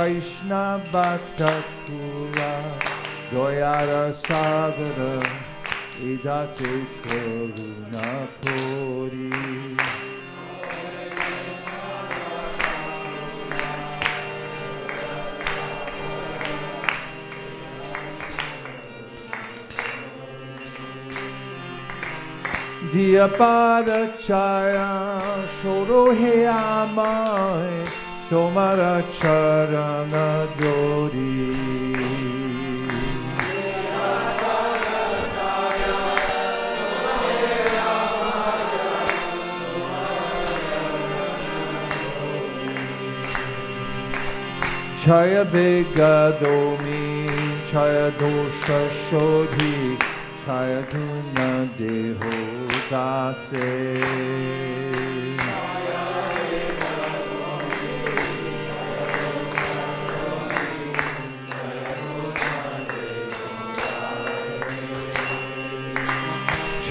Vaishnava Thakura Doyara Sagara Idase Karuna Puri Diya Bhattacharya Shoro He Amai Tomara Charana Dori Chaya Begadomi Chaya Dosha Shodhi Chaya Duna Deho Dase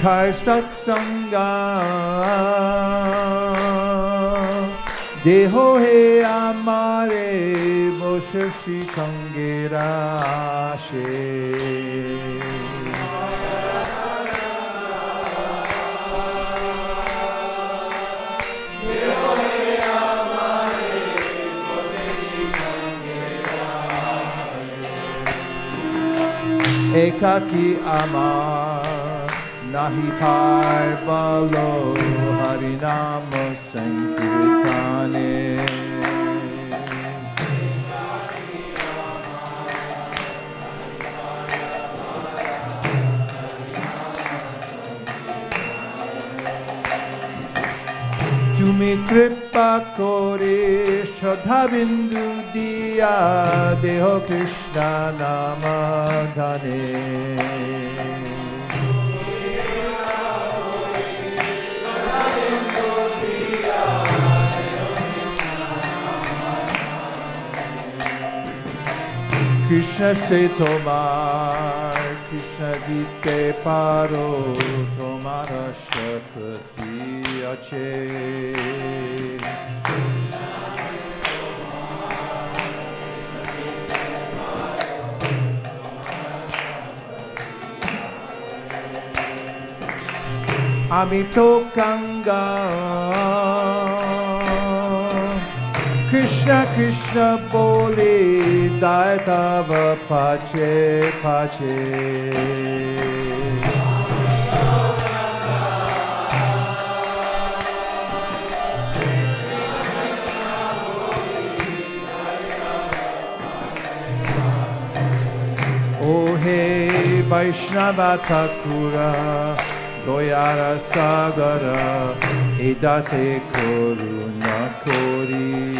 Chaya Satsanga Deho He Amare Boshashi Kangera She Ekaki Amar Nahi Par Balo Harinama Sankirtane Tumi Kripa Kore Shraddha Bindu Diya Deho Krishna Namadhane Krishna se tomar, Krishna dite paro, tomara shakti ache. Amito Kanga Krishna Krishna Bole Daitava Pache Pache Oh hey Vaishnava Thakura Doyara Sagara Idase Koruna Kori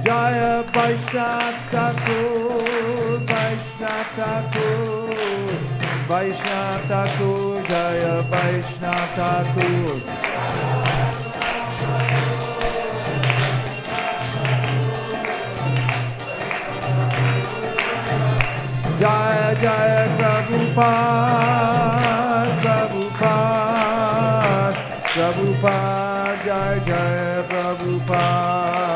Jaya Vaishnava Thakur Vaishnava Thakur Vaishnava Thakur Jaya Vaishnava Thakur Jaya Jaya Prabhupada Prabhupada Prabhupada Jaya Jaya Prabhupada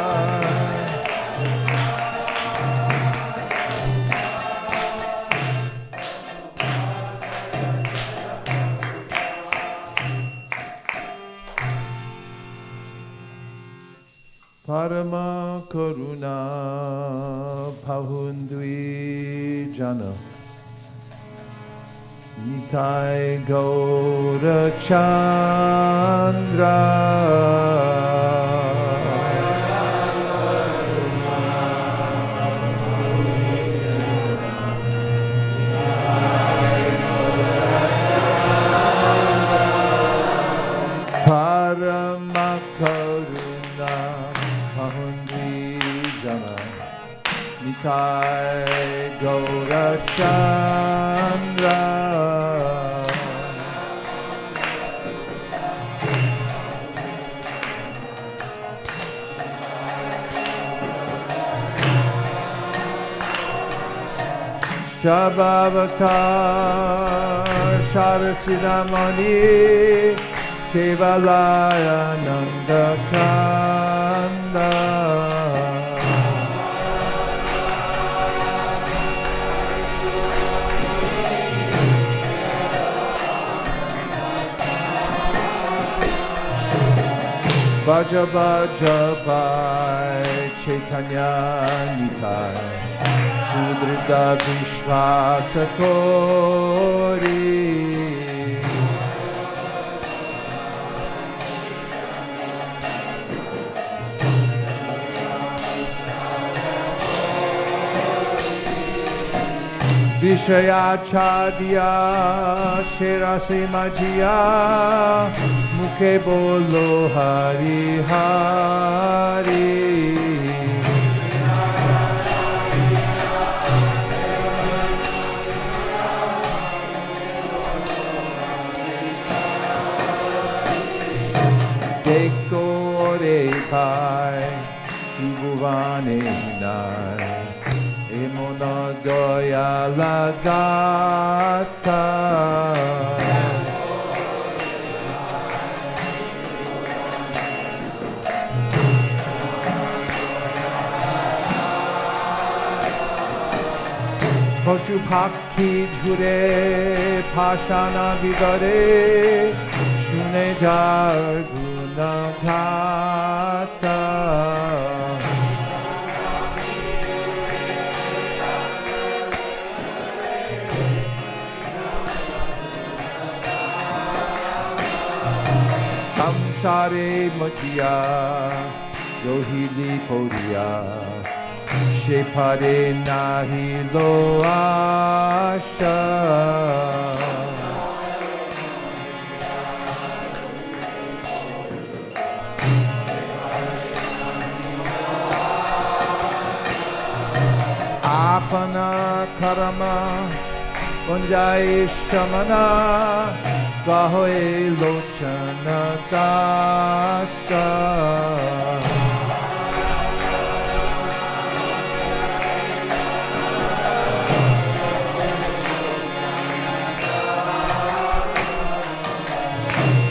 Parama Karuna Bhavundvi Jana Nitai Gaura Chandra Parama Karuna Nitai Gaura Chandra Shabhavatar Sharasidamani Kevalaya Nanda Kanda Bhaja Bhaja Bhai Caitanya Nitai Sudrita Vishvasatori Vishayachadya Sherase Majia Mukhe Bolo Hari Hari Dekore Pai Subhuvane Nai Emona Goya Lagata Poshu Pakhi Jure Pashana Vigare Shune Jarguna Kata Samsare Matiya Yohili Podiya Shepare Nahi Lo Asha Apana Karama Punjai Shamana Gahoe Lochana Dasa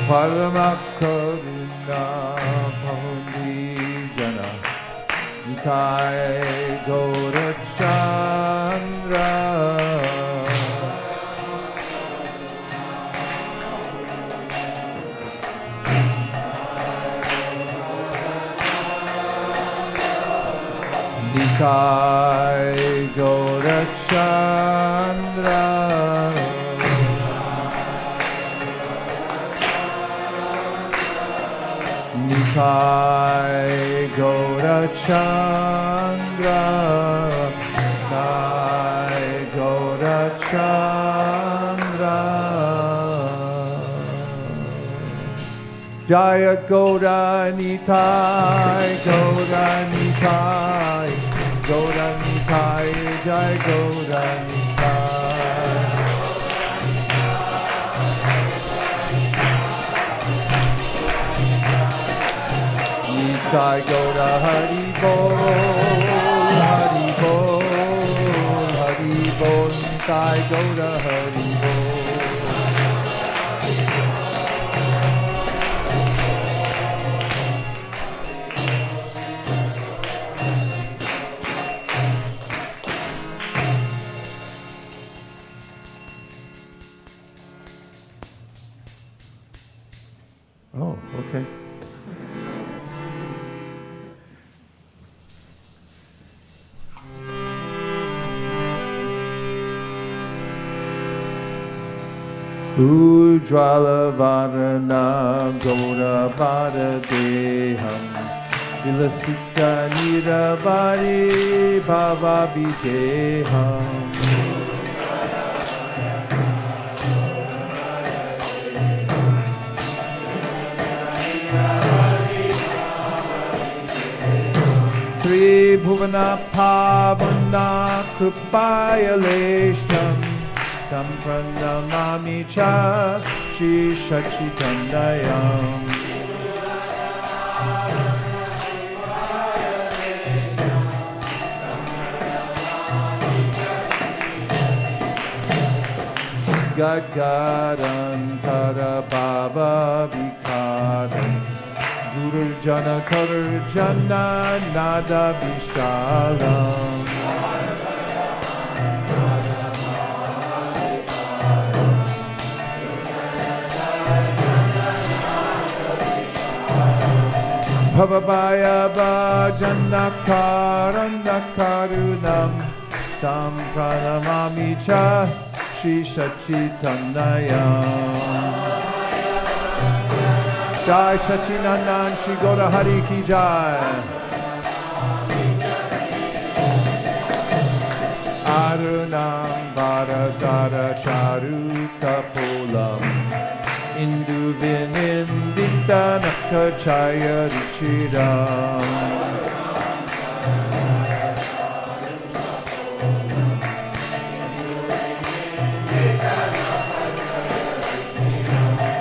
Parama Karuna Bhavani Jana Nitai Gaurachandra Nitai Gaurachandra Nitai Gaurachandra Nitai Gaurachandra Jaya Gaura Nitai Gaura Nitai Gaura Nitai Jaya Gaura Nitai Nitai Gaura Hari Bol Hari Bol Hari Bol Nitai Gaura Hari Bol Oh, okay. Ujjvala Varana Gaura Varadeham Vilasita Niravari Bhava Videham Sri Bhuvana Pavana Kripayalesham Sampranamami Cha Shri Shachitandayam Gadgadantara Bhava Vikaram Guru Jana Karu Jana Nada Vishalam Bhavabhaya Bhajana Karana Karunam Tam Pranamami Cha Shri Sachitanaya Jai Shachinanan Shri Gaura Hari Ki Jai Arunam Bharadara Charuta Polam Indu Vinindita Nakachaya Ruchiram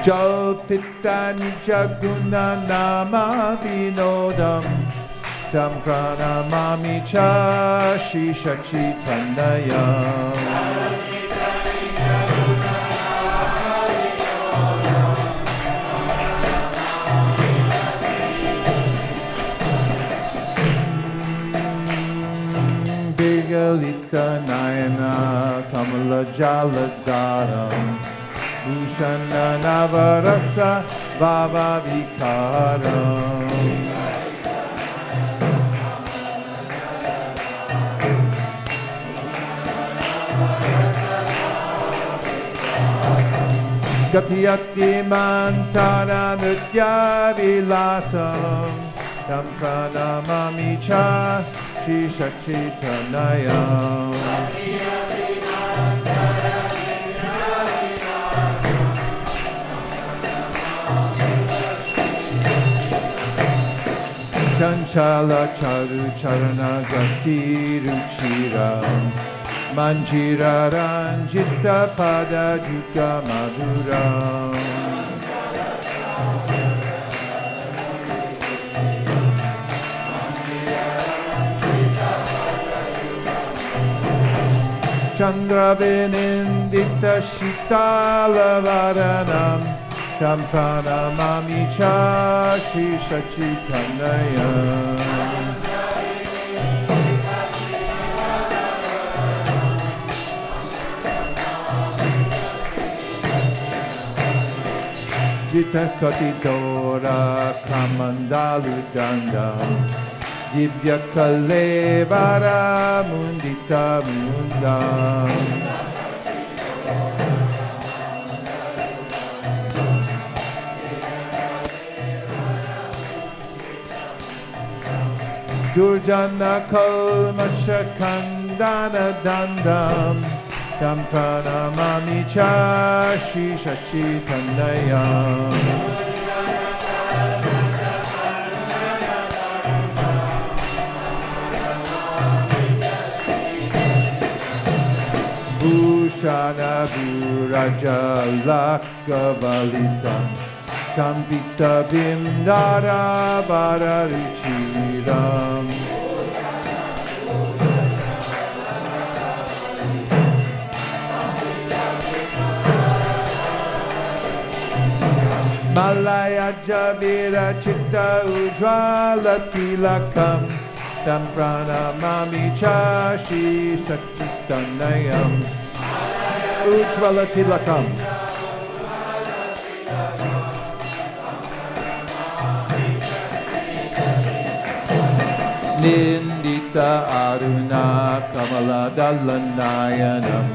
Jalpita Nijaguna Nama Vinodam Tam Pranamami Cha Shri Sachitanaya Vigalita Nayana Kamala Jaladaram Bhushana Navarasa Bhava Vikaram Gatiyati Mantara Nritya Vilasam Tam Pranamami Cha Shri Sachitanaya Chanchala Charu Charana Gati Ruchiram Manjira Ranjita Pada Juta Madhuram Chandra Vinindita Shitala Varanam Champana Mami Cha Shri Sachitanaya Jita Katitora Kamandalu Dandam Divya Kalevara Mundita Mundam Durjana Kalmasha Kandana Dandam Tampana Mami Cha Shri Sachitanaya Bhushana Buraja Lakavalitam Kampita Bindara Bararuchiram Malaya Javira Chitta Ujjvala Tilakam Tam Pranamami Cha Shri Sachitanayam Ujjvala Tilakam Nindita Aruna Kamala Dalanayanam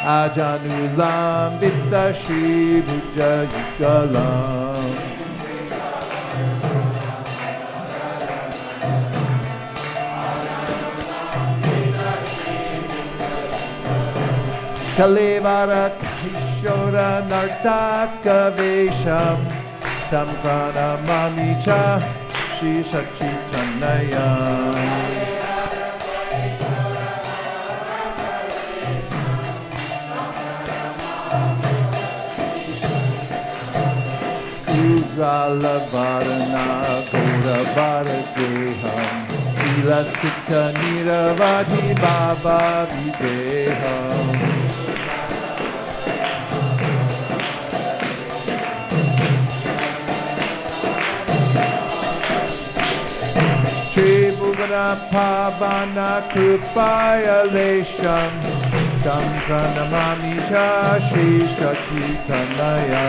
Ajanulam Vitta Shri Bhuja Yugalam Kalevara Kishora Nartaka Vesham Tam Pranamami Cha Shri Sachitanaya Ujjvala Varana Gaura Varadeham Vilasita Niravadhi Baba Videham Pavana Pavana Krupaya Lesham Tam Pranamami Shri Sachitanaya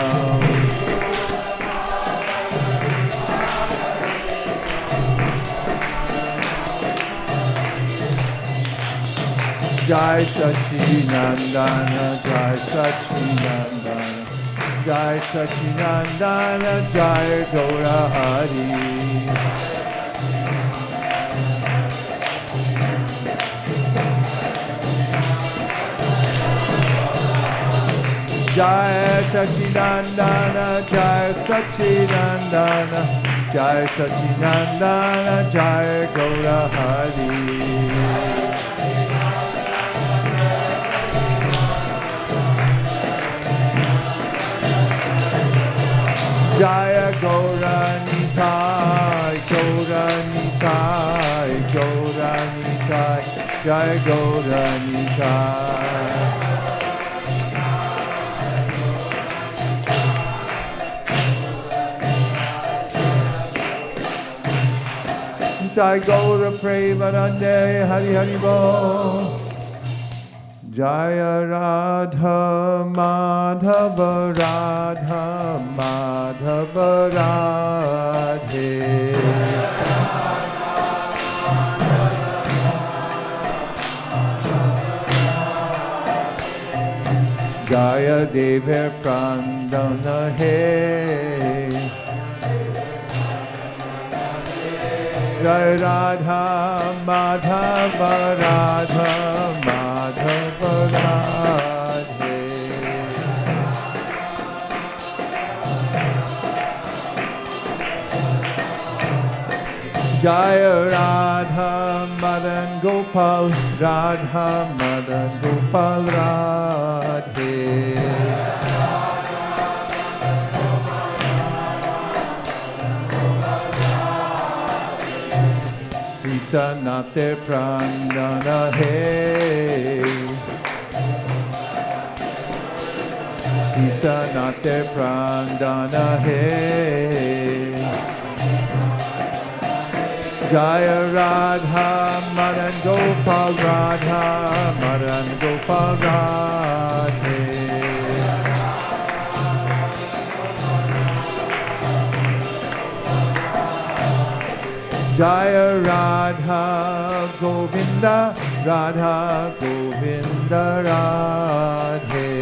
Jai Sachinandana Jai Sachinandana Jai Sachinandana Jai Gaura Hari Jai Sachinandana Jai Sachinandana Jai Sachinandana Jai Gaura Hari Jaya Gauranitai, Gauranitai, Gauranitai, Jaya Gauranitai. Jai Gaura Premanande, Hari Hari Bo. Jaya Radha Madhava Radha Madhava Radhe Jaya Deva Prandana He Jaya Radha Madhava Radha Madhava Radhe Jaya Radha Madan Gopal Radha Madan Gopal Radhe Sita Nate Prandana He Sita Nate Prandana He Jaya Radha Madan Gopal Radha Madan Gopal Radhe Jaya Radha Govinda Radha Govinda Radhe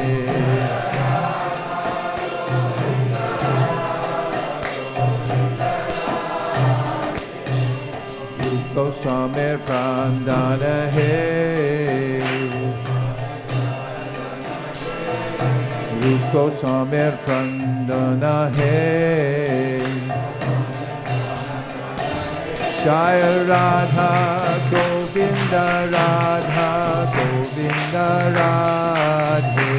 Goswami Prandana He Rup Goswami Prandana He Jaya Radha Govinda Radha Govinda Radhe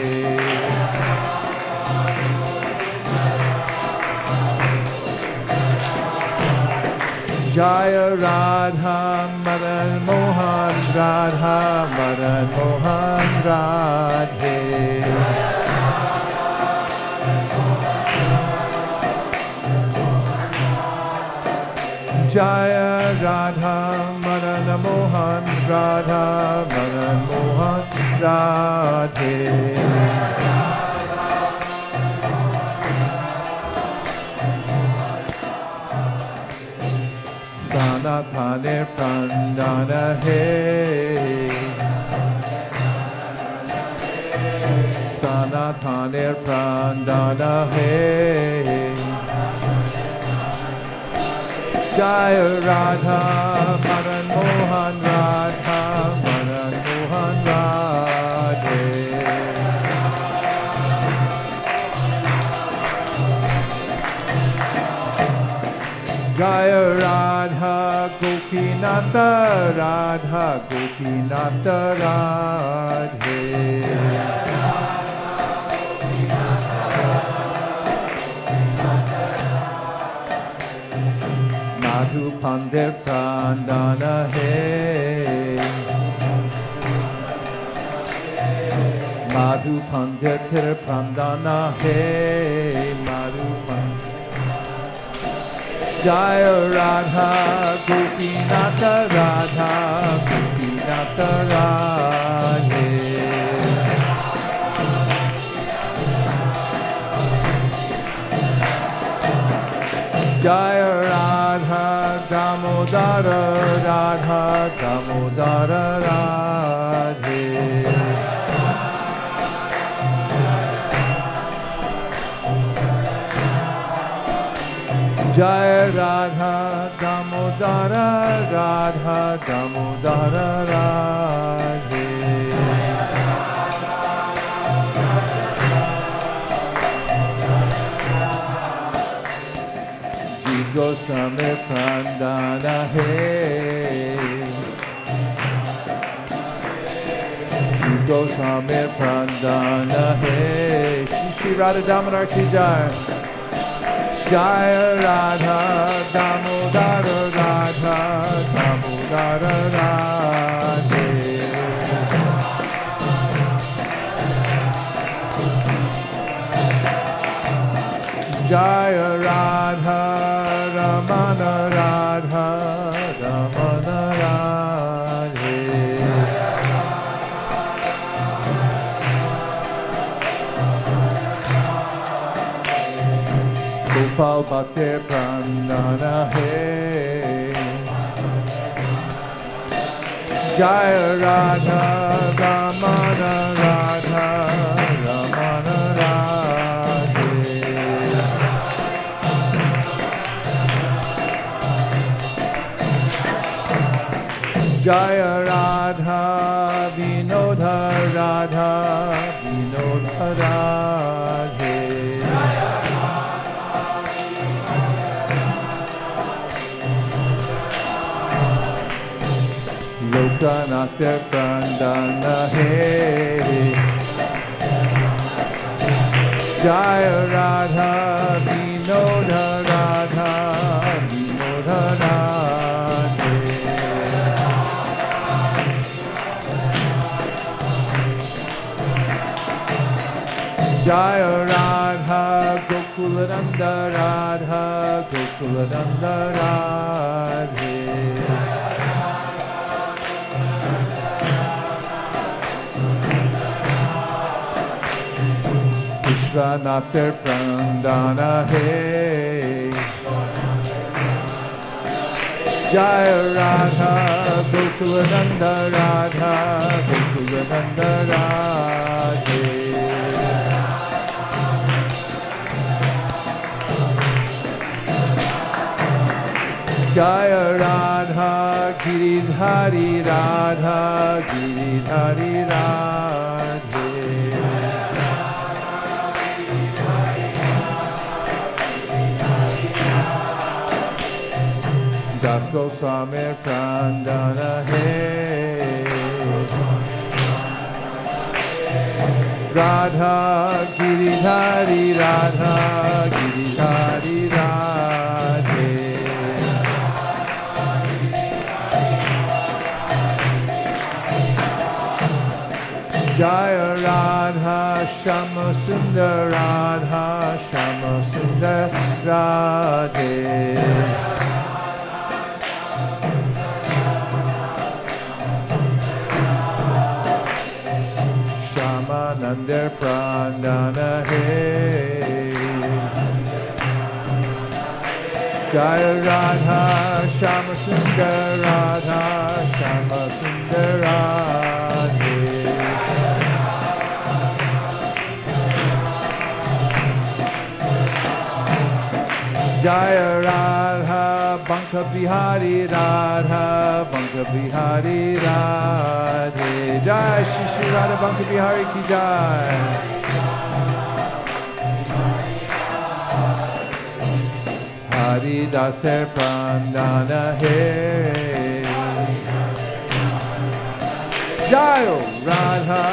Jaya Radha Madan Mohan Radha Madan Mohan Radhe Jaya Radha Madan Mohan Radha Madan Mohan Radhe Sanatane Prandana He Sanatane Prandana He Jaya Radha Madan Mohan Radha Madan Mohan Radhe Jaya Radha Gopinatha Radha Gopinatha Radhe Madhu Pandit Prandana He Madhu Pandit Prandana He Madhu Pandit Jaya Radha Gopinath Radha Gopinath Radhe Jaya Radha Damodara Radha Damodara Radhe Jaya Radha Damodara Radha Damodara Radhe Goswami Prandana Hey Goswami Prandana Hey Shri Radha Damodar Ki Jai Jaya Radha Damodara Radha Damodara Radhe Jaya Radha Ramana Radha Ramana Radhe Gopal Bhakti Prandana Hey Jaya Radha Ramana Radha Ramana Radhe Jaya Radha Vinodha Radha Vinodha Radhe Lokanath Prandana Hey Jaya Radha Vinodha Radha Vinodha Radhe Jaya Radha Gokulananda Radha Gokulananda Radhe Vishwanath Prandana Hey Jaya Radha Gokulananda Radha Gokulananda Radhe Jaya Radha Giridhari Radha Giridhari Radhe Das Goswami Prandana Hey Radha Giridhari Radha Giridhari Radhe Jaya Radha Shama Sundar Radha Shama Sundar Radhe Shamananda Prandana Hey Jaya Radha Shama Sundar Radha Shama Sundar Radhe Jaya Radha Banka Bihari Radha Banka Bihari Radhe Jai Shri Shri Radha Banka Bihari Ki Jai Hari Dasa Prandana Hey Jaya Radha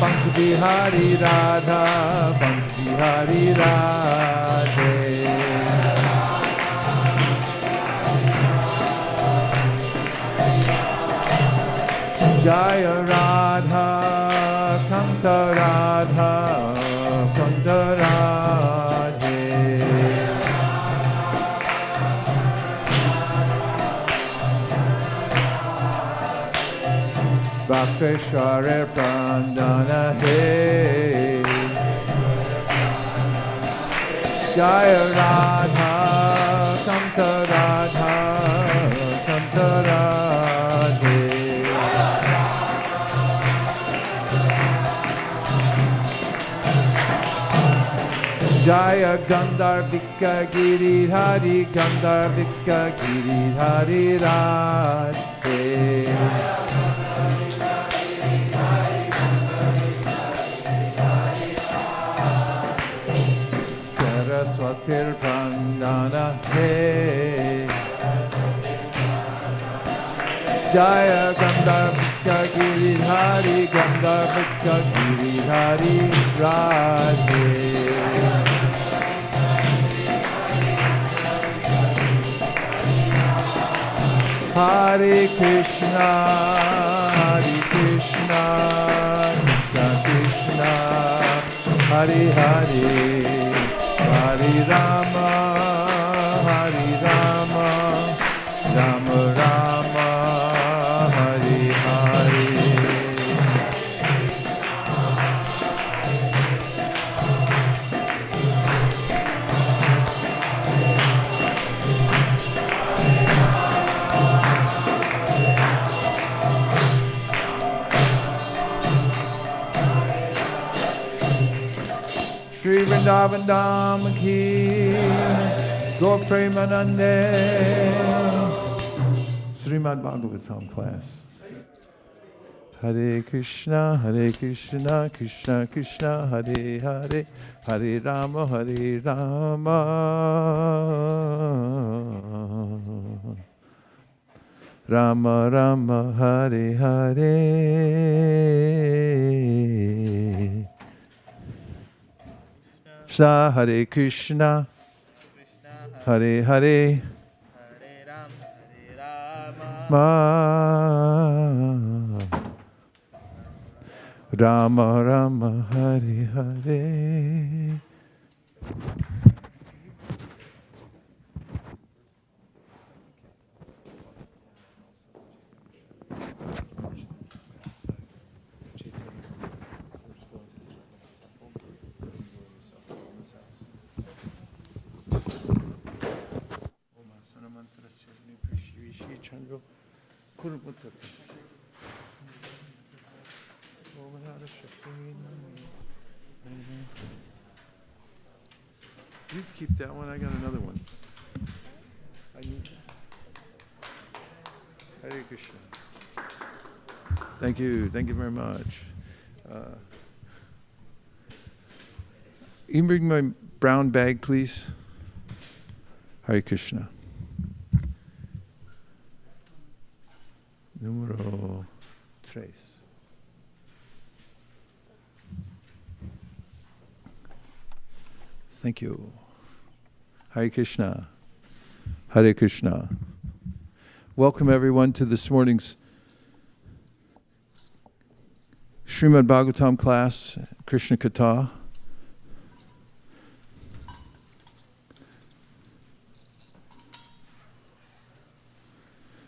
Banka Bihari Radha Banka Bihari Radhe Jaya Radha Kanta Radha Kanta Radhe Rakeshware Prandana He Jaya Radha Santa Radha Santa Radhe Jaya Gandharvika Giridhari Gandharvika Giridhari Radhe Saraswatir Prandana He Jaya Gandharvika Giridhari Gandharvika Giridhari Radhe Hare Krishna, Krishna Krishna, Hare Hare, Hare Rama, Rama Rama, Hare Hare. Shri Vrindavan Dham Ki Gaur Premanande. Srimad Bhagavatam class. Hare Krishna, Krishna Krishna, Hare Hare, Hare Rama, Rama Rama, Hare Hare. Hare Krishna, Hare Hare, Rama Rama, Hare Hare. You keep that one, I got another one. I need that. Hare Krishna. Thank you very much. You can bring my brown bag, please. Hare Krishna. Numero 3. Thank you. Hare Krishna. Hare Krishna. Welcome everyone to this morning's Srimad Bhagavatam class, Krishna Katha.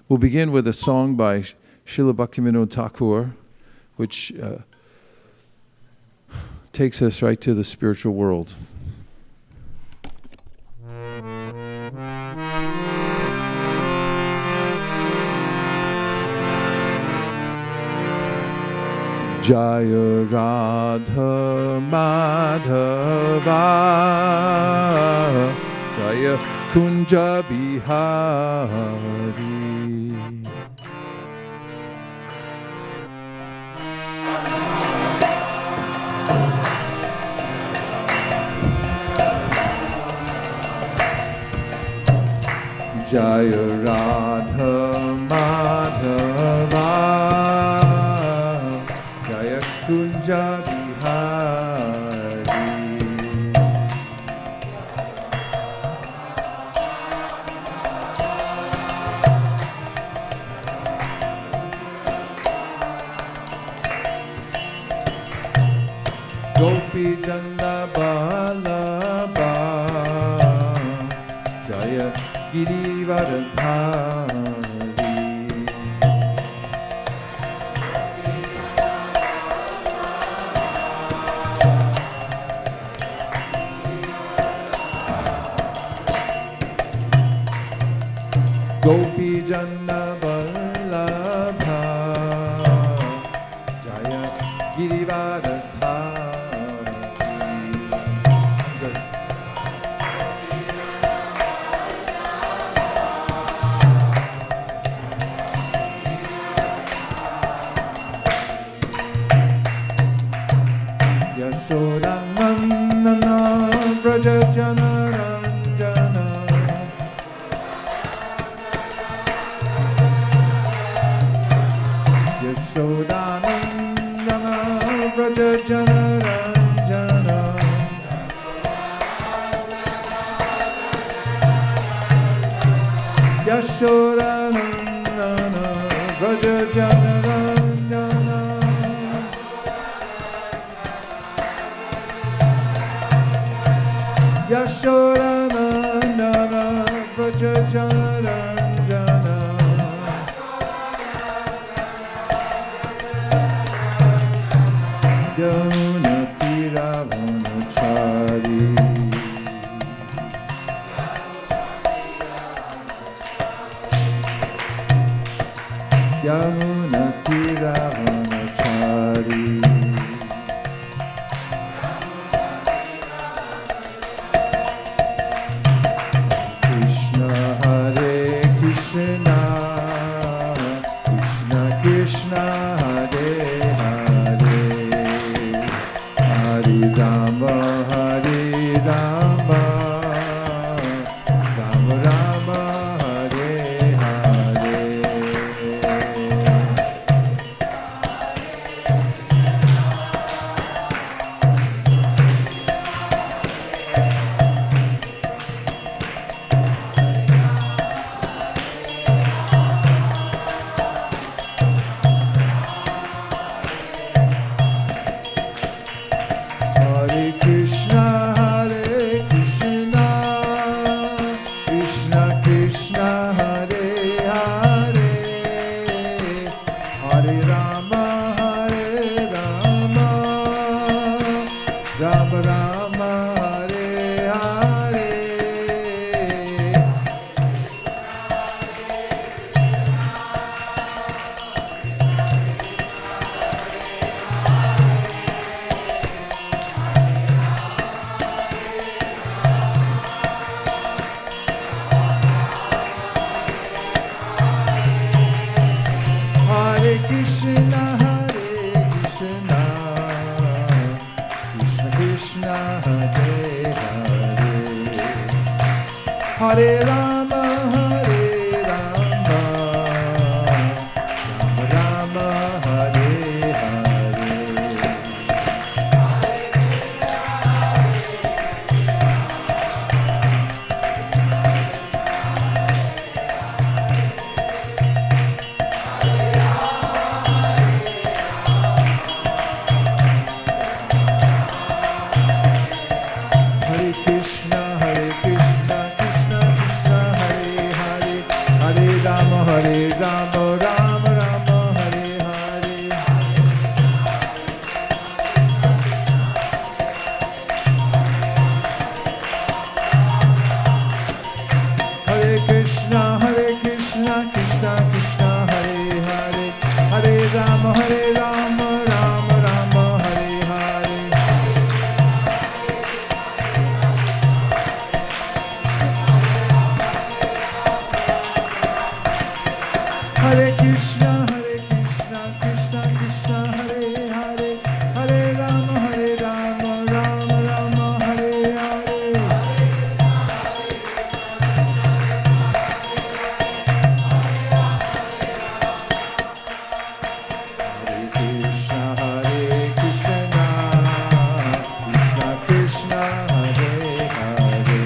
We'll begin with a song by Srila Bhaktivinoda Thakur, which takes us right to the spiritual world. Jaya Radha Madhava Jaya Kunja Bihari Jaya Radha Madhava Jaya Kunja Bihari Gopi Jana Balaba Jaya Girivardhari Gopi Janna Vallabha Jaya Girivardhari. Yashodanandana Vraja Janaranjana Yashodanandana Vraja Janaranjana Yashodanandana Vraja Janaranjana Yashodanandana Vraja Janaranjana Yamuna Tiravanachari Yamuna Tiravanachari Krishna Hare Krishna Krishna Krishna Hare Hare Hare Rama Hare Rama Rama Rama Hare Hare Hare Krishna, Hare Krishna, Krishna Krishna, Hare Hare, Hare Rama, Hare Rama, Rama Rama, Hare Hare. Hare Krishna, Hare Krishna, Krishna Krishna, Hare Hare, Hare Rama, Hare Rama, Rama Rama, Hare Hare. Hare Krishna, Krishna Krishna, Hare Hare, Hare Rama, Rama Rama, Hare Hare. Hare Krishna, Krishna Krishna, Hare Hare, Hare Rama, Rama Rama, Hare Hare. Hare Krishna, Krishna Krishna, Hare Hare, Hare Rama, Rama Rama, Hare Hare. Hare Krishna, Krishna Krishna, Hare Hare,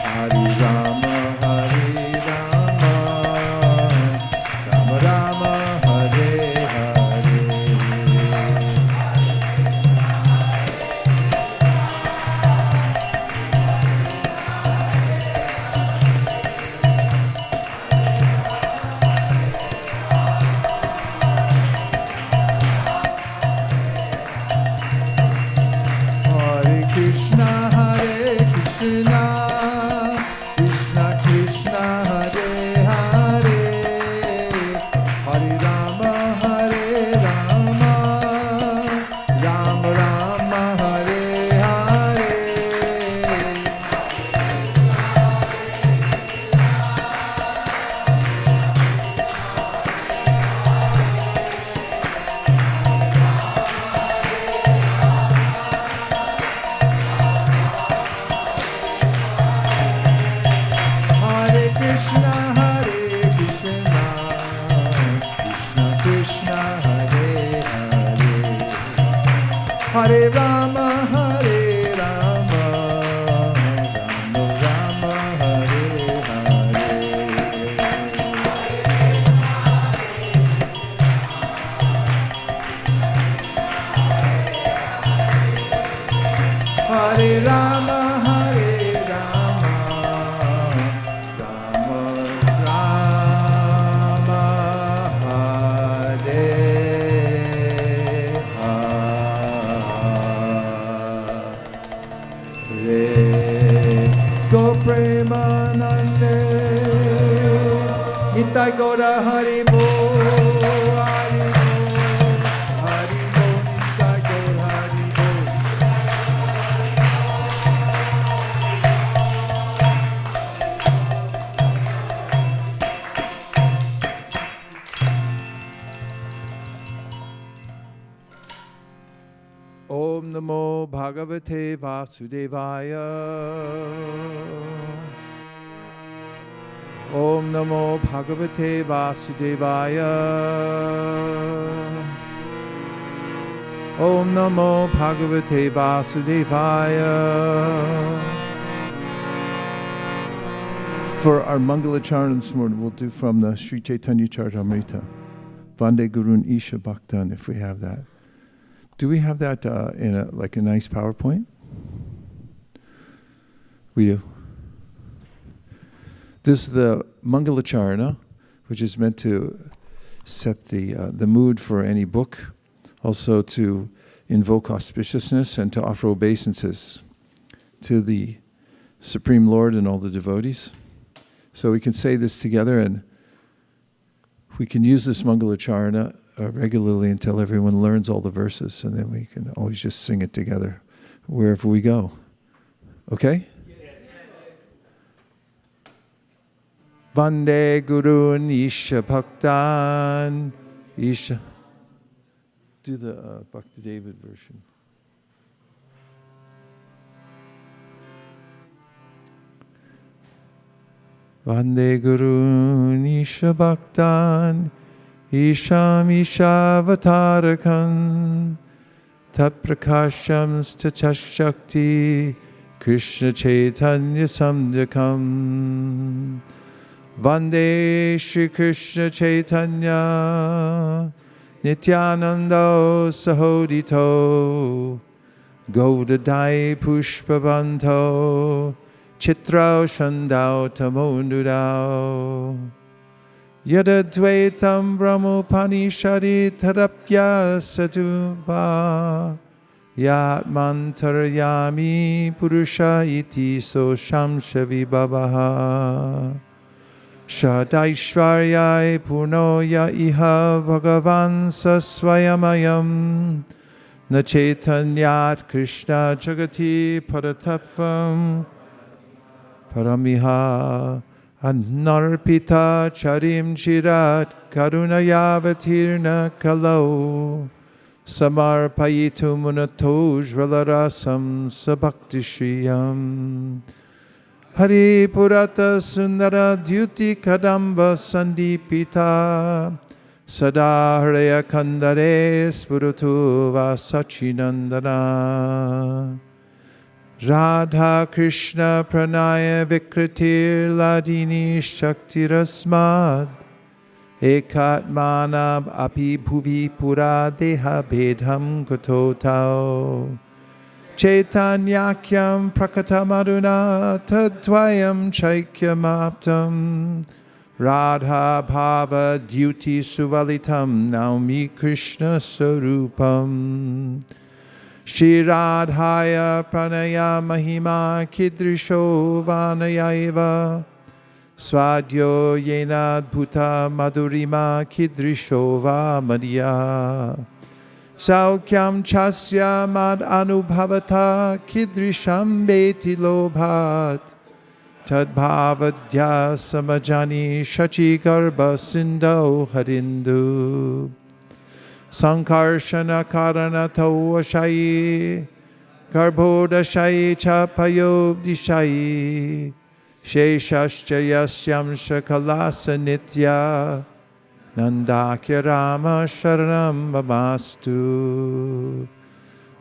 Hare Rama, Rama Hare Rama, Hare Rama, Rama Rama, Hare Hare. Hare Rama, Hare Rama, Rama Rama, Hare Hare. Go Premanande, Nitai Gaura Hari Bo, Hari Bo, Hari Bo, Nitai Gaura Hari Bo. Om Namo Bhagavate Vasudevaya. Om Namo Bhagavate Vasudevaya. Om Namo Bhagavate Vasudevaya. For our mangalacharana this morning, we'll do from the Sri Caitanya Charitamrita. Vande Gurun Isha Bhaktan, if we have that. Do we have that in a nice PowerPoint? We do. This is the mangalacharana, which is meant to set the mood for any book, also to invoke auspiciousness and to offer obeisances to the Supreme Lord and all the devotees. So we can say this together, and we can use this mangalacharana regularly until everyone learns all the verses, and then we can always just sing it together wherever we go. Okay? Yes. Vande Gurun Isha Bhaktan Isha. Do the Bhakti David version. Vande Gurun Isha Bhaktan Isham Ishavatarakam Tat Prakasham Stachashakti Krishna Chaitanya Samjakam Vande Shri Krishna Chaitanya Nityanando Sahodito Gaudadai Pushpavanto Chitrao Shandao Tamondudao Yadadvaitam Brahmopanishadi Tarapya Satubha Yatmantarayami Purusha Iti So Shamshavi Babaha Shadaishvaryai Purnoya Iha Bhagavan Saswayamayam Nachetanyat Krishna Jagati Paratapam Paramiha Anarpita Charim Chirat Karunayavatirna Kalau Samarpayitu Munatoj Valarasam Sabhaktishriyam Hari Purata Sundara Dyuti Kadamba Sandipita Sada Haraya Kandare Spurutu Vasachinandana Radha Krishna Pranaya Vikritir Ladini Shaktirasmad Ekatmanab Api Bhuvi Pura Deha Bedham Kototao Chaitanyakyam Prakatamaduna Tadvayam Chaikyamaptam Radha Bhava Dyuti Suvalitam Naumi Krishna Sarupam Shri Radhaya Pranaya Mahima Kidrisho Vanayaiva Swadyo Yena Bhuta Madhurima Kidrisho Vamadiya Saukyam Chasya Mad Anubhavata Kidrisham Beti Lobhat Tadbhavadya Samajani Shachi Garbha Sindho Harindu Sankarshana Karanato Ashayi Garbhodashayi Chapayobdishayi Sheshascha Yasyam Shakalasa Nitya Nandakya Rama Sharanam Mamastu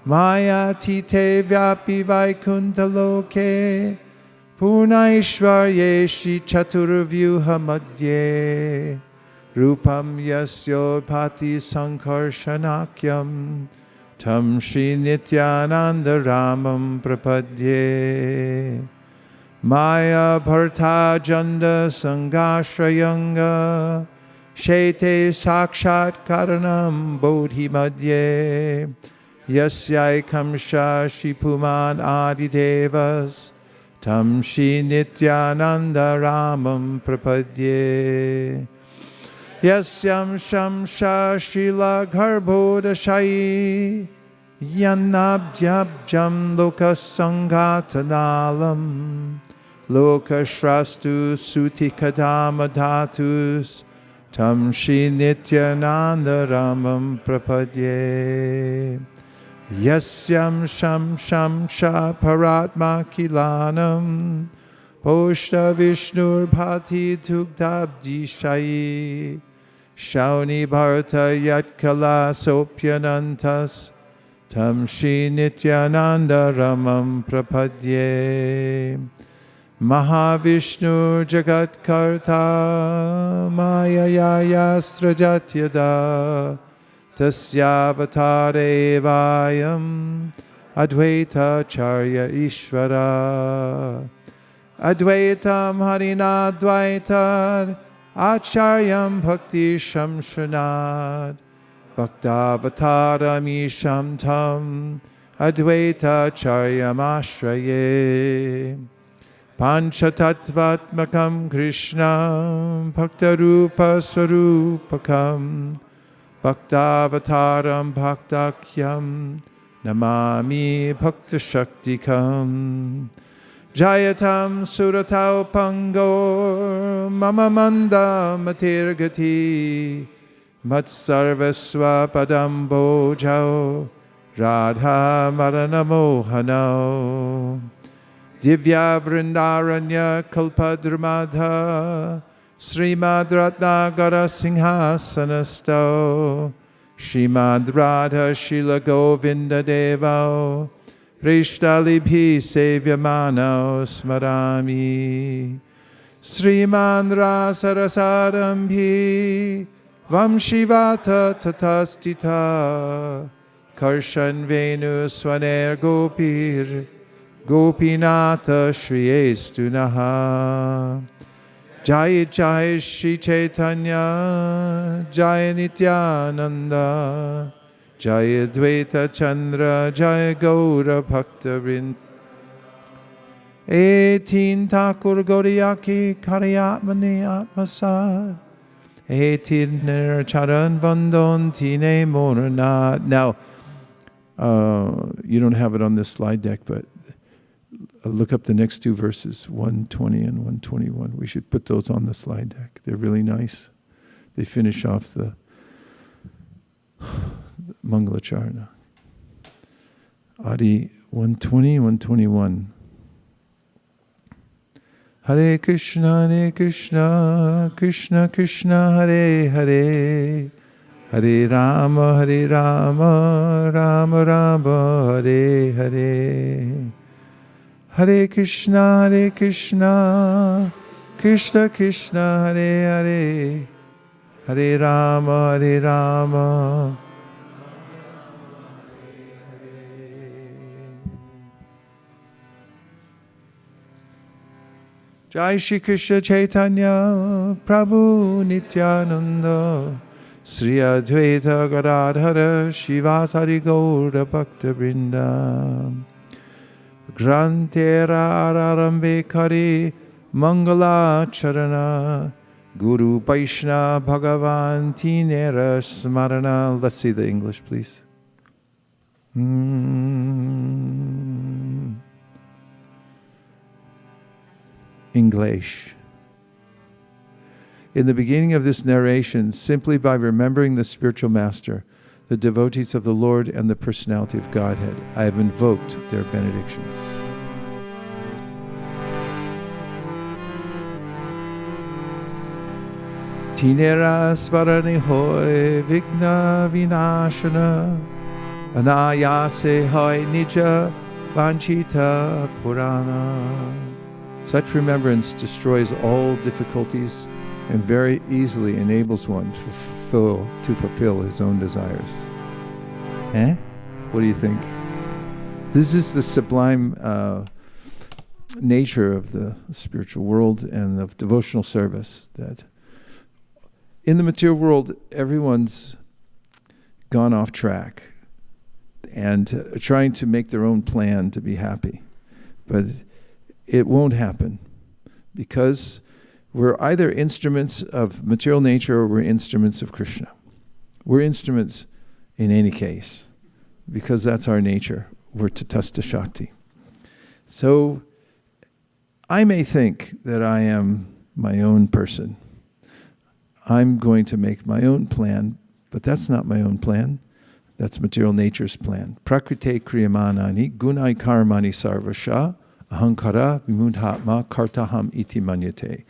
Mayatite vyapi vaikuntaloke Purnaishvarye Shri Chaturvyuha Madhye Rupam Yasyo Pati Sankarsanakyam Tam Shri Nityananda Ramam Prapadye Maya Bharta Janda Sangashrayanga Shete Sakshat Karanam Bodhi Madhye Yasyai Kamsha Shipuman Adidevas Tam Shri Nityananda Ramam Prapadye Yasyam Shamsha Shrila Garbhodashai Yanabhyabjam Lokasangatanalam Lokashrastu Sutikadamadatus Tam Shri Nityananda Ramam Prapadye Yasyam Sham Shamsha Paratma Kilanam Poshta Vishnur Bhati Tugdabdi Shai Shauni Bharta Yatkala Sopyanantas Tam Shri Nityananda Ramam Prapadye Mahavishnu Jagat Karta Maya Yastrajatyada Tasyavatare Vayam Advaita Charya Ishvara Advaitam Harina Dvaitar Acharyam Bhakti Shamshanad Bhaktavataram Isham Tam Advaita Charyam Ashraye Panchatattvatmakam Krishna Bhaktarupa Swarupakam Bhaktavataram Bhaktakyam Namami Bhakta Shaktikam Jayatam Suratau Pangor Mama Manda Matirgati Matsarvasva Padam Bojao Radha Marana Mohano Divya Vrindaranya Kalpadrumadha Srimad Ratnagara Singhasanasto Srimad Radha Shila Govinda Devo Prishdalibhi Sevyamano Smarami Sriman Rasarasarambi Vamshivata Tatastita Karshan Venu Swaner Gopir Gopinatha Shriyestunaha Jai Jai Shri Caitanya Jai Nityananda Jai Dvaita Chandra Jai Gaura Bhakta Vrind Etin Thakur Gauriyaki Karyatmani Atmasad Etin Charan Bandon Tine Moranat. Now, you don't have it on this slide deck, but look up the next two verses, 120 and 121. We should put those on the slide deck. They're really nice. They finish off the mangalacharana. Adi 120, 121. Hare Krishna, Krishna Krishna, Hare Hare, Hare Rama, Rama Rama, Hare Hare. Hare Krishna, Krishna Krishna, Hare Hare, Hare Rama, Jai Shri Krishna Chaitanya Prabhu Nityananda Sri Advaita Gadadhara Shivasari Gaura Bhakta Vrinda Grantera Ararambe Kari Mangalacharana Guru Vaishna Bhagavan Tinera Smarana. Let's see the English, please. English. In the beginning of this narration, simply by remembering the spiritual master, the devotees of the Lord and the personality of Godhead, I have invoked their benedictions. Tinera svarani hoy vigna vinashana Anayase hoy nija vanchita purana. Such remembrance destroys all difficulties and very easily enables one to fulfill his own desires. What do you think? This is the sublime nature of the spiritual world and of devotional service, that in the material world, everyone's gone off track and trying to make their own plan to be happy. But it won't happen, because we're either instruments of material nature or we're instruments of Krishna. We're instruments in any case, because that's our nature. We're Tatastha Shakti. So I may think that I am my own person. I'm going to make my own plan, but that's not my own plan. That's material nature's plan. Prakrite kriyamanani gunai karmani sarvasha ahankara vimudhatma kartaham iti manyate.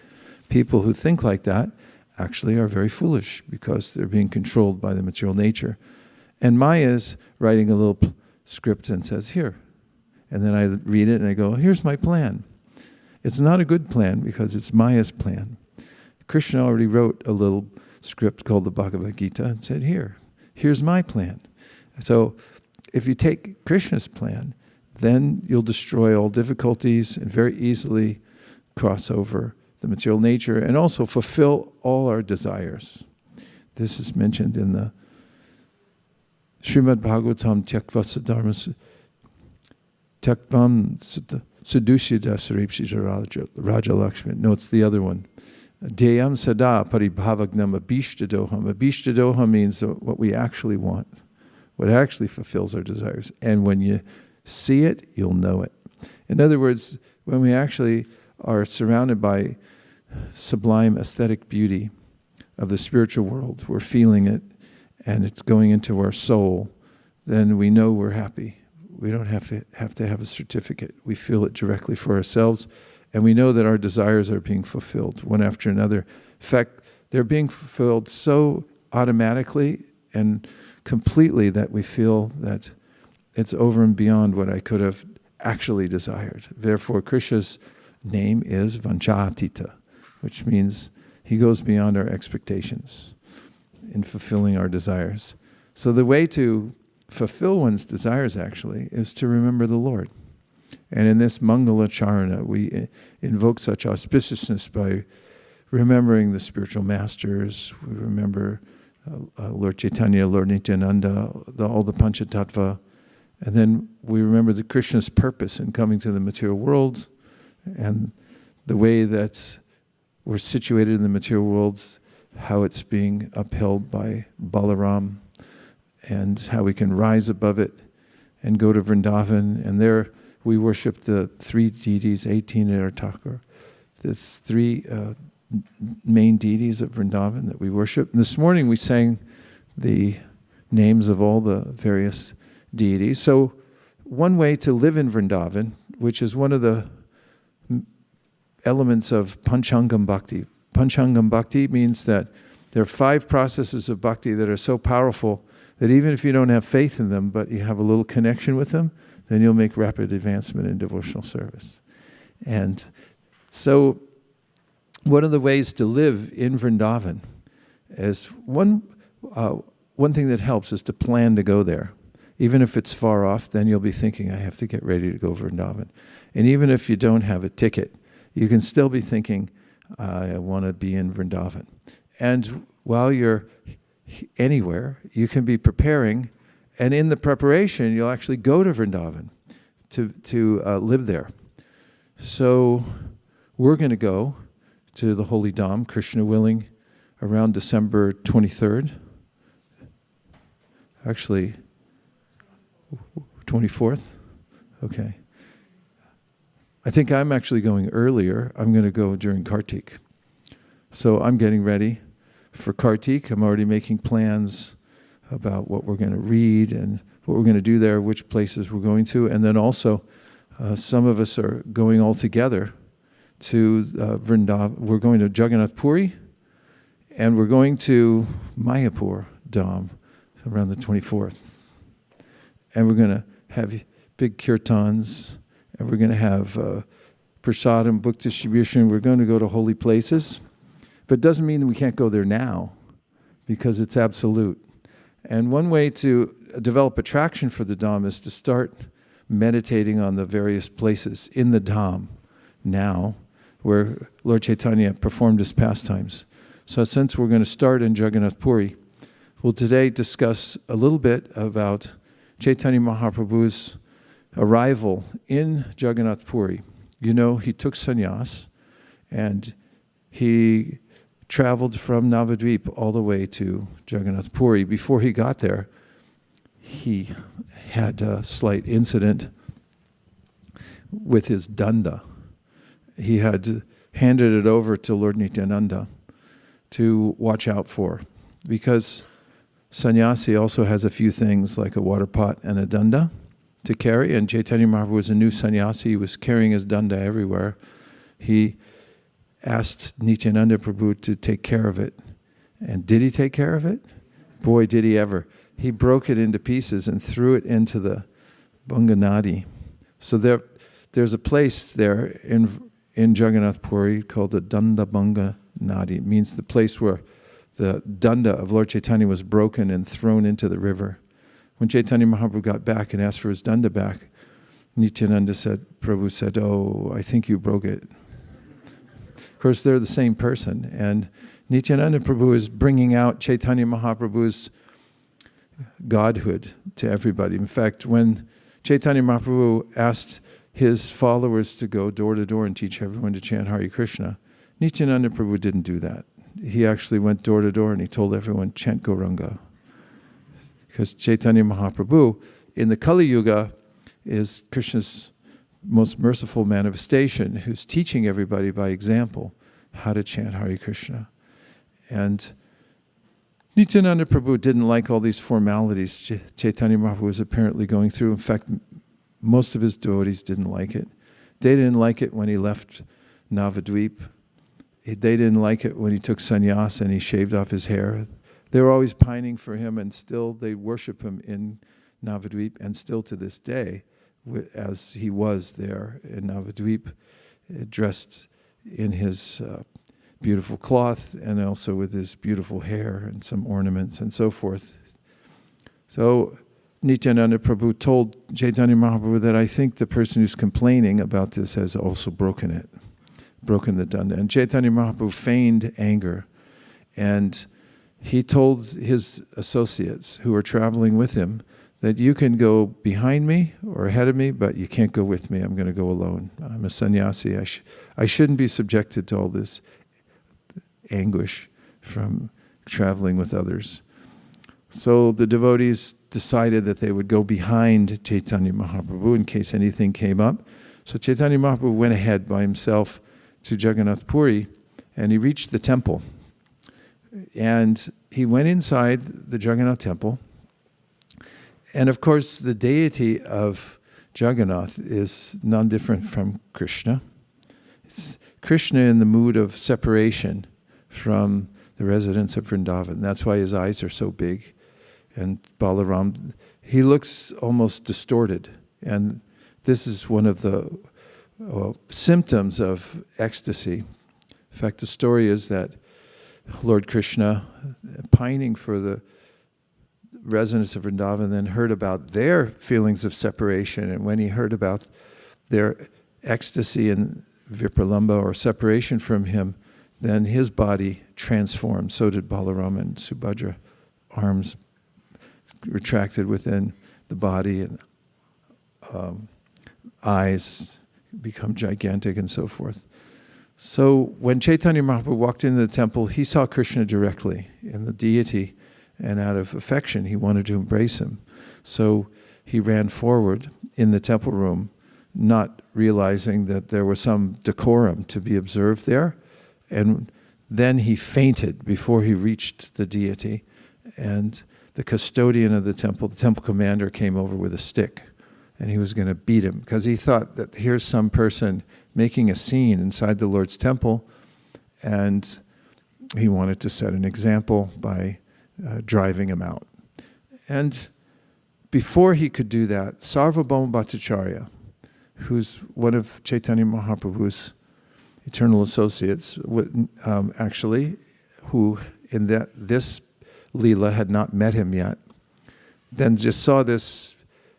People who think like that actually are very foolish, because they're being controlled by the material nature. And Maya's writing a little script and says, here. And then I read it and I go, here's my plan. It's not a good plan because it's Maya's plan. Krishna already wrote a little script called the Bhagavad Gita and said, here's my plan. So if you take Krishna's plan, then you'll destroy all difficulties and very easily cross over the material nature and also fulfill all our desires. This is mentioned in the Srimad Bhagavatam Tyakvasa Dharma Tyakvam Sudushida Saripshija Raja Lakshmi. No, it's the other one. Deyam Sada Paribhavagnam Abhishtadoham. Abhishtadoham means what we actually want, what actually fulfills our desires. And when you see it, you'll know it. In other words, when we actually are surrounded by sublime aesthetic beauty of the spiritual world, we're feeling it, and it's going into our soul, then we know we're happy. We don't have to have a certificate. We feel it directly for ourselves, and we know that our desires are being fulfilled one after another. In fact, they're being fulfilled so automatically and completely that we feel that it's over and beyond what I could have actually desired. Therefore, Krishna's name is Vanchatita, which means he goes beyond our expectations in fulfilling our desires. So the way to fulfill one's desires actually is to remember the Lord. And in this mangalacharana, we invoke such auspiciousness by remembering the spiritual masters. We remember Lord Caitanya, Lord Nityananda, all the Panchatattva. And then we remember the Krishna's purpose in coming to the material world and the way that we're situated in the material world, how it's being upheld by Balaram, and how we can rise above it and go to Vrindavan. And there we worship the three deities, 18 in our Thakur. There's three main deities of Vrindavan that we worship. And this morning we sang the names of all the various deities. So one way to live in Vrindavan, which is one of the elements of Panchangam Bhakti. Panchangam Bhakti means that there are 5 processes of bhakti that are so powerful that even if you don't have faith in them, but you have a little connection with them, then you'll make rapid advancement in devotional service. And so one of the ways to live in Vrindavan is one thing that helps is to plan to go there. Even if it's far off, then you'll be thinking, I have to get ready to go Vrindavan. And even if you don't have a ticket, you can still be thinking, I want to be in Vrindavan. And while you're anywhere, you can be preparing, and in the preparation, you'll actually go to Vrindavan to live there. So we're going to go to the Holy Dham, Krishna willing, around December 23rd. Actually, 24th? Okay. I think I'm actually going earlier. I'm going to go during Kartik. So I'm getting ready for Kartik. I'm already making plans about what we're going to read and what we're going to do there, which places we're going to. And then also, some of us are going all together to Vrindavan. We're going to Jagannath Puri, and we're going to Mayapur Dham around the 24th. and we're going to have big kirtans, and we're going to have prasadam, book distribution. We're going to go to holy places. But it doesn't mean that we can't go there now, because it's absolute. And one way to develop attraction for the Dham is to start meditating on the various places in the Dham now, where Lord Caitanya performed his pastimes. So since we're going to start in Jagannath Puri, we'll today discuss a little bit about Caitanya Mahaprabhu's arrival in Jagannath Puri. You know, he took sannyas, and he traveled from Navadvip all the way to Jagannath Puri. Before he got there, he had a slight incident with his danda. He had handed it over to Lord Nityananda to watch out for, because sannyasi also has a few things like a water pot and a danda to carry, and Caitanya Mahaprabhu was a new sannyasi. He was carrying his danda everywhere. He asked Nityananda Prabhu to take care of it. And did he take care of it? Boy, did he ever. He broke it into pieces and threw it into the Bhanga Nadi. So there's a place there in Jagannath Puri called the Danda Bhanga Nadi. It means the place where the danda of Lord Chaitanya was broken and thrown into the river. When Chaitanya Mahaprabhu got back and asked for his danda back, Nityananda Prabhu said, "Oh, I think you broke it." Of course, they're the same person. And Nityananda Prabhu is bringing out Chaitanya Mahaprabhu's godhood to everybody. In fact, when Chaitanya Mahaprabhu asked his followers to go door to door and teach everyone to chant Hare Krishna, Nityananda Prabhu didn't do that. He actually went door to door and he told everyone, chant Gauranga. Because Chaitanya Mahaprabhu, in the Kali Yuga, is Krishna's most merciful manifestation, who's teaching everybody by example how to chant Hare Krishna. And Nityananda Prabhu didn't like all these formalities Chaitanya Mahaprabhu was apparently going through. In fact, most of his devotees didn't like it. They didn't like it when he left Navadvip. They didn't like it when he took sannyas and he shaved off his hair. They were always pining for him, and still they worship him in Navadvip, and still to this day, as he was there in Navadvip, dressed in his beautiful cloth and also with his beautiful hair and some ornaments and so forth. So Nityananda Prabhu told Chaitanya Mahaprabhu that I think the person who's complaining about this has also broken the danda. And Chaitanya Mahaprabhu feigned anger, and he told his associates who were traveling with him that you can go behind me or ahead of me, but you can't go with me. I'm going to go alone. I'm a sannyasi. I shouldn't be subjected to all this anguish from traveling with others. So the devotees decided that they would go behind Chaitanya Mahaprabhu in case anything came up. So Chaitanya Mahaprabhu went ahead by himself to Jagannath Puri, and he reached the temple. And he went inside the Jagannath temple. And of course, the deity of Jagannath is none different from Krishna. It's Krishna in the mood of separation from the residents of Vrindavan. That's why his eyes are so big. And Balaram, he looks almost distorted. And this is one of the symptoms of ecstasy. In fact, the story is that Lord Krishna, pining for the residents of Vrindavan, then heard about their feelings of separation. And when he heard about their ecstasy and vipralamba, or separation from him, then his body transformed. So did Balaram and Subhadra. Arms retracted within the body, and eyes become gigantic and so forth. So when Chaitanya Mahaprabhu walked into the temple, he saw Krishna directly in the deity, and out of affection, he wanted to embrace him. So he ran forward in the temple room, not realizing that there was some decorum to be observed there. And then he fainted before he reached the deity. And the custodian of the temple commander, came over with a stick, and he was going to beat him because he thought that here's some person making a scene inside the Lord's temple, and he wanted to set an example by driving him out. And before he could do that, Sarvobhauma Bhattacharya, who's one of Caitanya Mahaprabhu's eternal associates, actually, who in this Leela had not met him yet, then just saw this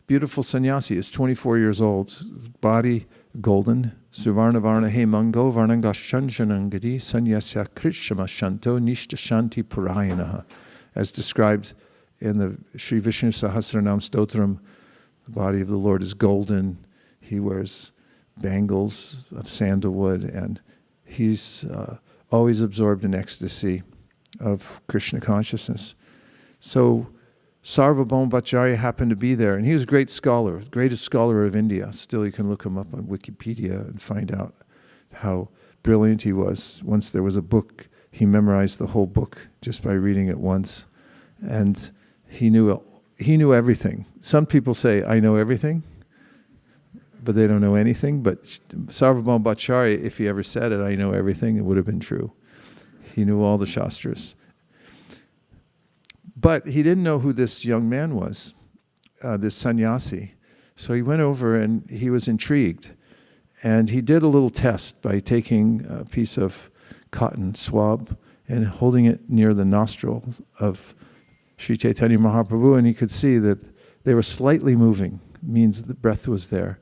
beautiful sannyasi. He's 24 years old, body golden, Suvarna Varna Hemango Varnangashanshanangadi Sanyasya Krishma Shanto Nishta Shanti Purayanaha, as described in the Sri Vishnu Sahasranam Stotram. The body of the Lord is golden. He wears bangles of sandalwood, and he's always absorbed in ecstasy of Krishna consciousness. So Sarvobhauma Bhattacharya happened to be there, and he was a great scholar, the greatest scholar of India. Still, you can look him up on Wikipedia and find out how brilliant he was. Once there was a book, he memorized the whole book just by reading it once, and he knew everything. Some people say, I know everything, but they don't know anything. But Sarvobhauma Bhattacharya, if he ever said it, I know everything, it would have been true. He knew all the Shastras. But he didn't know who this young man was, this sannyasi. So he went over and he was intrigued. And he did a little test by taking a piece of cotton swab and holding it near the nostril of Sri Caitanya Mahaprabhu, and he could see that they were slightly moving, means the breath was there.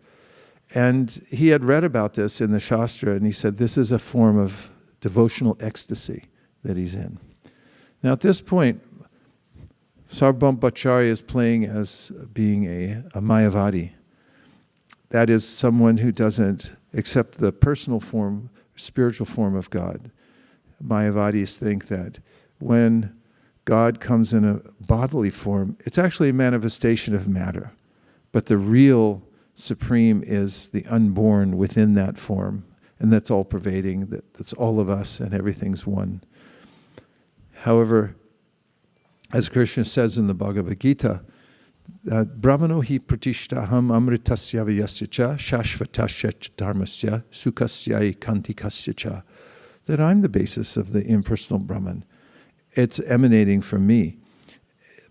And he had read about this in the Shastra, and he said this is a form of devotional ecstasy that he's in. Now at this point, Sarvobhauma Bhattacharya is playing as being a Mayavadi. That is someone who doesn't accept the personal form, spiritual form of God. Mayavadis think that when God comes in a bodily form, it's actually a manifestation of matter. But the real supreme is the unborn within that form. And that's all pervading, that's all of us, and everything's one. However, as Krishna says in the Bhagavad Gita, Brahmano hi pratishtaham amritasya vyasya cha shashvatasya dharmasya sukasya kantikasya cha, that I'm the basis of the impersonal Brahman. It's emanating from me.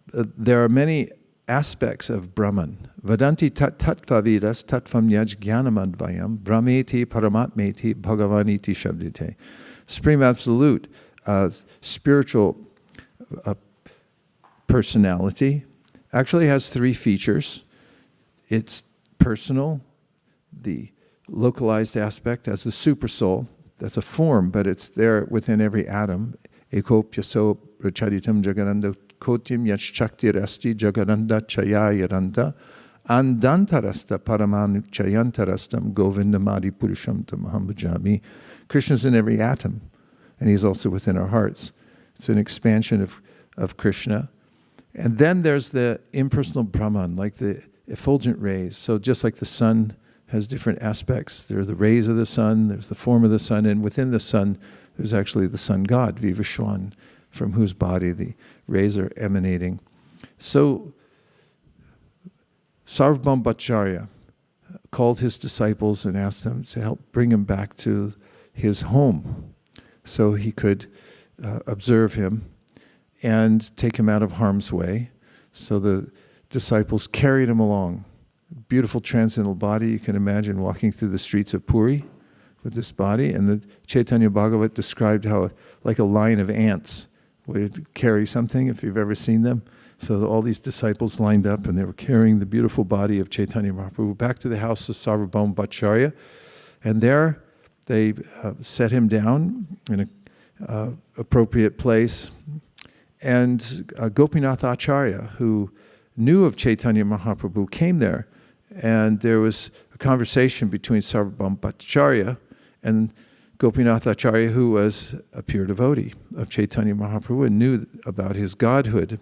There are many aspects of Brahman. Vadanti tattvavidas tattvam yaj jnanamadvayam brahmeti paramatmeti bhagavaniti shabdite. Supreme Absolute, spiritual personality, actually has three features. It's personal, the localized aspect as the super soul. That's a form, but it's there within every atom. Ekopyaso rachaditam jagananda kotim yachaktir asti jagananda chayayaranda andantarasta paramanu chayantarastam govindamadi purusham tamaham bhajami. Krishna's in every atom, and he's also within our hearts. It's an expansion of Krishna. And then there's the impersonal Brahman, like the effulgent rays. So just like the sun has different aspects, there are the rays of the sun, there's the form of the sun, and within the sun, there's actually the sun god, Vivashwan, from whose body the rays are emanating. So Sarvobhauma Bhattacharya called his disciples and asked them to help bring him back to his home so he could observe him and take him out of harm's way. So the disciples carried him along. Beautiful transcendental body. You can imagine walking through the streets of Puri with this body. And the Chaitanya Bhagavat described how like a line of ants would carry something, if you've ever seen them. So all these disciples lined up and they were carrying the beautiful body of Caitanya Mahaprabhu back to the house of Sarvobhauma Bhattacharya. And there they set him down in an appropriate place. And Gopinath Acharya, who knew of Caitanya Mahaprabhu, came there. And there was a conversation between Sarvobhauma Bhattacharya and Gopinath Acharya, who was a pure devotee of Caitanya Mahaprabhu and knew about his godhood.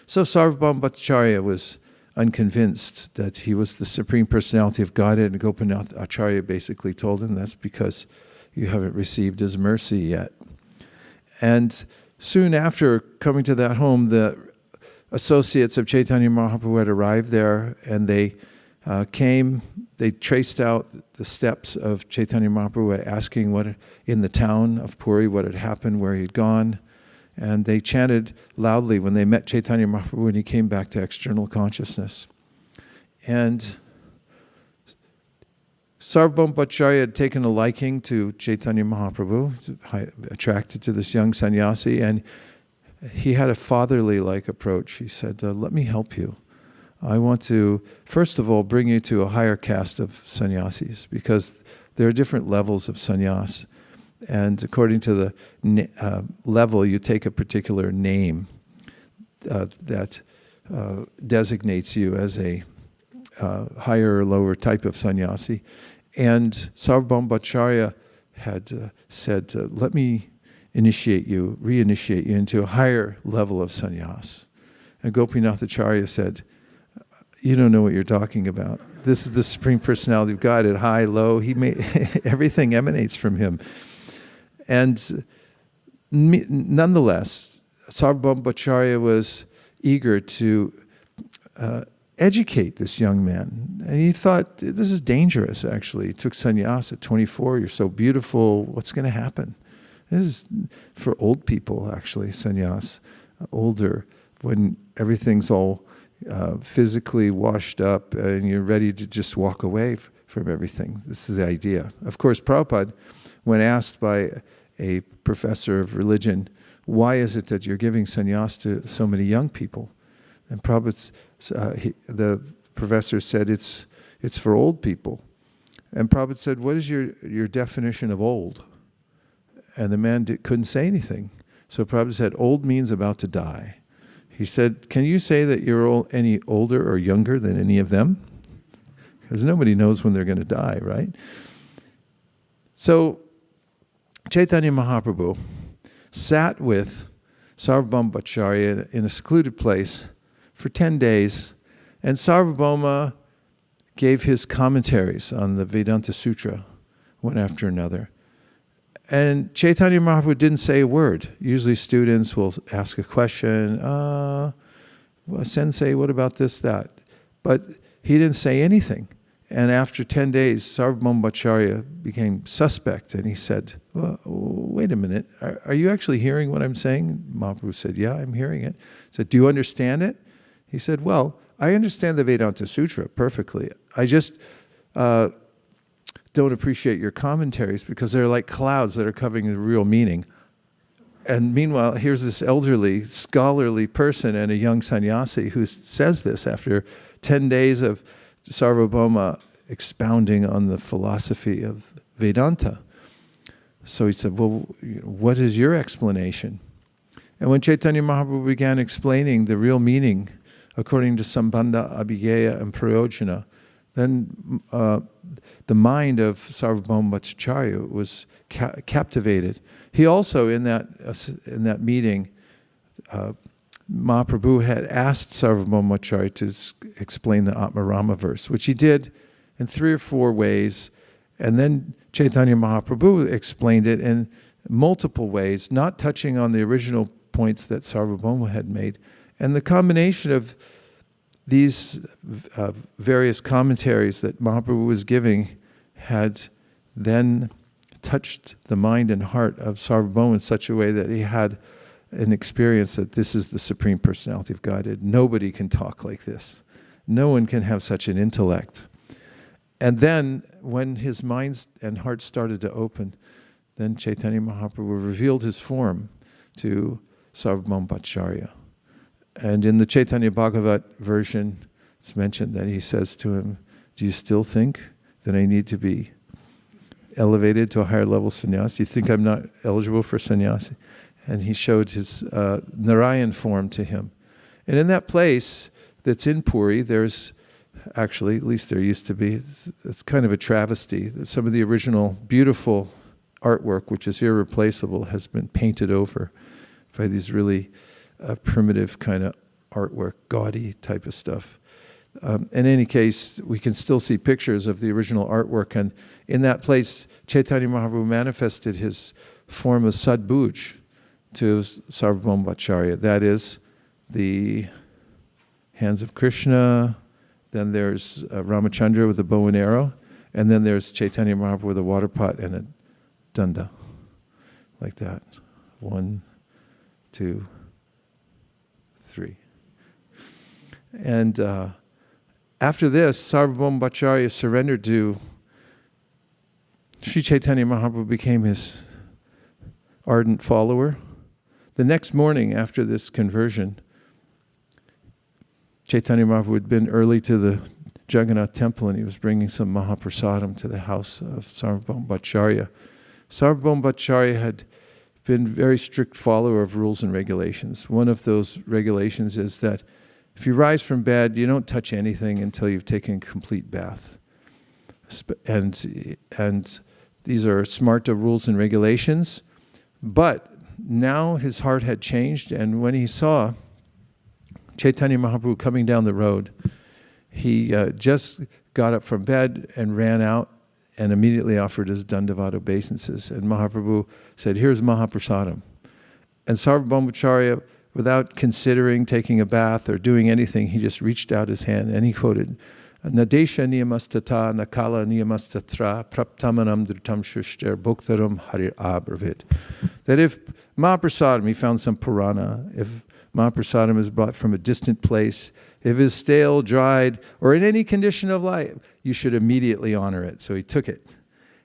So Sarvobhauma Bhattacharya was unconvinced that he was the Supreme Personality of Godhead, and Gopinath Acharya basically told him, that's because you haven't received his mercy yet. And soon after coming to that home, the associates of Caitanya Mahaprabhu had arrived there, and they traced out the steps of Caitanya Mahaprabhu, asking what in the town of Puri what had happened, where he'd gone. And they chanted loudly when they met Chaitanya Mahaprabhu when he came back to external consciousness. And Sarvobhauma Bhattacharya had taken a liking to Chaitanya Mahaprabhu, attracted to this young sannyasi, and he had a fatherly-like approach. He said, let me help you. I want to, first of all, bring you to a higher caste of sannyasis, because there are different levels of sannyas. And according to the level, you take a particular name that designates you as a higher or lower type of sannyasi. And Sarvobhauma Bhattacharya had said, let me reinitiate you into a higher level of sannyas. And Gopinath Acharya said, you don't know what you're talking about. This is the Supreme Personality of God at high, low. Everything emanates from him. And nonetheless, Sarvobhauma Bhattacharya was eager to educate this young man. And he thought, this is dangerous, actually. He took sannyas at 24. You're so beautiful. What's going to happen? This is for old people, actually, sannyas. Older, when everything's all physically washed up and you're ready to just walk away from everything. This is the idea. Of course, Prabhupada, when asked by a professor of religion, why is it that you're giving sannyas to so many young people? And Prabhupada, the professor said, it's for old people. And Prabhupada said, what is your definition of old? And the man couldn't say anything. So Prabhupada said, old means about to die. He said, can you say that you're any older or younger than any of them? Because nobody knows when they're going to die, right? So Chaitanya Mahaprabhu sat with Sarvobhauma Bhattacharya in a secluded place for 10 days, and Sarvobhauma gave his commentaries on the Vedanta Sutra, one after another. And Chaitanya Mahaprabhu didn't say a word. Usually students will ask a question, well, Sensei, what about this, that? But he didn't say anything. And after 10 days, Sarvobhauma Bhattacharya became suspect, and he said, well, wait a minute, are you actually hearing what I'm saying? Mahaprabhu said, yeah, I'm hearing it. He said, do you understand it? He said, well, I understand the Vedanta Sutra perfectly. I just don't appreciate your commentaries because they're like clouds that are covering the real meaning. And meanwhile, here's this elderly, scholarly person and a young sannyasi who says this after 10 days of Sarvobhauma expounding on the philosophy of Vedanta. So he said, well, what is your explanation? And when Chaitanya Mahaprabhu began explaining the real meaning according to Sambandha, Abhigeya, and Prayojana, then the mind of Sarvobhauma Bhattacharya was captivated. He also, in that meeting, Mahaprabhu had asked Sarvobhauma Bhattacharya to explain the Atmarama verse, which he did in 3 or 4 ways. And then Chaitanya Mahaprabhu explained it in multiple ways, not touching on the original points that Sarvobhauma had made. And the combination of these various commentaries that Mahaprabhu was giving had then touched the mind and heart of Sarvobhauma in such a way that he had an experience that this is the Supreme Personality of Godhead. Nobody can talk like this. No one can have such an intellect. And then when his mind and heart started to open, then Chaitanya Mahaprabhu revealed his form to Sarvobhauma Bhattacharya. And in the Chaitanya Bhagavat version, it's mentioned that he says to him, do you still think that I need to be elevated to a higher level sannyas? Do you think I'm not eligible for sannyasi? And he showed his Narayan form to him. And in that place that's in Puri, there's actually, at least there used to be, it's kind of a travesty, that some of the original beautiful artwork, which is irreplaceable, has been painted over by these really primitive kind of artwork, gaudy type of stuff. In any case, we can still see pictures of the original artwork, and in that place, Chaitanya Mahaprabhu manifested his form of Sadbhuj to Sarvobhauma Bhattacharya. That is the hands of Krishna, then there's Ramachandra with a bow and arrow, and then there's Chaitanya Mahaprabhu with a water pot and a danda, like that. 1, 2, 3. And after this, Sarvobhauma Bhattacharya surrendered to Sri Chaitanya Mahaprabhu, became his ardent follower. The next morning after this conversion, Chaitanya Mahaprabhu had been early to the Jagannath temple, and he was bringing some Mahaprasadam to the house of Sarvobhauma Bhattacharya. Sarvobhauma Bhattacharya had been a very strict follower of rules and regulations. One of those regulations is that if you rise from bed, you don't touch anything until you've taken a complete bath. And these are smarta rules and regulations. But now his heart had changed, and when he saw Chaitanya Mahaprabhu coming down the road, he just got up from bed and ran out and immediately offered his dandavat obeisances. And Mahaprabhu said, "Here's Mahaprasadam." And Sarvobhauma Bhattacharya, without considering taking a bath or doing anything, he just reached out his hand and he quoted, "Nadesha niyamastata nakala niyamastatra praptamanam dhrutam shushter bhoktaram harir abravit." That if Mahaprasadam, he found some Purana, if Mahaprasadam is brought from a distant place, if it's stale, dried, or in any condition of life, you should immediately honor it. So he took it.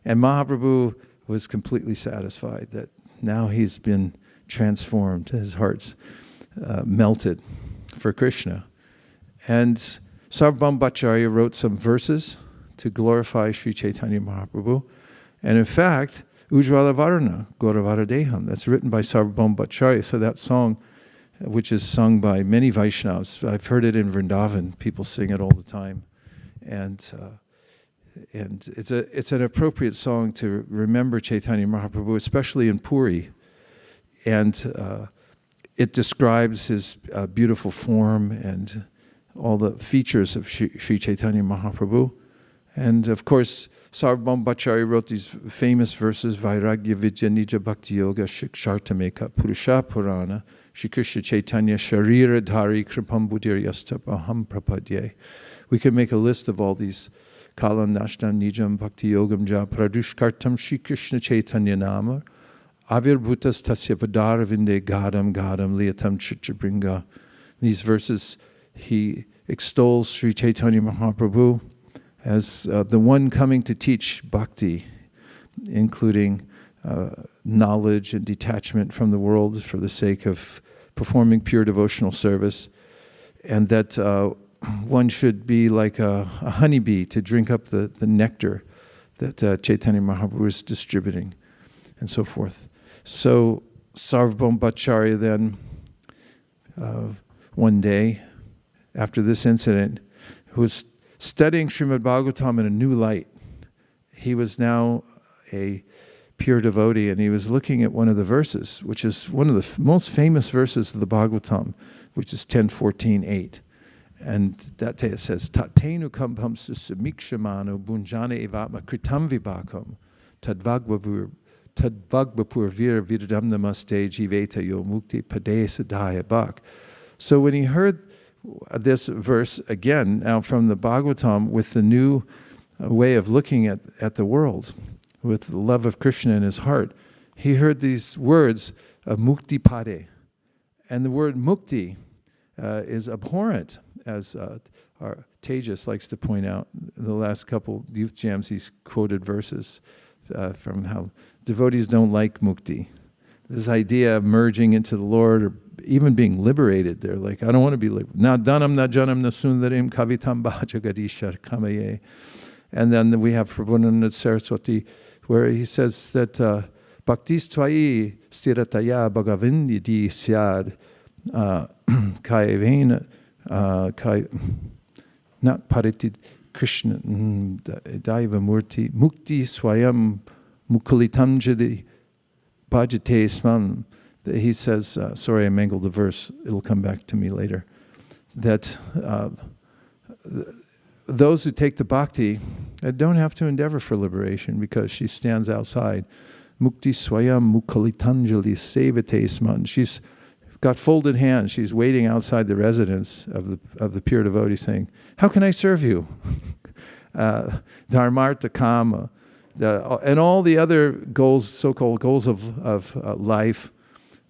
And Mahaprabhu was completely satisfied that now he's been transformed. His heart's melted for Krishna. And Sarvobhauma Bhattacharya wrote some verses to glorify Sri Chaitanya Mahaprabhu. And in fact, Ujjvala Varana, Gauravara Deham, that's written by Sarvobhauma Bhattacharya. So that song, which is sung by many Vaishnavas, I've heard it in Vrindavan, people sing it all the time. And it's an appropriate song to remember Chaitanya Mahaprabhu, especially in Puri. And it describes his beautiful form and all the features of Sri Chaitanya Mahaprabhu. And of course, Sarvobhauma Bhattacharya wrote these famous verses, Vairagya Vidya Nija Bhakti Yoga Shikshartameka Purusha Purana Shri Krishna Chaitanya Sharira Dhari Kripam Buddhir Yastapaham Prapadye. We could make a list of all these. Kalan Nashtan Nijam Bhakti Yogam Ja Pradushkartam Shri Krishna Chaitanya Nama Avirbhutas Tasya Vadara Vinde Gadam Gadam Liyatam Chitrabringa. These verses, he extols Sri Chaitanya Mahaprabhu as the one coming to teach bhakti, including knowledge and detachment from the world for the sake of performing pure devotional service, and that one should be like a honeybee to drink up the nectar that Chaitanya Mahaprabhu is distributing, and so forth. So Sarvobhauma Bhattacharya then, one day, after this incident, was studying Srimad Bhagavatam in a new light. He was now a pure devotee, and he was looking at one of the verses, which is one of the most famous verses of the Bhagavatam, which is 10.14.8. And that says, Tatenu kambham susamikshamano bunjana evatma kritam vibhakam tadvagvapur vir viradam namaste jiveta yo mukti pade sadhaya bhak. So when he heard this verse again, now from the Bhagavatam, with the new way of looking at the world, with the love of Krishna in his heart, he heard these words of mukti pade. And the word mukti is abhorrent, as our Tejas likes to point out. In the last couple youth jams, he's quoted verses from how devotees don't like mukti. This idea of merging into the Lord, or even being liberated. They're like, I don't want to be liberated. Na dhanam na janam na sundarim kavitam bhajagadishar kamaye. And then we have Prabhupada Saraswati, where he says that bhaktis tvai stirataya bhagavindidi syad kayavena not paritid Krishna daiva murti mukti swayam mukulitamjadi bhajate sman. He says, sorry, I mangled the verse, it'll come back to me later, that those who take the bhakti don't have to endeavor for liberation, because she stands outside. Mukti swayam mukalitanjali sevate sman. She's got folded hands. She's waiting outside the residence of the pure devotee, saying, how can I serve you? Dharmartha kama, and all the other goals, so-called goals of life,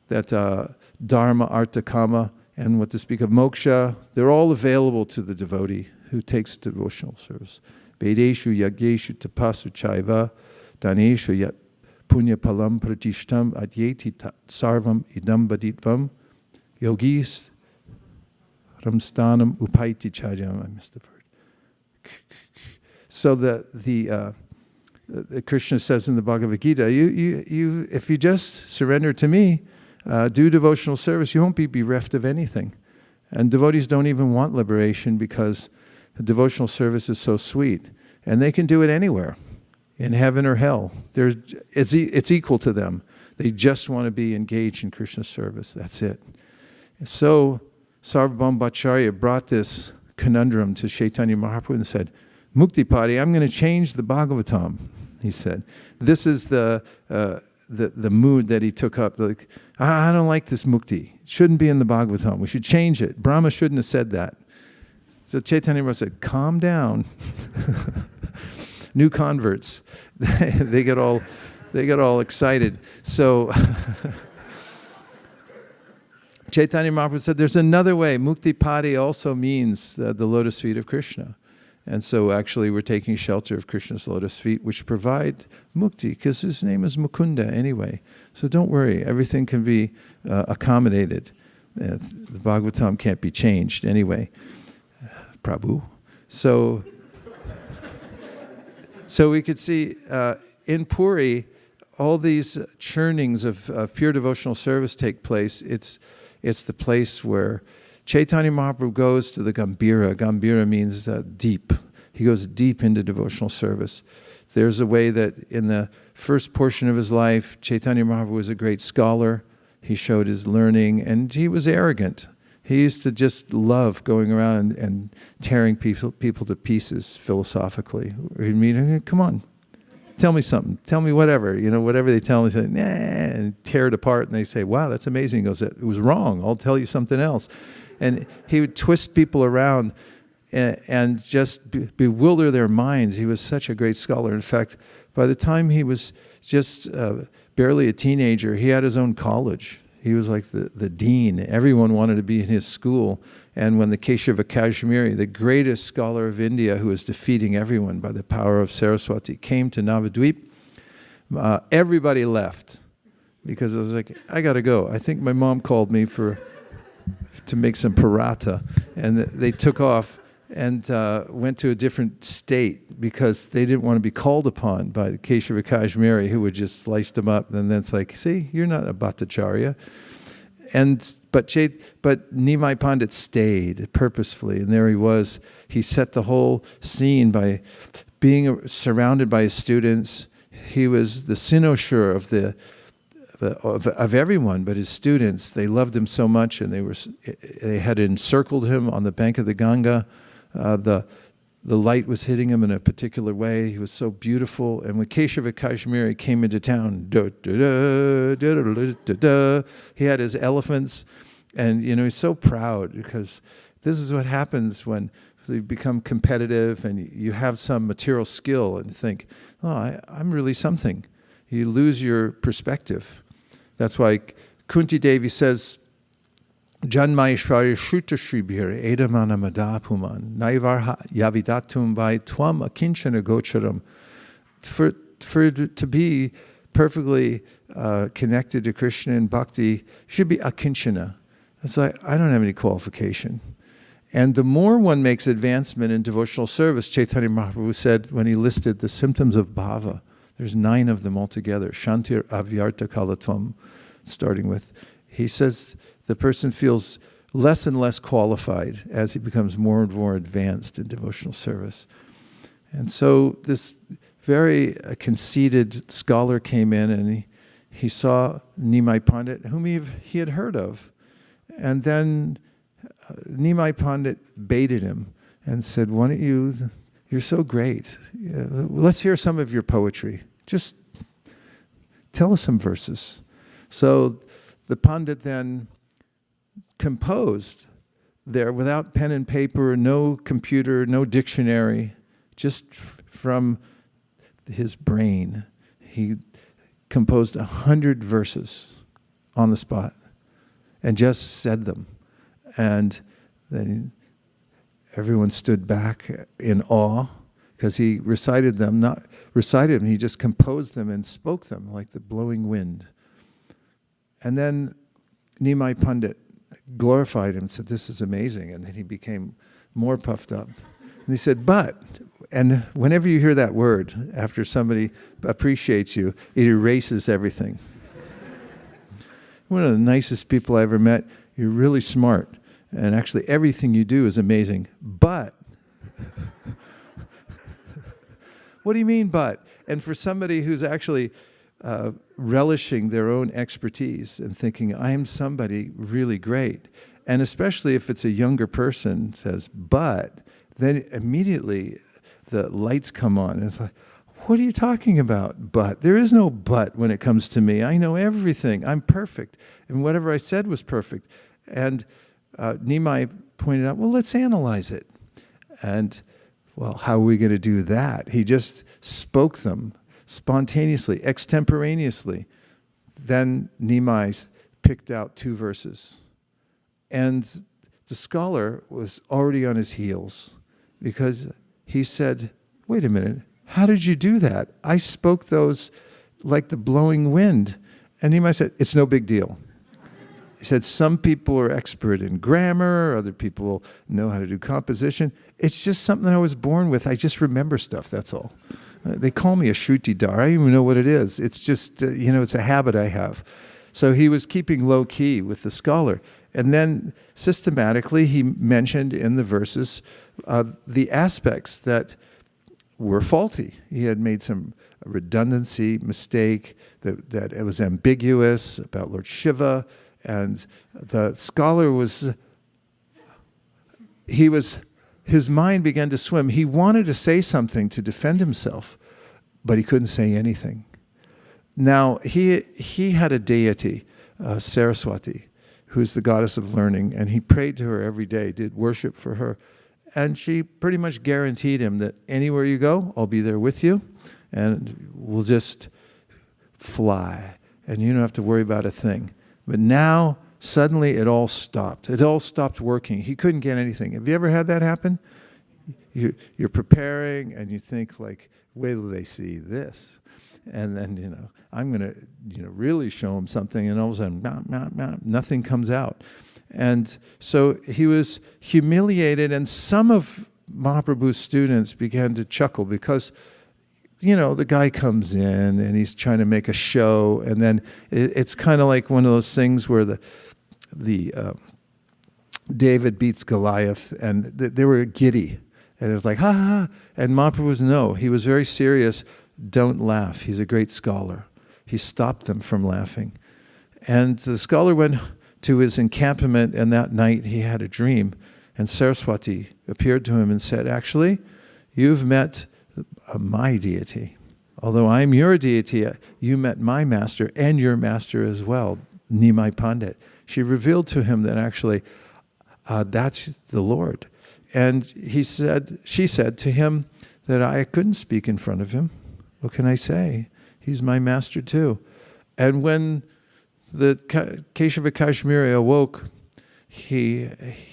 that Dharma, Artha, Kama, and what to speak of moksha, they're all available to the devotee who takes devotional service. Vedeshu yagyeshu tapasu chaiva daneshu yat punya palam pratishtam adyeti sarvam idam baditvam yogis ramstanam upaiti charyam. I missed the word. So the Krishna says in the Bhagavad Gita, you if you just surrender to me, do devotional service, you won't be bereft of anything. And devotees don't even want liberation because the devotional service is so sweet. And they can do it anywhere, in heaven or hell. It's equal to them. They just want to be engaged in Krishna's service. That's it. So Sarvobhauma Bhattacharya brought this conundrum to Caitanya Mahaprabhu and said, Mukti Party, I'm going to change the Bhagavatam, he said. This is the mood that he took up. Like, I don't like this Mukti. It shouldn't be in the Bhagavatam. We should change it. Brahma shouldn't have said that. So Chaitanya Mahaprabhu said, calm down. New converts, they get all excited. So Chaitanya Mahaprabhu said, there's another way. Mukti Padi also means the lotus feet of Krishna. And so actually we're taking shelter of Krishna's lotus feet, which provide mukti, because his name is Mukunda anyway. So don't worry, everything can be accommodated. The Bhagavatam can't be changed anyway. Prabhu. So we could see in Puri, all these churnings of pure devotional service take place. It's the place where Chaitanya Mahaprabhu goes to the Gambhira. Gambhira means deep. He goes deep into devotional service. There's a way that in the first portion of his life, Chaitanya Mahaprabhu was a great scholar. He showed his learning, and he was arrogant. He used to just love going around and tearing people to pieces philosophically. He'd meet, come on, tell me something. Tell me whatever. Whatever they tell him, he said, nah, and tear it apart. And they say, wow, that's amazing. He goes, it was wrong. I'll tell you something else. And he would twist people around and just bewilder their minds. He was such a great scholar. In fact, by the time he was just barely a teenager, he had his own college. He was like the dean. Everyone wanted to be in his school. And when the Keshava Kashmiri, the greatest scholar of India who was defeating everyone by the power of Saraswati, came to Navadvip, everybody left because I was like, I got to go. I think my mom called me to make some paratha. And they took off and went to a different state because they didn't want to be called upon by the Keshava Kashmiri, who would just slice them up. And then it's like, see, you're not a Bhattacharya. But Nimai Pandit stayed purposefully, and there he was. He set the whole scene by being surrounded by his students. He was the cynosure of everyone, but his students. They loved him so much, and they had encircled him on the bank of the Ganga. The light was hitting him in a particular way. He was so beautiful. And when Keshava Kashmiri came into town, he had his elephants. And, he's so proud because this is what happens when you become competitive and you have some material skill and think, oh, I'm really something. You lose your perspective. That's why Kunti Devi says, Janmaishvarya Shruta Shribhir Edamana Madapuman Naivarha Yavidatum Vai Twam Akinchana Gocharam. For to be perfectly connected to Krishna and Bhakti, should be akinchana. It's like, I don't have any qualification. And the more one makes advancement in devotional service, Chaitanya Mahaprabhu said when he listed the symptoms of bhava, there's 9 of them altogether. Shantir avyarta kalatvam, starting with. He says the person feels less and less qualified as he becomes more and more advanced in devotional service. And so this very conceited scholar came in and he saw Nimai Pandit, whom he had heard of. And then Nimai Pandit baited him and said, why don't you're so great. Let's hear some of your poetry. Just tell us some verses. So the Pandit then composed there without pen and paper, no computer, no dictionary, just from his brain. He composed 100 verses on the spot and just said them. And then everyone stood back in awe because he recited them, not recited them, he just composed them and spoke them like the blowing wind. And then Nimai Pandit glorified him, said, this is amazing. And then he became more puffed up. And he said, but, and whenever you hear that word, after somebody appreciates you, it erases everything. One of the nicest people I ever met. You're really smart. And actually everything you do is amazing. But, what do you mean but? And for somebody who's actually relishing their own expertise and thinking, I am somebody really great. And especially if it's a younger person says, but, then immediately the lights come on. And it's like, what are you talking about? But there is no but when it comes to me. I know everything. I'm perfect. And whatever I said was perfect. And Nimai pointed out, well, let's analyze it. And, well, how are we going to do that? He just spoke them spontaneously, extemporaneously. Then Nimai picked out 2 verses. And the scholar was already on his heels because he said, wait a minute, how did you do that? I spoke those like the blowing wind. And Nimai said, it's no big deal. He said, some people are expert in grammar, other people know how to do composition. It's just something I was born with. I just remember stuff, that's all. They call me a Shrutidar. I don't even know what it is. It's just, it's a habit I have. So he was keeping low key with the scholar. And then systematically he mentioned in the verses the aspects that were faulty. He had made some redundancy, mistake, that it was ambiguous about Lord Shiva. And the scholar his mind began to swim. He wanted to say something to defend himself, but he couldn't say anything. Now, he had a deity, Saraswati, who's the goddess of learning, and he prayed to her every day, did worship for her. And she pretty much guaranteed him that anywhere you go, I'll be there with you, and we'll just fly, and you don't have to worry about a thing. But now, suddenly it all stopped. It all stopped working. He couldn't get anything. Have you ever had that happen? You're preparing and you think like, wait till they see this. And then, I'm going to, really show him something, and all of a sudden, nothing comes out. And so he was humiliated, and some of Mahaprabhu's students began to chuckle because the guy comes in and he's trying to make a show, and then it's kind of like one of those things where the David beats Goliath, and they were giddy, and it was like, ha ha ha, and Mahaprabhu was no. He was very serious. Don't laugh. He's a great scholar. He stopped them from laughing. And the scholar went to his encampment, and that night he had a dream, and Saraswati appeared to him and said, actually, you've met my deity. Although I'm your deity, you met my master and your master as well, Nimai Pandit. She revealed to him that actually that's the Lord. And she said to him that I couldn't speak in front of him. What can I say? He's my master too. And when the Keshava Kashmiri awoke, he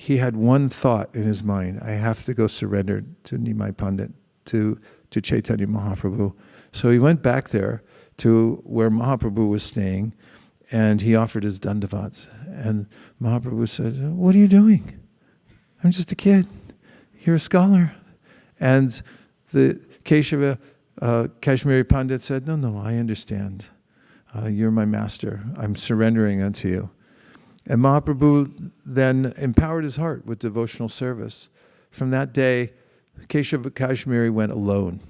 had one thought in his mind: I have to go surrender to Nimai Pandit, to Chaitanya Mahaprabhu. So he went back there to where Mahaprabhu was staying, and he offered his dandavats. And Mahaprabhu said, what are you doing? I'm just a kid. You're a scholar. And the Keshava Kashmiri Pandit said, no, I understand. You're my master. I'm surrendering unto you. And Mahaprabhu then empowered his heart with devotional service. From that day, Keshava Kashmiri went alone.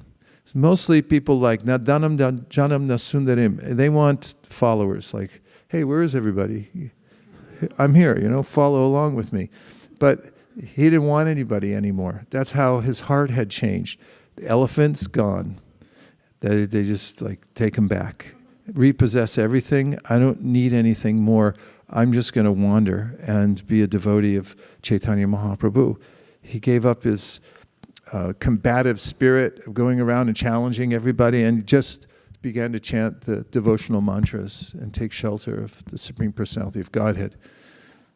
Mostly people like Nadanam Janam Nasundarim. They want followers, like, hey, where is everybody? I'm here, follow along with me. But he didn't want anybody anymore. That's how his heart had changed. The elephant's gone. They just take him back. Repossess everything. I don't need anything more. I'm just going to wander and be a devotee of Chaitanya Mahaprabhu. He gave up his combative spirit of going around and challenging everybody and just began to chant the devotional mantras and take shelter of the Supreme Personality of Godhead.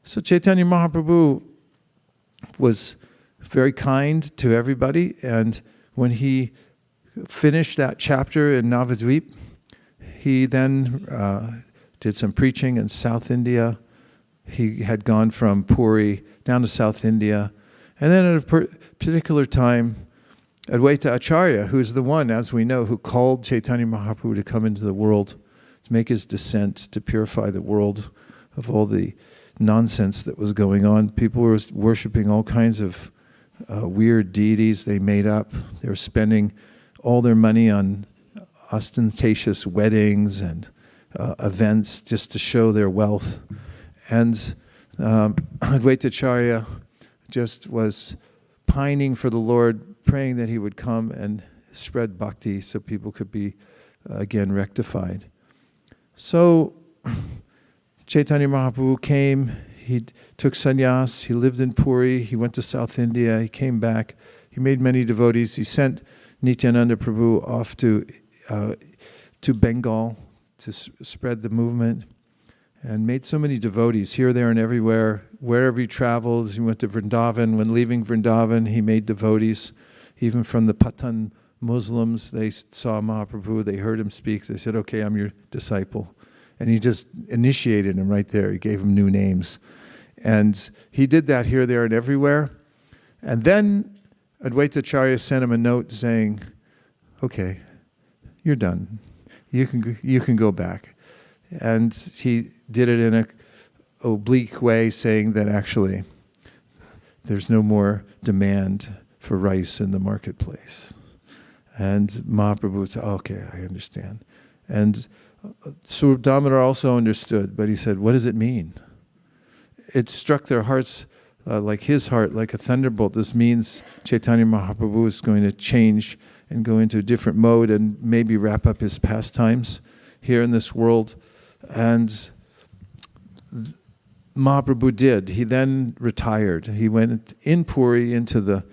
So Chaitanya Mahaprabhu was very kind to everybody, and when he finished that chapter in Navadvip, he then did some preaching in South India. He had gone from Puri down to South India. And then at a particular time, Advaita Acharya, who's the one, as we know, who called Chaitanya Mahaprabhu to come into the world, to make his descent, to purify the world of all the nonsense that was going on. People were worshiping all kinds of weird deities they made up. They were spending all their money on ostentatious weddings and events just to show their wealth. And Advaita Acharya just was pining for the Lord, praying that he would come and spread bhakti so people could be again rectified. So Chaitanya Mahaprabhu came, he took sannyas, he lived in Puri, he went to South India, he came back, he made many devotees. He sent Nityananda Prabhu off to Bengal to spread the movement, and made so many devotees here, there, and everywhere. Wherever he traveled, he went to Vrindavan. When leaving Vrindavan, he made devotees. Even from the Pathan Muslims, they saw Mahaprabhu, they heard him speak. They said, okay, I'm your disciple. And he just initiated him right there. He gave him new names. And he did that here, there, and everywhere. And then Advaita Acharya sent him a note saying, okay, you're done. You can go back. And he did it in an oblique way, saying that actually there's no more demand for rice in the marketplace. And Mahaprabhu said, okay, I understand. And Swarup Damodar also understood, but he said, what does it mean? It struck their hearts like his heart, like a thunderbolt. This means Chaitanya Mahaprabhu is going to change and go into a different mode and maybe wrap up his pastimes here in this world. And Mahaprabhu did. He then retired. He went in Puri into the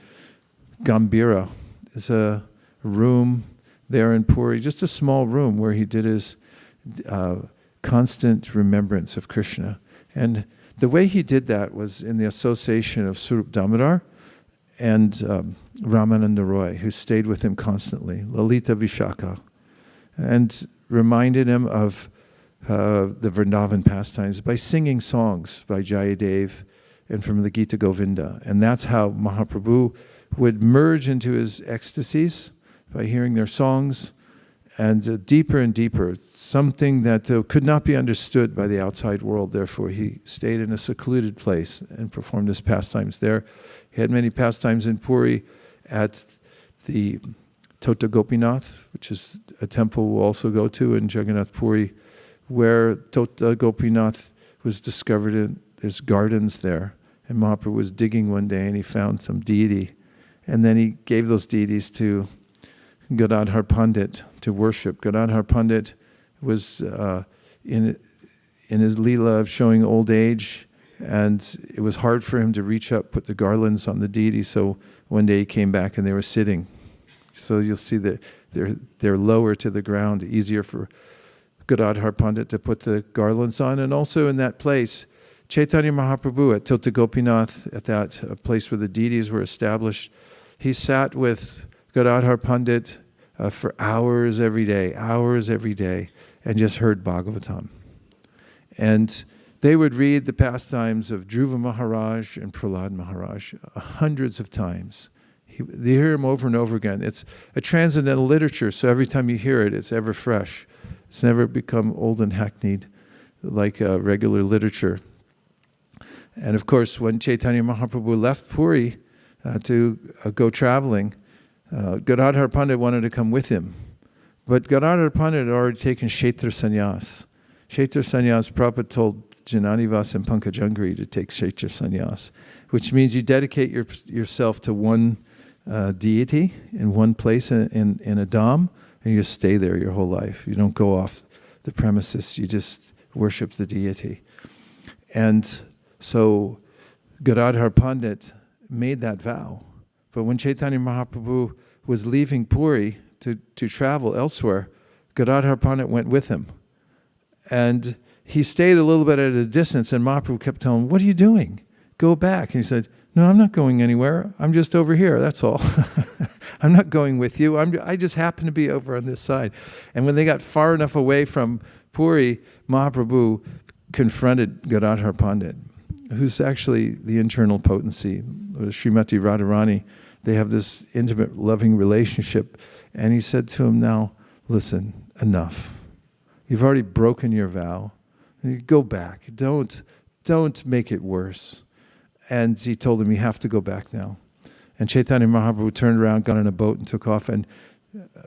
Gambhira. There's a room there in Puri, just a small room where he did his constant remembrance of Krishna. And the way he did that was in the association of Swarup Damodar and Ramananda Roy, who stayed with him constantly, Lalita Vishaka, and reminded him of the Vrindavan pastimes by singing songs by Jayadev and from the Gita Govinda. And that's how Mahaprabhu would merge into his ecstasies, by hearing their songs, and deeper and deeper, something that could not be understood by the outside world. Therefore, he stayed in a secluded place and performed his pastimes there. He had many pastimes in Puri at the Tota Gopinath, which is a temple we'll also go to in Jagannath Puri, where Tota Gopinath was discovered in. There's gardens there. And Mahaprabhu was digging one day and he found some deity. And then he gave those deities to Gadadhar Pandit to worship. Gadadhar Pandit was in his leela of showing old age, and it was hard for him to reach up, put the garlands on the deity. So one day he came back and they were sitting. So you'll see that they're lower to the ground, easier for Gadadhar Pandit to put the garlands on. And also in that place, Chaitanya Mahaprabhu at Tota Gopinath, at that place where the deities were established, he sat with Gadadhar Pandit for hours every day, and just heard Bhagavatam. And they would read the pastimes of Dhruva Maharaj and Prahlad Maharaj hundreds of times. They hear him over and over again. It's a transcendental literature, so every time you hear it, it's ever fresh. It's never become old and hackneyed like regular literature. And of course, when Chaitanya Mahaprabhu left Puri to go traveling, Gadadhar Pandit wanted to come with him. But Gadadhar Pandit had already taken Kshetra Sannyas. Kshetra Sannyas, Prabhupada told Jananivas and Pankajangri to take Kshetra Sannyas, which means you dedicate yourself to one deity in one place in a Dham, and you just stay there your whole life. You don't go off the premises. You just worship the deity. And so Gadadhar Pandit made that vow. But when Chaitanya Mahaprabhu was leaving Puri to travel elsewhere, Gadadhar Pandit went with him. And he stayed a little bit at a distance, and Mahaprabhu kept telling him, "What are you doing? Go back." And he said, "No, I'm not going anywhere. I'm just over here, that's all." I'm not going with you. I just happen to be over on this side. And when they got far enough away from Puri, Mahaprabhu confronted Gadadhar Pandit, who's actually the internal potency. Srimati Radharani, they have this intimate, loving relationship. And he said to him, "Now, listen, enough. You've already broken your vow. Go back. Don't make it worse." And he told him, "You have to go back now." And Chaitanya Mahaprabhu turned around, got on a boat and took off, and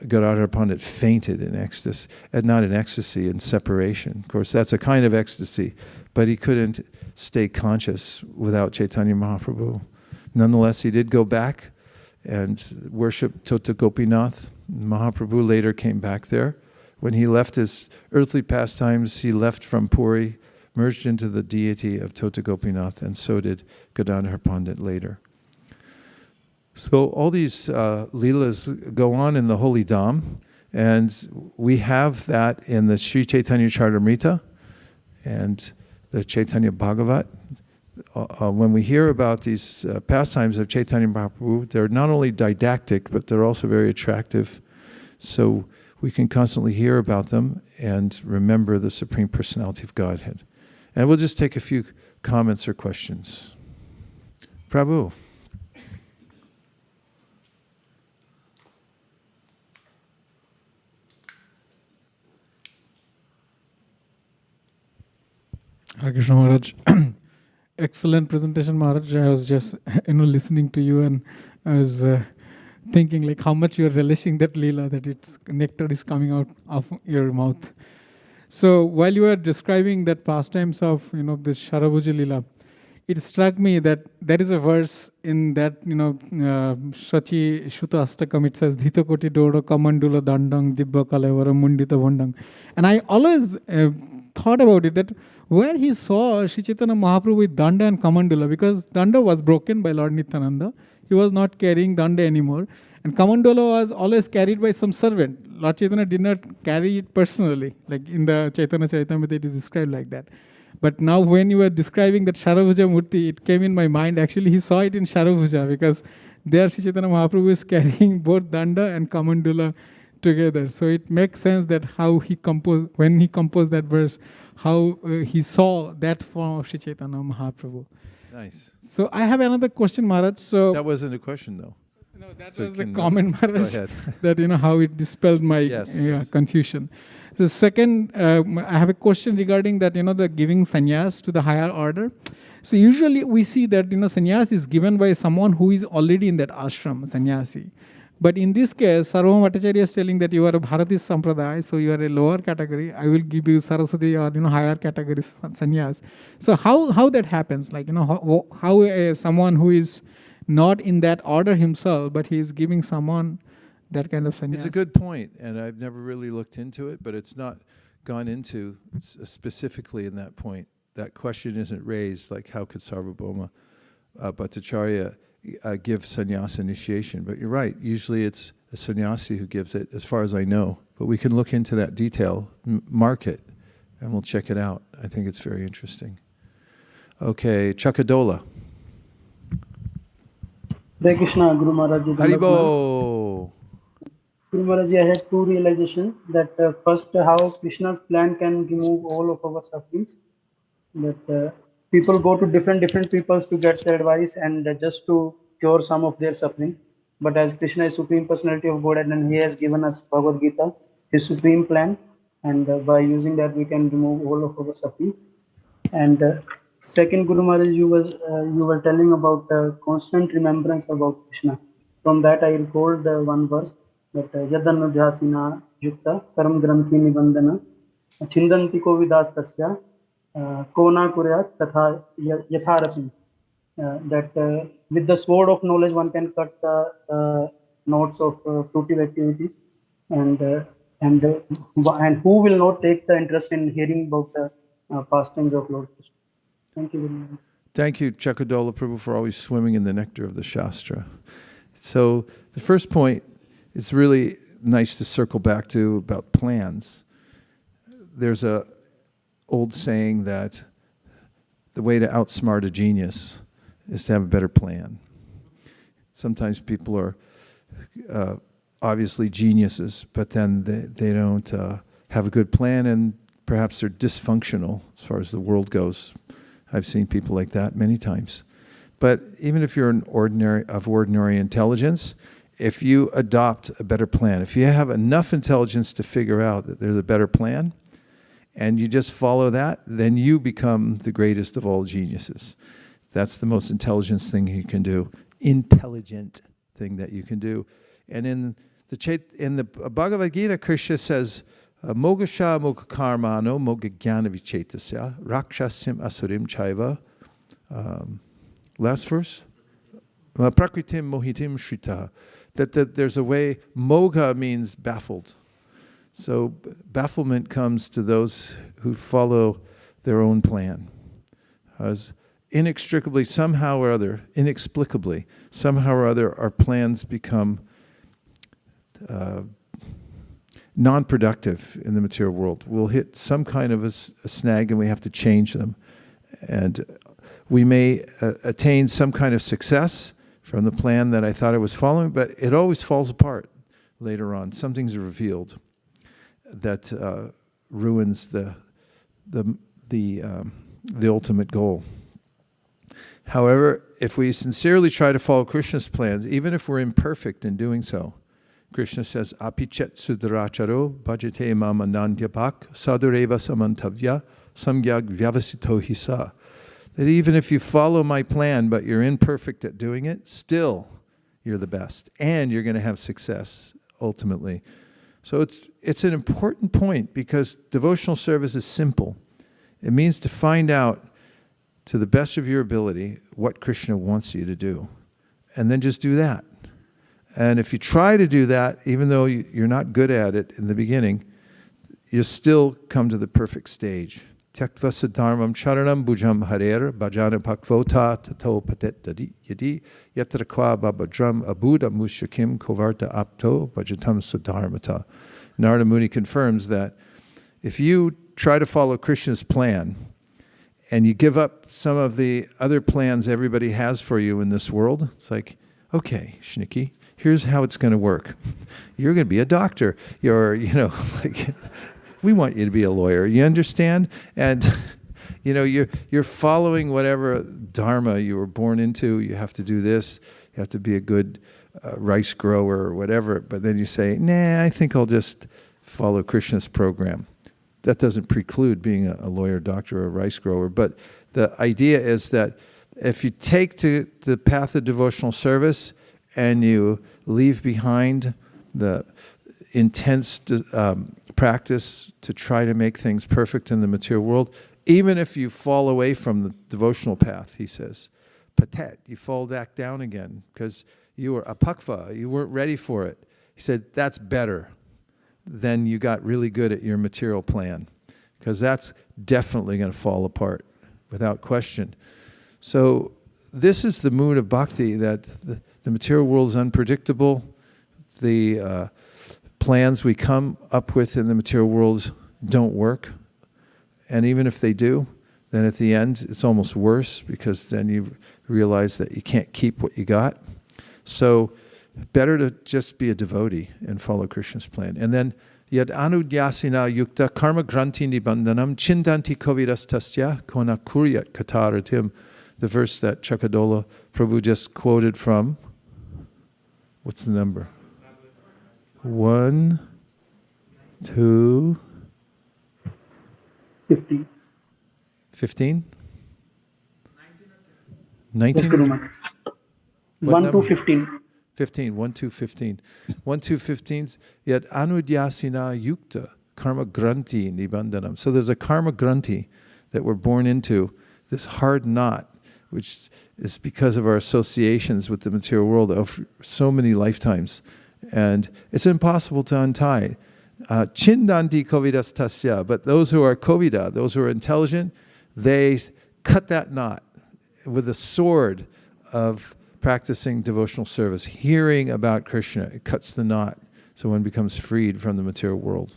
Gadadhar Pandit fainted in ecstasy, not in ecstasy, in separation. Of course, that's a kind of ecstasy, but he couldn't stay conscious without Chaitanya Mahaprabhu. Nonetheless, he did go back and worship Tota Gopinath. Mahaprabhu later came back there. When he left his earthly pastimes, he left from Puri, merged into the deity of Tota Gopinath, and so did Gadadhar Pandit later. So all these leelas go on in the holy Dham, and we have that in the Sri Chaitanya Charitamrita and the Chaitanya Bhagavat. When we hear about these pastimes of Chaitanya Mahaprabhu, they're not only didactic, but they're also very attractive. So we can constantly hear about them and remember the Supreme Personality of Godhead. And we'll just take a few comments or questions. Prabhu. Hare Krishna Maharaj. Excellent presentation, Maharaj. I was just listening to you, and I was thinking like how much you are relishing that Leela, that its nectar is coming out of your mouth. So while you were describing that pastimes of this Sarvobhauma Leela, it struck me that there is a verse in that Shachi Shuta Astakam. It says Dhito Koti Doro Kamandula Dandang Dibba Kalavara Mundita Vandang. And I always thought about it, that where he saw Sri Chaitanya Mahaprabhu with Danda and Kamandula, because Danda was broken by Lord Nityananda. He was not carrying Danda anymore. And Kamandula was always carried by some servant. Lord Chaitanya did not carry it personally. Like in the Chaitanya Charitamrita, it is described like that. But now when you were describing that Sarvobhauma Murti, it came in my mind. Actually, he saw it in Sarvobhauma, because there Sri Chaitanya Mahaprabhu is carrying both Danda and Kamandula together. So it makes sense that how he composed, when he composed that verse, how he saw that form of Sri Chaitanya Mahaprabhu. Nice. So I have another question, Maharaj. So that wasn't a question, though. No, that was a comment, Maharaj. Go ahead. That how it dispelled my yes. confusion. The second, I have a question regarding that the giving sannyas to the higher order. So usually we see that sannyas is given by someone who is already in that ashram, sannyasi. But in this case, Sarvobhauma Bhattacharya is telling that you are a Bharati Sampradaya, so you are a lower category. I will give you Saraswati or higher category sannyas. So how that happens? Like how someone who is not in that order himself, but he is giving someone that kind of sannyas. It's a good point, and I've never really looked into it, but it's not gone into specifically in that point. That question isn't raised, like how could Sarvobhauma Bhattacharya give sannyas initiation? But you're right, usually it's a sannyasi who gives it, as far as I know. But we can look into that detail, mark it, and we'll check it out. I think it's very interesting. Okay, Chakadola. Hare Krishna, Guru Maharaj. Haribo. Guru Maharaj, I had two realizations. That first, how Krishna's plan can remove all of our sufferings. That people go to different peoples to get their advice and just to cure some of their suffering. But as Krishna is Supreme Personality of Godhead, and He has given us Bhagavad Gita, His supreme plan, and by using that we can remove all of our sufferings. And second, Guru Maharaj, you were telling about constant remembrance about Krishna. From that, I recalled one verse that Yadanudhyasina Yukta Karam Granthi Nibandana Chindanti Ko Vidas Tasya Kona Kuryat Katha Yatharapi. That with the sword of knowledge one can cut the knots of fruitive activities, and who will not take the interest in hearing about the pastimes of Lord Krishna. Thank you very much. Thank you, Chakadola Prabhu, for always swimming in the nectar of the Shastra. So the first point is really nice to circle back to about plans. There's a old saying that the way to outsmart a genius is to have a better plan. Sometimes people are obviously geniuses, but then they don't have a good plan, and perhaps they're dysfunctional as far as the world goes. I've seen people like that many times. But even if you're of ordinary intelligence, if you adopt a better plan, if you have enough intelligence to figure out that there's a better plan, and you just follow that, then you become the greatest of all geniuses. That's the most intelligent thing you can do. Intelligent thing that you can do. And in the Bhagavad Gita, Krishna says, Mogasha mogakarmano mogajnana vichetasya rakshasim asurim chaiva. Last verse? Prakritim mohitim shrita. That there's a way, moga means baffled. So bafflement comes to those who follow their own plan. As inexplicably, somehow or other, our plans become non-productive in the material world. We'll hit some kind of a snag and we have to change them. And we may attain some kind of success from the plan that I thought I was following, but it always falls apart later on. Something's revealed that ruins the ultimate goal. However, if we sincerely try to follow Krishna's plans, even if we're imperfect in doing so, Krishna says, Apichet sudaracharo bhajate mama nandyapak sadureva samantavya samgyag vyavasito hisa. That even if you follow my plan, but you're imperfect at doing it, still you're the best. And you're going to have success, ultimately. So it's an important point, because devotional service is simple. It means to find out, to the best of your ability, what Krishna wants you to do. And then just do that. And if you try to do that, even though you're not good at it in the beginning, you still come to the perfect stage. Tyaktva sadharmam charanam bhujam harer bhajana pakvota tato patet yadi yatra kwa babadram abuda mushakim kovarta apto bhajatam sudharmata. Narada Muni confirms that if you try to follow Krishna's plan and you give up some of the other plans everybody has for you in this world, it's like, okay, Shnikki, here's how it's going to work. You're going to be a doctor. We want you to be a lawyer. You understand? And you're following whatever dharma you were born into. You have to do this. You have to be a good rice grower or whatever. But then you say, nah, I think I'll just follow Krishna's program. That doesn't preclude being a lawyer, doctor, or a rice grower. But the idea is that if you take to the path of devotional service and you leave behind the intense practice to try to make things perfect in the material world, even if you fall away from the devotional path, he says, patet, you fall back down again because you were apakva, you weren't ready for it. He said, that's better than you got really good at your material plan, because that's definitely going to fall apart without question. So this is the mood of bhakti, that the material world is unpredictable. The plans we come up with in the material world don't work. And even if they do, then at the end, it's almost worse, because then you realize that you can't keep what you got. So better to just be a devotee and follow Krishna's plan. And then, yad anudyasina yukta karma granti nibandanam chindanti kovirastasya kona kuryat kataratim. The verse that Chakadola Prabhu just quoted from. What's the number? 1, 2, 15. 15? 19? Yes, Guru Maharaj. 1 to 15. 15, 1, 2, 15. 1, 2, 15, yet anudyasina yukta karma granti nibandanam. So there's a karma granti that we're born into, this hard knot, which is because of our associations with the material world of so many lifetimes. And it's impossible to untie. Chindanti kovidas tasya. But those who are kovida, those who are intelligent, they cut that knot with a sword of practicing devotional service. Hearing about Krishna, it cuts the knot. So one becomes freed from the material world.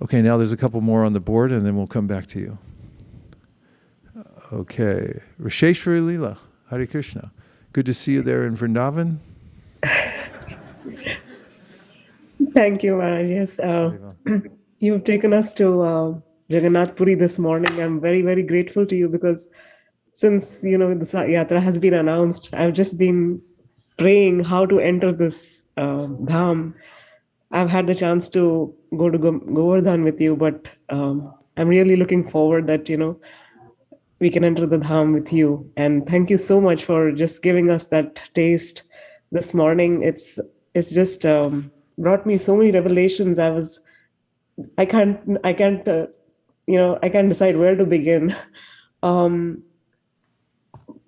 Okay, now there's a couple more on the board, and then we'll come back to you. Okay, Risheshwari Leela, Hare Krishna. Good to see you there in Vrindavan. Thank you, Maharaj. Yes, you've taken us to Jagannath Puri this morning. I'm very, very grateful to you because since the yatra has been announced, I've just been praying how to enter this Dham. I've had the chance to go to Govardhan with you, but I'm really looking forward that we can enter the Dham with you. And thank you so much for just giving us that taste this morning. It's just brought me so many revelations. I can't decide where to begin.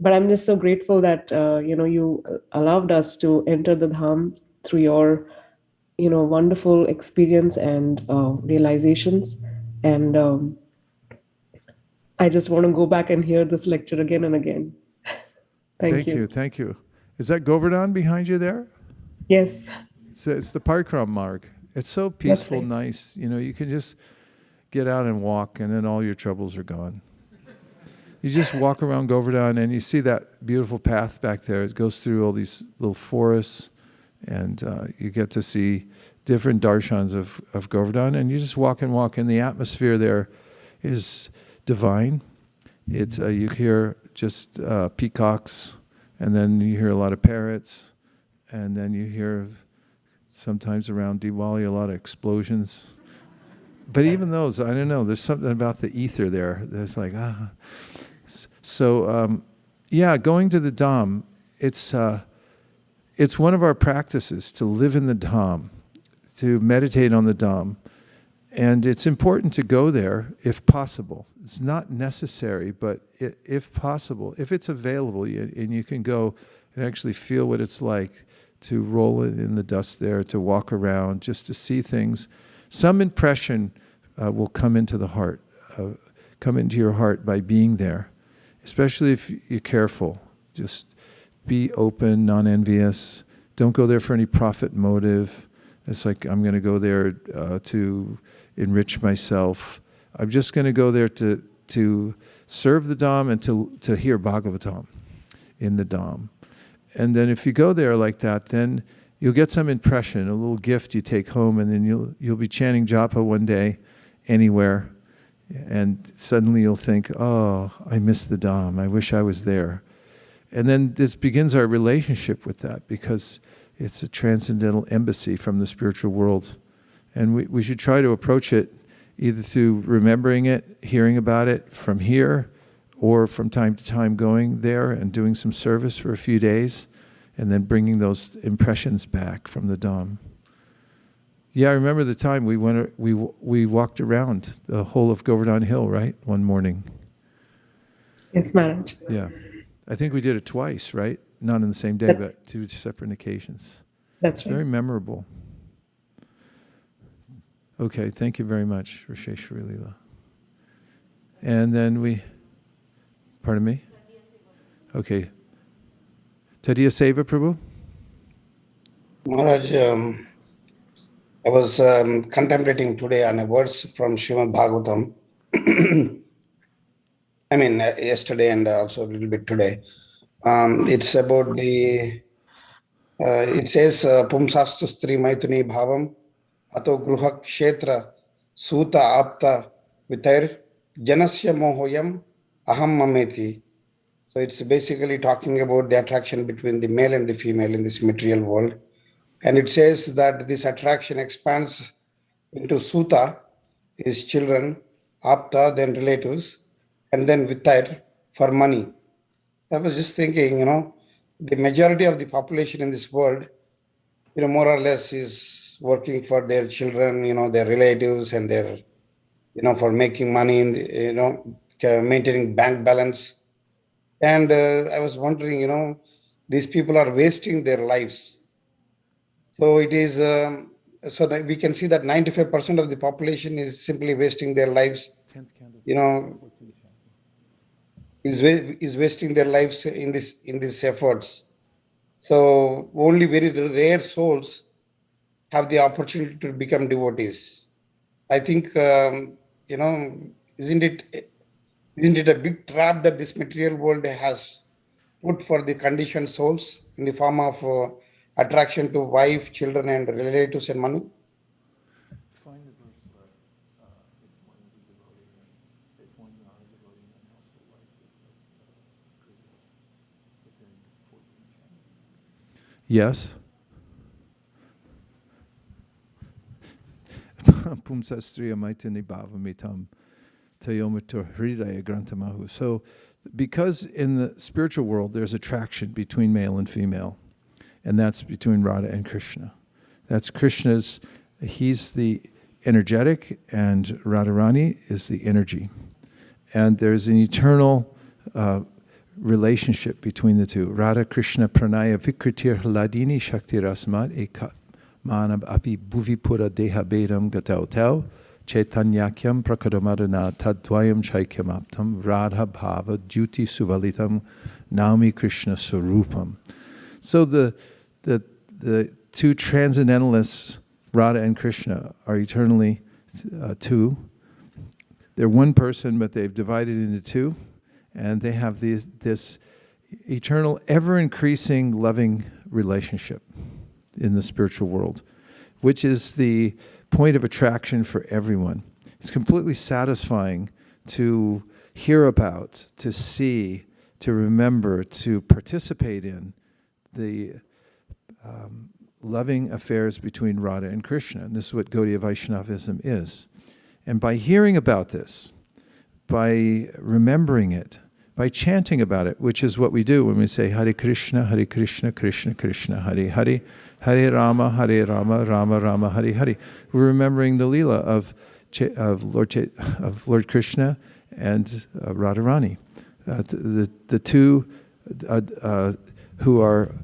But I'm just so grateful that you allowed us to enter the Dham through your wonderful experience and realizations. And I just want to go back and hear this lecture again and again. Thank you. Thank you. Is that Govardhan behind you there? Yes. It's the Parikram Marg. It's so peaceful, nice. You can just get out and walk, and then all your troubles are gone. You just walk around Govardhan, and you see that beautiful path back there. It goes through all these little forests, and you get to see different darshans of Govardhan, and you just walk and walk, and the atmosphere there is divine. It's you hear just peacocks, and then you hear a lot of parrots, and then you hear sometimes around Diwali a lot of explosions. But even those, I don't know, there's something about the ether there that's like, So, going to the Dham, it's one of our practices to live in the Dham, to meditate on the Dham. And it's important to go there if possible. It's not necessary, but if possible, if it's available, and you can go and actually feel what it's like to roll in the dust there, to walk around, just to see things. Some impression will come into the heart, come into your heart by being there, especially if you're careful. Just be open, non-envious. Don't go there for any profit motive. It's like, I'm going to go there to enrich myself. I'm just going to go there to serve the Dham and to hear Bhagavatam in the Dham. And then if you go there like that, then you'll get some impression, a little gift you take home, and then you'll be chanting japa one day, anywhere, and suddenly you'll think, oh, I miss the Dham, I wish I was there. And then this begins our relationship with that, because it's a transcendental embassy from the spiritual world. And we should try to approach it either through remembering it, hearing about it from here, or from time to time going there and doing some service for a few days, and then bringing those impressions back from the Dham. Yeah, I remember the time we walked around the whole of Govardhan Hill, right, one morning. Yes, Maharaj. Yeah. I think we did it twice, right? Not on the same day, but two separate occasions. That's right. Very memorable. Okay, thank you very much, Risheshwari Leela. And then pardon me? Okay. Tadiya Seva, Prabhu? Maharaj, I was contemplating today on a verse from Srimad Bhagavatam. I mean, yesterday and also a little bit today. It's about it says, Pumsastu Stri Maituni Bhavam, Ato Gruha Kshetra, Suta Apta Vitair, Janasya Mohoyam, Aham Mameti. So it's basically talking about the attraction between the male and the female in this material world. And it says that this attraction expands into Suta, his children, Apta, then relatives, and then Vitair, for money. I was just thinking, the majority of the population in this world, more or less is working for their children, their relatives, and their, for making money in the, maintaining bank balance. And I was wondering, these people are wasting their lives. So it is, so that we can see that 95% of the population is simply wasting their lives, is wasting their lives in these efforts. So only very rare souls have the opportunity to become devotees. I think, isn't it a big trap that this material world has put for the conditioned souls in the form of attraction to wife, children, and relatives and money? Find the verse where if one is a devotee, and if one's not a devotee, then also life is like prison within 14 chapters. Yes. Pumsastriya maitani bhavamitam tayomitur hridaya grantamahu. So, because in the spiritual world there's attraction between male and female, and that's between Radha and Krishna. That's Krishna's, he's the energetic, and Radharani is the energy. And there's an eternal relationship between the two. Radha Krishna pranaya vikritir hladini shakti rasmat ekat manab api bhuvipura deha bedam gatautel Chaitanyakyam prakadamadana tadvayam chaikyamaptam radha bhava duti suvalitam naumi Krishna sarupam. So the two transcendentalists, Radha and Krishna, are eternally two. They're one person, but they've divided into two, and they have this eternal, ever-increasing, loving relationship in the spiritual world, which is the point of attraction for everyone. It's completely satisfying to hear about, to see, to remember, to participate in the loving affairs between Radha and Krishna. And this is what Gaudiya Vaishnavism is. And by hearing about this, by remembering it, by chanting about it, which is what we do when we say Hare Krishna, Krishna Krishna, Hare Hare, Hare Rama, Rama Rama, Hare Hare. We're remembering the Leela of Lord Krishna and Radharani, the two who are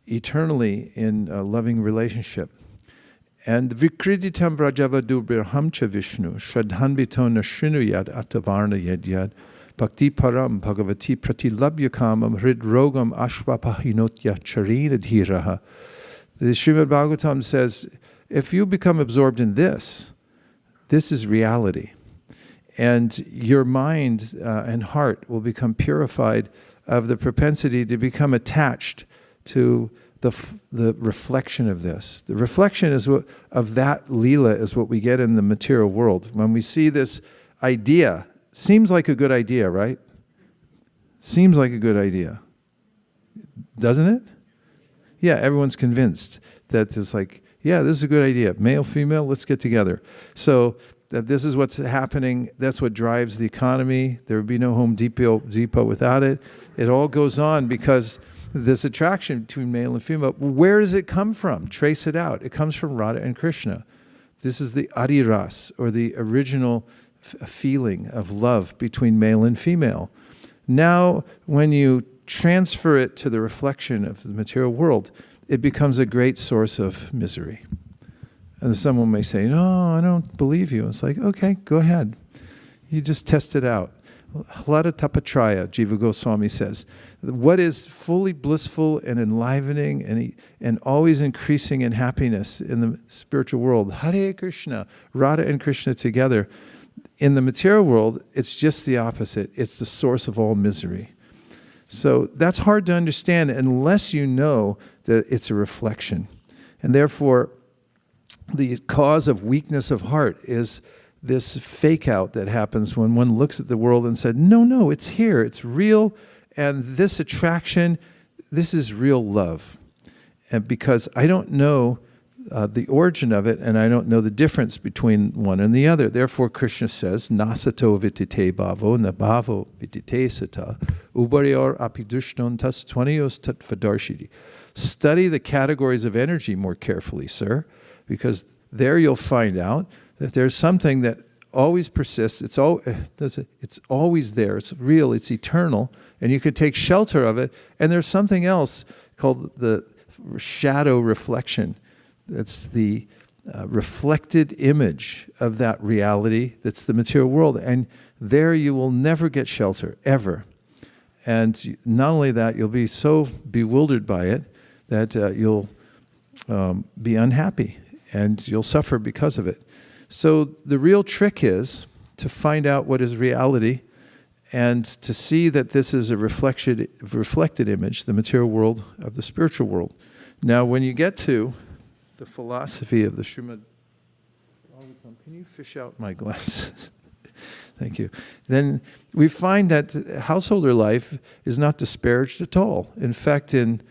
eternally in a loving relationship. And Vikriditam Vrajavadu Birhamcha Vishnu, Shradhanvito Nashrinu Atavarna Yad Bhakti Param Bhagavati Pratilabhyakamam Hridrogam Ashvapahinotya Charina Dhiraha. The Srimad Bhagavatam says, if you become absorbed in this is reality. And your mind and heart will become purified of the propensity to become attached to the reflection of this. The reflection of that Leela is what we get in the material world. When we see this idea, seems like a good idea, right? Seems like a good idea. Doesn't it? Yeah, everyone's convinced that it's like, yeah, this is a good idea. Male, female, let's get together. So that this is what's happening. That's what drives the economy. There would be no Home Depot without it. It all goes on because this attraction between male and female. Where does it come from? Trace it out. It comes from Radha and Krishna. This is the Adiras, or the original feeling of love between male and female. Now, when you transfer it to the reflection of the material world, it becomes a great source of misery. And someone may say, no, I don't believe you. It's like, okay, go ahead. You just test it out. Hlada Tapatraya, Jiva Goswami says, what is fully blissful and enlivening and always increasing in happiness in the spiritual world, Hare Krishna, Radha and Krishna together. In the material world, it's just the opposite. It's the source of all misery. So that's hard to understand unless you know that it's a reflection. And therefore, the cause of weakness of heart is this fake out that happens when one looks at the world and said, no, it's here, it's real, and this attraction, this is real love. And because I don't know the origin of it, and I don't know the difference between one and the other. Therefore, Krishna says, Nasato vitite bhavo, nabhavo vitite sata, ubarior apidushnon tas tvanios tat vadarshidi. Study the categories of energy more carefully, sir, because there you'll find out that there's something that always persists. It's always there. It's real. It's eternal. And you could take shelter of it. And there's something else called the shadow reflection. That's the reflected image of that reality that's the material world. And there you will never get shelter, ever. And not only that, you'll be so bewildered by it that you'll be unhappy and you'll suffer because of it. So the real trick is to find out what is reality and to see that this is a reflected image, the material world of the spiritual world. Now, when you get to the philosophy of the Srimad Bhagavatam, can you fish out my glasses? Thank you. Then we find that householder life is not disparaged at all. In fact, in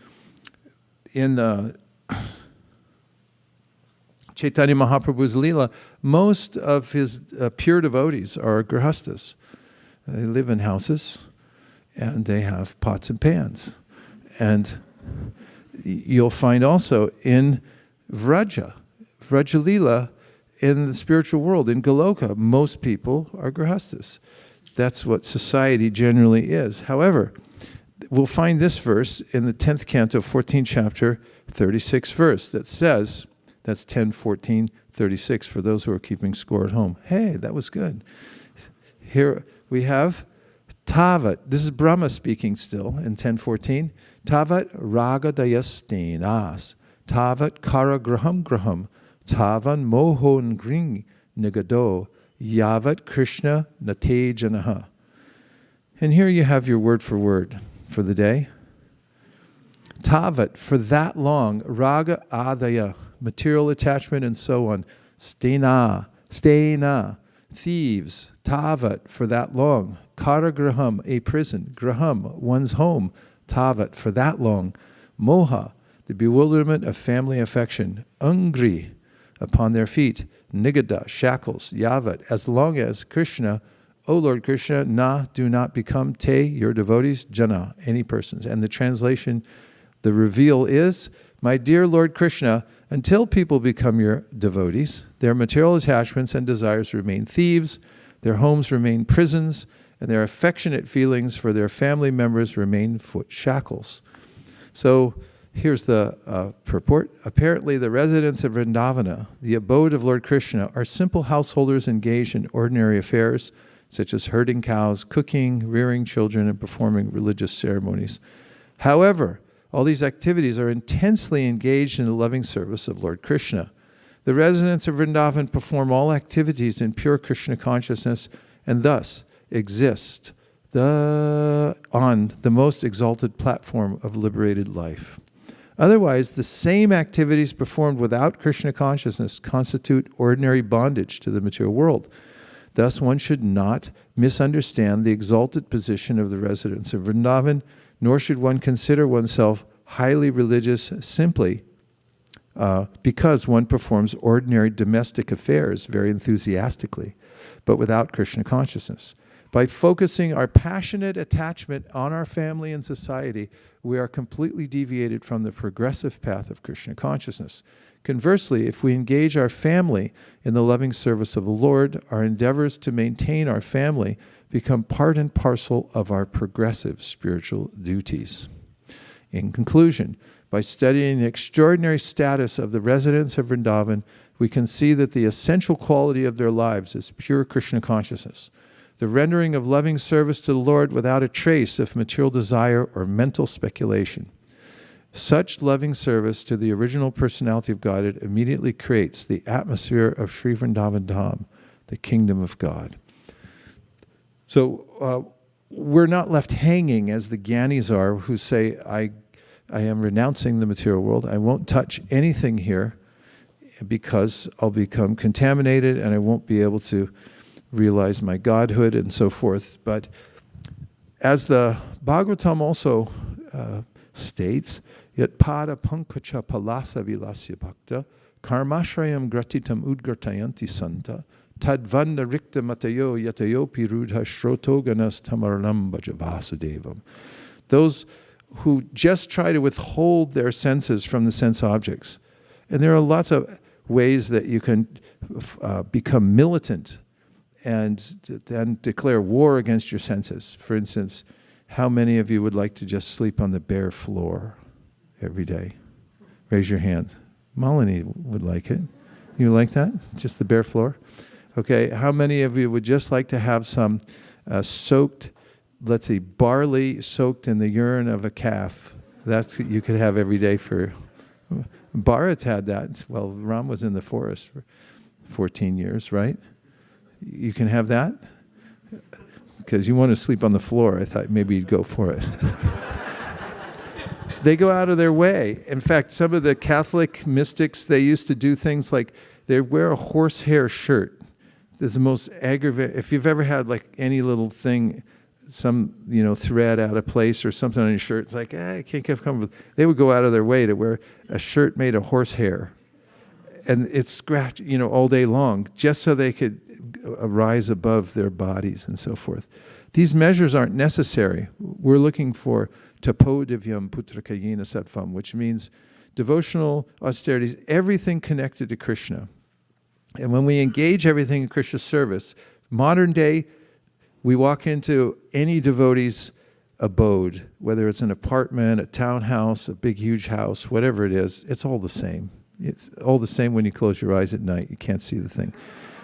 Caitanya Mahaprabhu's Leela, most of his pure devotees are grihastas. They live in houses and they have pots and pans. And you'll find also in Vraja Leela, in the spiritual world, in Goloka, most people are grihastas. That's what society generally is. However, we'll find this verse in the 10th canto, 14th chapter, 36th verse, that says, that's 10, 14, 36 for those who are keeping score at home. Hey, that was good. Here we have Tavat. This is Brahma speaking still in 10:14. Tavat ragadayastenas. Tavat karagraham. Tavan mohon gring nigado. Yavat Krishna natejanaha. And here you have your word for word for the day. Tavat, for that long, raga adaya, material attachment and so on. Stena, thieves. Tavat, for that long. Karagraham, a prison. Graham, one's home. Tavat, for that long. Moha, the bewilderment of family affection. Ungri, upon their feet. Nigada, shackles. Yavat, as long as Krishna, O Lord Krishna, do not become te, your devotees, jana, any persons. And the translation, the reveal is, my dear Lord Krishna, until people become your devotees, their material attachments and desires remain thieves, their homes remain prisons, and their affectionate feelings for their family members remain foot shackles. So here's the purport. Apparently the residents of Vrindavana, the abode of Lord Krishna, are simple householders engaged in ordinary affairs, such as herding cows, cooking, rearing children, and performing religious ceremonies. However, all these activities are intensely engaged in the loving service of Lord Krishna. The residents of Vrindavan perform all activities in pure Krishna consciousness and thus exist on the most exalted platform of liberated life. Otherwise, the same activities performed without Krishna consciousness constitute ordinary bondage to the material world. Thus, one should not misunderstand the exalted position of the residents of Vrindavan, nor should one consider oneself highly religious simply because one performs ordinary domestic affairs very enthusiastically, but without Krishna consciousness. By focusing our passionate attachment on our family and society, we are completely deviated from the progressive path of Krishna consciousness. Conversely, if we engage our family in the loving service of the Lord, our endeavors to maintain our family become part and parcel of our progressive spiritual duties. In conclusion, by studying the extraordinary status of the residents of Vrindavan, we can see that the essential quality of their lives is pure Krishna consciousness, the rendering of loving service to the Lord without a trace of material desire or mental speculation. Such loving service to the original personality of Godhead immediately creates the atmosphere of Sri Vrindavan Dham, the kingdom of God. So we're not left hanging as the Gyanis are, who say, I am renouncing the material world. I won't touch anything here because I'll become contaminated and I won't be able to realize my godhood and so forth. But as the Bhagavatam also states, yet pada pankacha palasa vilasya bhakta karmashrayam gratitam udgartayanti santa tadvanda rikta matayo yatayo pirudha shrotoganas tamarnam bhajavasudevam. Those who just try to withhold their senses from the sense objects. And there are lots of ways that you can become militant and then declare war against your senses. For instance, how many of you would like to just sleep on the bare floor every day? Raise your hand. Malini would like it. You like that? Just the bare floor? Okay, how many of you would just like to have some soaked, let's see, barley soaked in the urine of a calf That you could have every day for. Bharat had that. Well, Ram was in the forest for 14 years, right? You can have that? Because you want to sleep on the floor. I thought maybe you'd go for it. They go out of their way. In fact, some of the Catholic mystics, they used to do things like they wear a horsehair shirt. This is the most aggravating. If you've ever had like any little thing, some thread out of place or something on your shirt, it's like, I can't get comfortable. They would go out of their way to wear a shirt made of horsehair. And it's scratched, all day long, just so they could rise above their bodies and so forth. These measures aren't necessary. We're looking for tapo divyam putrakayena sattvam, which means devotional austerities, everything connected to Krishna. And when we engage everything in Krishna's service, modern day, we walk into any devotee's abode, whether it's an apartment, a townhouse, a big, huge house, whatever it is, it's all the same. It's all the same when you close your eyes at night. You can't see the thing.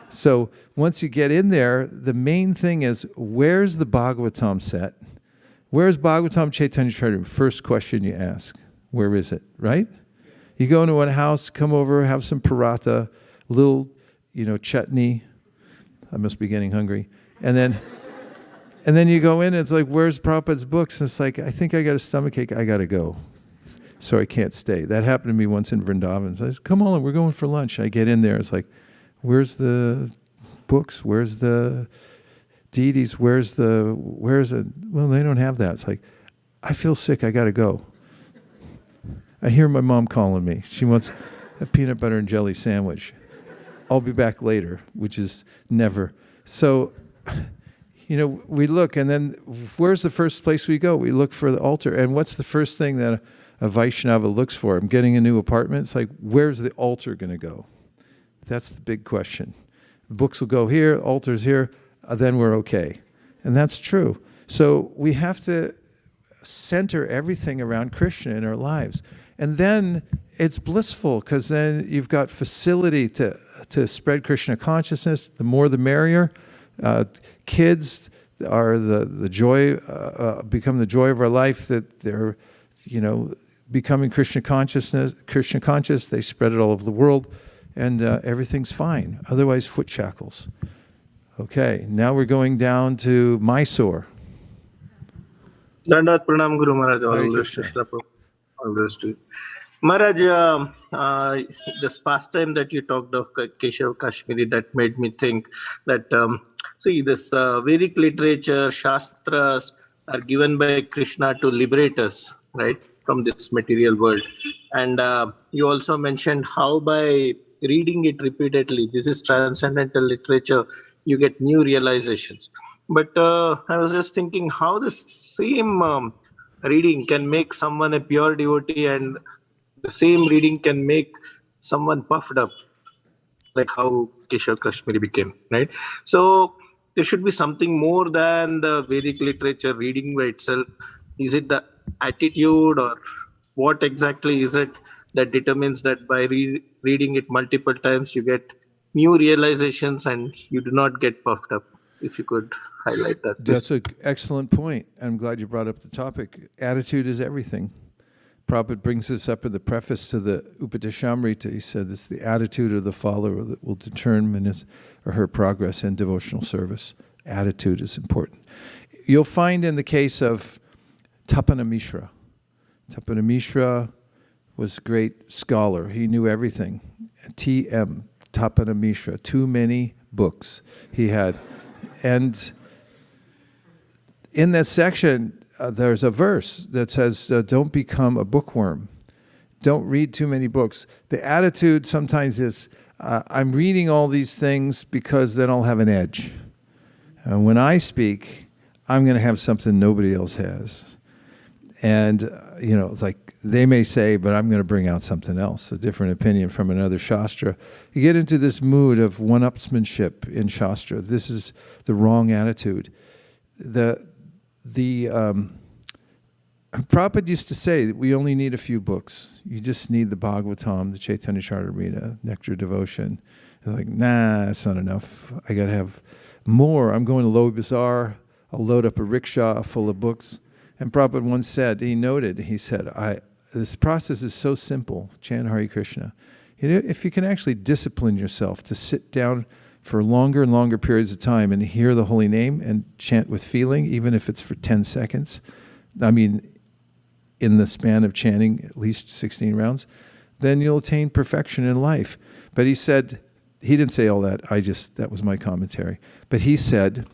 So once you get in there, the main thing is, where's the Bhagavatam set? Where's Bhagavatam Chaitanya Charitamrita? First question you ask. Where is it, right? You go into a house, come over, have some paratha, little, chutney. I must be getting hungry. And then you go in and it's like, where's Prabhupada's books? And it's like, I think I got a stomachache. I got to go. So I can't stay. That happened to me once in Vrindavan. I said, come on, we're going for lunch. I get in there. It's like, where's the books? Where's the deities? Where's the, well, they don't have that. It's like, I feel sick. I got to go. I hear my mom calling me. She wants a peanut butter and jelly sandwich. I'll be back later, which is never. So, we look, and then where's the first place we go? We look for the altar. And what's the first thing that a Vaishnava looks for? I'm getting a new apartment. It's like, where's the altar going to go? That's the big question. The books will go here, altar's here, then we're okay. And that's true. So we have to center everything around Krishna in our lives. And then it's blissful, because then you've got facility to spread Krishna consciousness. The more the merrier. Kids are the joy, become the joy of our life, that they're, becoming Krishna conscious. They spread it all over the world, and everything's fine. Otherwise, foot shackles. Okay, now we're going down to Mysore. Dandat Pranam Guru Maharaj, all Hare this Krishna. all this to you. Maharaj, this pastime that you talked of, Keshav Kashmiri, that made me think that, this Vedic literature, Shastras are given by Krishna to liberate us, right, from this material world. And you also mentioned how by reading it repeatedly, this is transcendental literature, you get new realizations. But I was just thinking how the same reading can make someone a pure devotee, and the same reading can make someone puffed up, like how Keshav Kashmiri became, right? So there should be something more than the Vedic literature reading by itself. Is it the attitude, or what exactly is it that determines that by reading it multiple times, you get new realizations and you do not get puffed up? If you could highlight that. That's an excellent point. I'm glad you brought up the topic. Attitude is everything. Prabhupada brings this up in the preface to the Upadeshamrita. He said it's the attitude of the follower that will determine his or her progress in devotional service. Attitude is important. You'll find in the case of Tapana Mishra. Tapana Mishra was a great scholar. He knew everything. T.M., Tapana Mishra, too many books he had. And in that section, there's a verse that says, don't become a bookworm. Don't read too many books. The attitude sometimes is, I'm reading all these things because then I'll have an edge. And when I speak, I'm going to have something nobody else has. And, it's like they may say, but I'm going to bring out something else, a different opinion from another Shastra. You get into this mood of one-upsmanship in Shastra. This is the wrong attitude. Prabhupada used to say that we only need a few books. You just need the Bhagavatam, the Chaitanya Charitamrita, Nectar Devotion. It's like, nah, that's not enough. I got to have more. I'm going to Lodi Bazaar. I'll load up a rickshaw full of books. And Prabhupada once said, he said, this process is so simple, chant Hare Krishna. If you can actually discipline yourself to sit down for longer and longer periods of time and hear the holy name and chant with feeling, even if it's for 10 seconds, I mean, in the span of chanting at least 16 rounds, then you'll attain perfection in life. But he said, he didn't say all that, that was my commentary. But he said,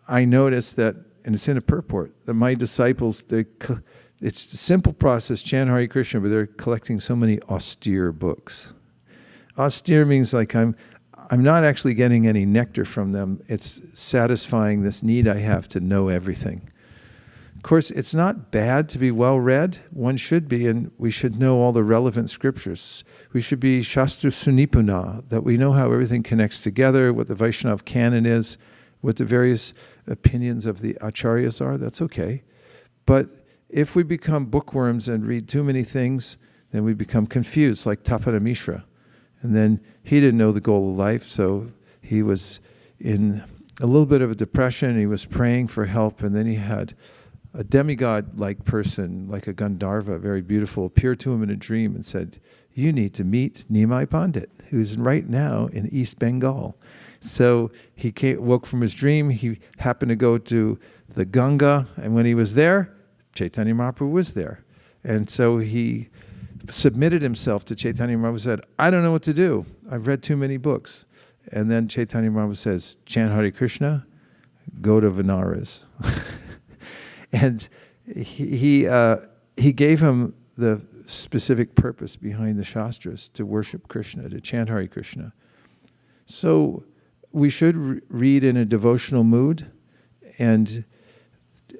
I noticed that, and it's in a purport, that my disciples, it's a simple process, chant Hare Krishna, but they're collecting so many austere books. Austere means like I'm not actually getting any nectar from them. It's satisfying this need I have to know everything. Of course, it's not bad to be well read. One should be, and we should know all the relevant scriptures. We should be Shastra Sunipuna, that we know how everything connects together, what the Vaishnava canon is, what the various opinions of the acharyas are. That's okay. But if we become bookworms and read too many things, then we become confused, like Tapada Mishra. And then he didn't know the goal of life, so he was in a little bit of a depression. He was praying for help, and then he had a demigod-like person, like a Gandharva, very beautiful, appeared to him in a dream and said, you need to meet Nimai Pandit, who's right now in East Bengal. So he woke from his dream. He happened to go to the Ganga, and when he was there, Chaitanya Mahaprabhu was there. And so he submitted himself to Chaitanya Mahaprabhu, said, I don't know what to do. I've read too many books. And then Chaitanya Mahaprabhu says, chant Hare Krishna, go to Vanaras. And he gave him the specific purpose behind the Shastras, to worship Krishna, to chant Hare Krishna. So we should read in a devotional mood and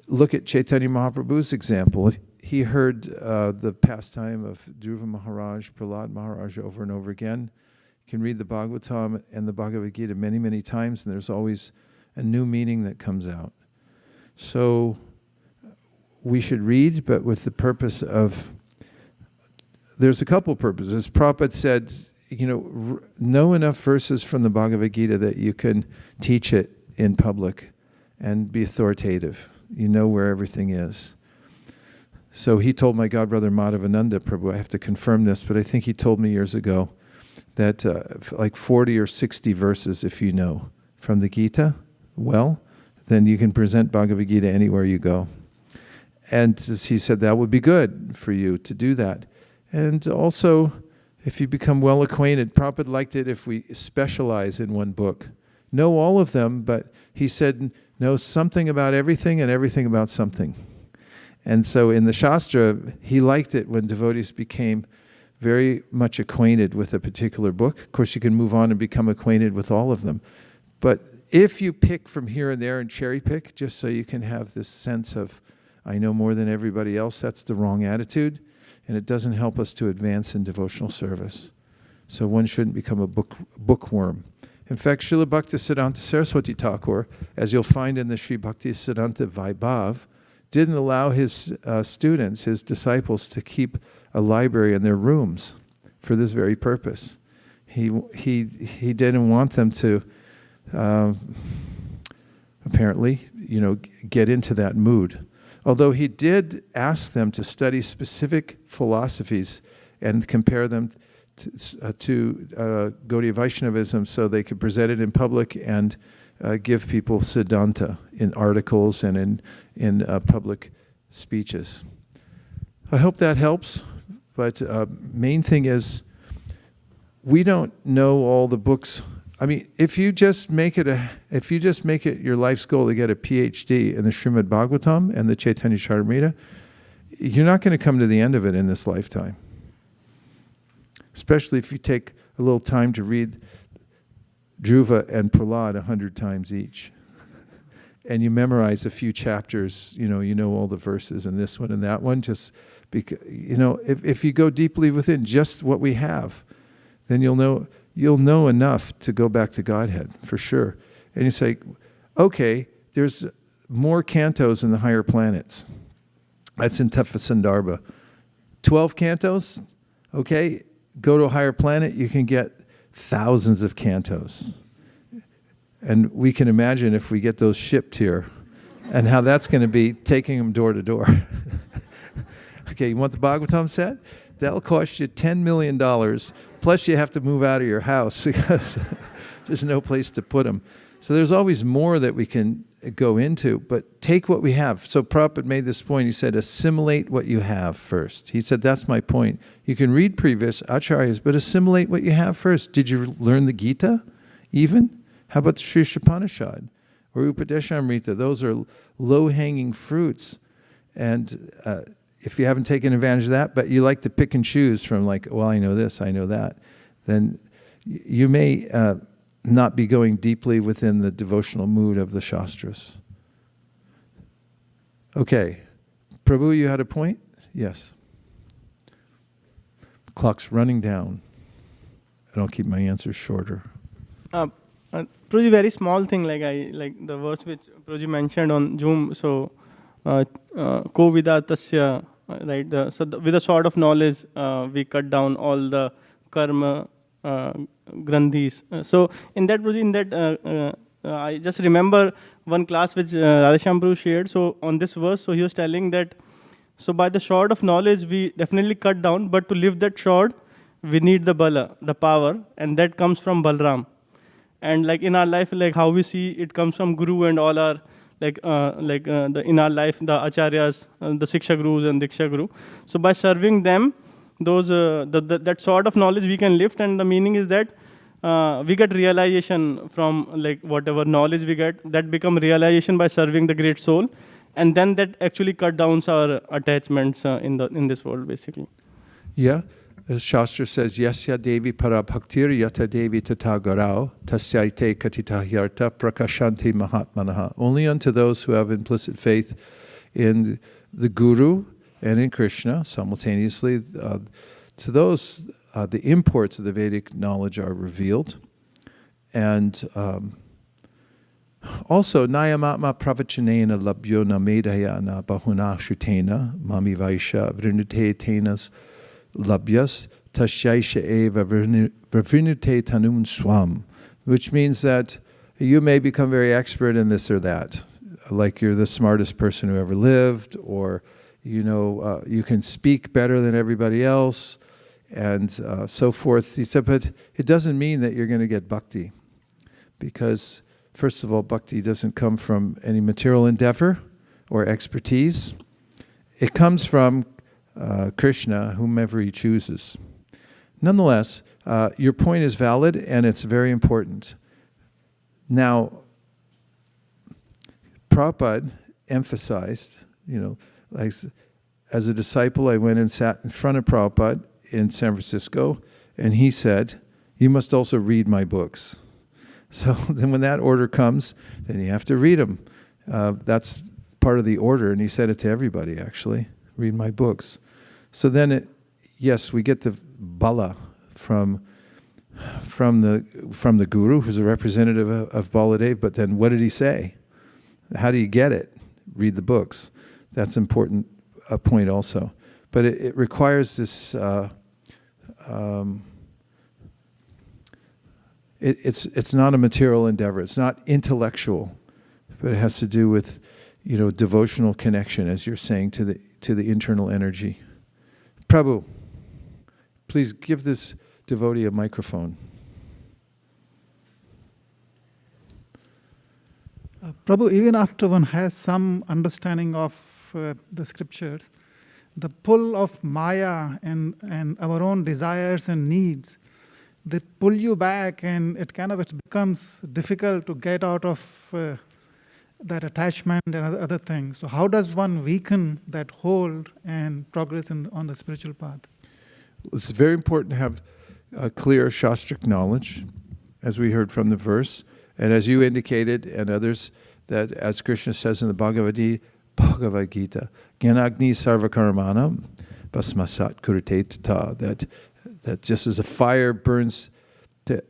look at Chaitanya Mahaprabhu's example. He heard the pastime of Dhruva Maharaj, Prahlad Maharaj over and over again. You can read the Bhagavatam and the Bhagavad Gita many, many times, and there's always a new meaning that comes out. So we should read, but with the purpose of, there's a couple purposes. Prabhupada said, know enough verses from the Bhagavad Gita that you can teach it in public and be authoritative. You know where everything is. So he told my godbrother Madhavananda Prabhu, I have to confirm this, but I think he told me years ago that like 40 or 60 verses, if you know, from the Gita, well, then you can present Bhagavad Gita anywhere you go. And he said that would be good for you to do that. And also, if you become well acquainted, Prabhupada liked it if we specialize in one book. Know all of them, but he said, know something about everything and everything about something. And so in the Shastra, he liked it when devotees became very much acquainted with a particular book. Of course, you can move on and become acquainted with all of them. But if you pick from here and there and cherry pick, just so you can have this sense of, I know more than everybody else, that's the wrong attitude, and it doesn't help us to advance in devotional service. So one shouldn't become a bookworm. In fact, Srila Bhaktisiddhanta Saraswati Thakur, as you'll find in the Sri Bhaktisiddhanta Vaibhav, didn't allow his students, his disciples, to keep a library in their rooms for this very purpose. He didn't want them to, apparently, get into that mood. Although he did ask them to study specific philosophies and compare them to Gaudiya Vaishnavism so they could present it in public and give people siddhanta in articles and in public speeches. I hope that helps, but main thing is we don't know all the books. I mean, if you just make it your life's goal to get a PhD in the Srimad Bhagavatam and the Chaitanya Charitamrita, you're not going to come to the end of it in this lifetime. Especially if you take a little time to read Dhruva and Prahlad 100 times each. And you memorize a few chapters, you know all the verses in this one and that one, just because, if you go deeply within just what we have, then you'll know enough to go back to Godhead, for sure. And you say, okay, there's more cantos in the higher planets. That's in Tattva Sandarbha. 12 cantos, okay, go to a higher planet, you can get thousands of cantos. And we can imagine if we get those shipped here, and how that's going to be taking them door to door. Okay, you want the Bhagavatam set? That'll cost you $10 million, plus you have to move out of your house because there's no place to put them. So there's always more that we can go into, but take what we have. So Prabhupada made this point. He said, assimilate what you have first. He said, that's my point. You can read previous acharyas, but assimilate what you have first. Did you learn the Gita even? How about the Sri Upanishad or Upadeshamrita? Those are low-hanging fruits. And if you haven't taken advantage of that, but you like to pick and choose from like, well, I know this, I know that, then you may not be going deeply within the devotional mood of the Shastras. Okay. Prabhu, you had a point? Yes. The clock's running down. And I'll keep my answers shorter. Prabhuji, very small thing, like the verse which Prabhuji mentioned on Zoom. So, ko vidatasya, right? With a sword of knowledge, we cut down all the karma grandhis. So in that, I just remember one class which Radheshyam Prabhu shared. So on this verse, so he was telling that, so by the sword of knowledge, we definitely cut down, but to lift that sword, we need the bala, the power, and that comes from Balram. And like in our life, like how we see it comes from Guru and all our, in our life, the acharyas, the Siksha Gurus and Diksha Guru. So by serving them, those that sort of knowledge we can lift, and the meaning is that we get realization from like whatever knowledge we get, that become realization by serving the great soul, and then that actually cut down our attachments in this world, basically. Yeah, as Shastra says, Yasya Devi para bhaktir yata Devi tata garao tasyaite katita hyarta prakashanti mahatmanaha. Only unto those who have implicit faith in the Guru and in Krishna simultaneously, to those, the imports of the Vedic knowledge are revealed. And also, Nayamatma pravachanena labhyona medayana bahuna shutena mami vaisha vrinute tenas labhyas tashaisha eva vrinute tanun swam, which means that you may become very expert in this or that, like you're the smartest person who ever lived, or you can speak better than everybody else, and so forth. He said, but it doesn't mean that you're going to get bhakti, because first of all, bhakti doesn't come from any material endeavor or expertise. It comes from Krishna, whomever he chooses. Nonetheless, your point is valid, and it's very important. Now, Prabhupada emphasized, like, as a disciple, I went and sat in front of Prabhupada in San Francisco, and he said, you must also read my books. So then when that order comes, then you have to read them. That's part of the order, and he said it to everybody, actually, read my books. So then, yes, we get the bala from the Guru, who's a representative of Baladev, but then what did he say? How do you get it? Read the books. That's important, a point also. But it requires this, it's not a material endeavor. It's not intellectual, but it has to do with, devotional connection, as you're saying, to the internal energy. Prabhu, please give this devotee a microphone. Prabhu, even after one has some understanding of the scriptures, the pull of Maya and our own desires and needs, they pull you back, and it becomes difficult to get out of that attachment and other things. So how does one weaken that hold and progress on the spiritual path? It's very important to have a clear Shastric knowledge, as we heard from the verse, and as you indicated, and others, that as Krishna says in the Bhagavad Gita, Gyanagni sarvakarmanam basmasat kurite tata, that just as a fire burns to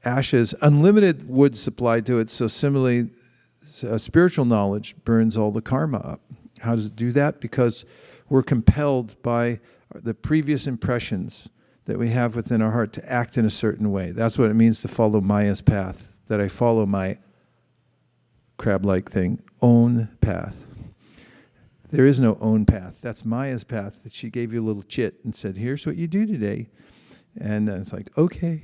ashes, unlimited wood supplied to it, so similarly, spiritual knowledge burns all the karma up. How does it do that? Because we're compelled by the previous impressions that we have within our heart to act in a certain way. That's what it means to follow Maya's path, that I follow my crab-like thing own path. There is no own path. That's Maya's path. That she gave you a little chit and said, here's what you do today. And it's like, okay,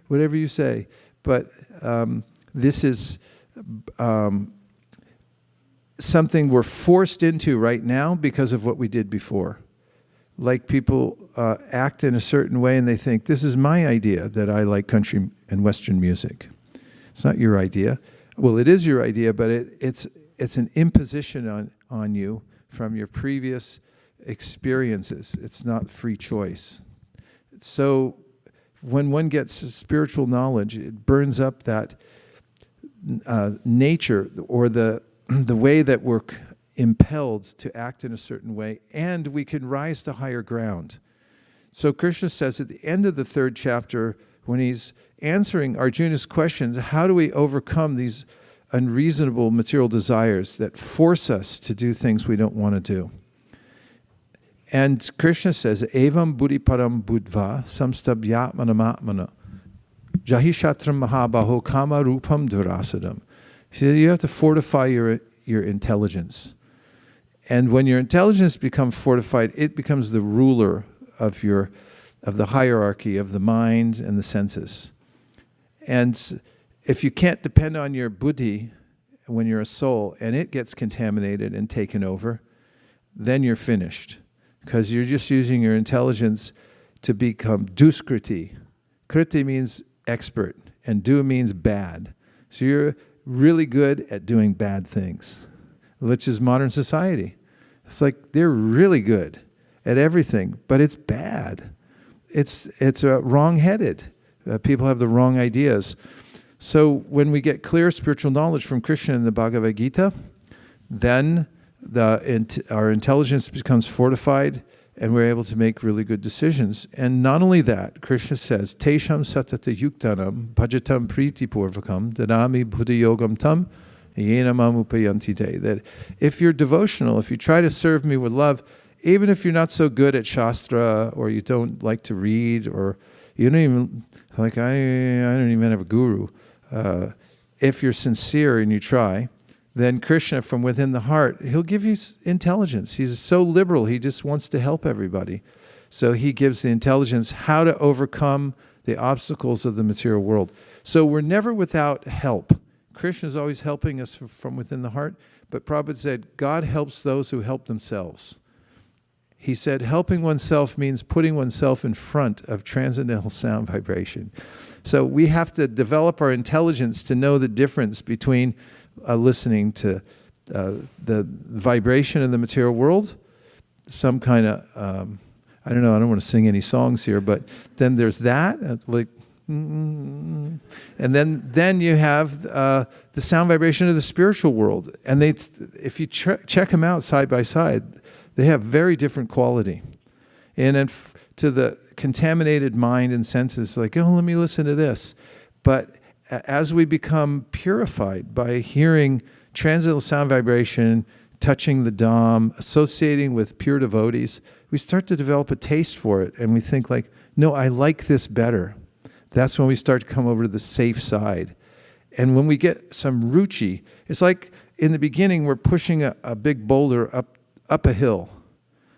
whatever you say. But this is something we're forced into right now because of what we did before. Like people act in a certain way and they think, this is my idea that I like country and Western music. It's not your idea. Well, it is your idea, but it's an imposition on you from your previous experiences. It's not free choice. So when one gets spiritual knowledge, it burns up that nature or the way that we're impelled to act in a certain way, and we can rise to higher ground. So Krishna says at the end of the 3rd chapter, when he's answering Arjuna's questions, how do we overcome these unreasonable material desires that force us to do things we don't want to do? And Krishna says, Evam buddhi param buddhva samstabhyatmanamatmana jahishatram mahabaho kama rupam dvarasadam. So you have to fortify your intelligence. And when your intelligence becomes fortified, it becomes the ruler of the hierarchy of the mind and the senses. And if you can't depend on your buddhi when you're a soul and it gets contaminated and taken over, then you're finished. Because you're just using your intelligence to become duskriti. Kriti means expert, and du means bad. So you're really good at doing bad things, which is modern society. It's like they're really good at everything, but it's bad. It's wrong-headed. People have the wrong ideas. So when we get clear spiritual knowledge from Krishna in the Bhagavad Gita, then our intelligence becomes fortified and we're able to make really good decisions. And not only that, Krishna says, Tesham satata yuktanam bhajatam priti purvakam dadami buddhi yogam tam yena mamupayanti te. That if you're devotional, if you try to serve me with love, even if you're not so good at Shastra or you don't like to read or you don't even, like I don't even have a guru, if you're sincere and you try, then Krishna from within the heart, he'll give you intelligence. He's so liberal, he just wants to help everybody. So he gives the intelligence how to overcome the obstacles of the material world. So we're never without help. Krishna is always helping us from within the heart, but Prabhupada said, God helps those who help themselves. He said, helping oneself means putting oneself in front of transcendental sound vibration. So we have to develop our intelligence to know the difference between listening to the vibration in the material world, some kind of, I don't know, I don't want to sing any songs here, but then there's that, like, and then you have the sound vibration of the spiritual world. And if you check them out side by side, they have very different quality. And then to the contaminated mind and senses, like, oh, let me listen to this. But as we become purified by hearing transcendental sound vibration, touching the Dham, associating with pure devotees, we start to develop a taste for it. And we think like, no, I like this better. That's when we start to come over to the safe side. And when we get some ruchi, it's like in the beginning, we're pushing a big boulder up a hill.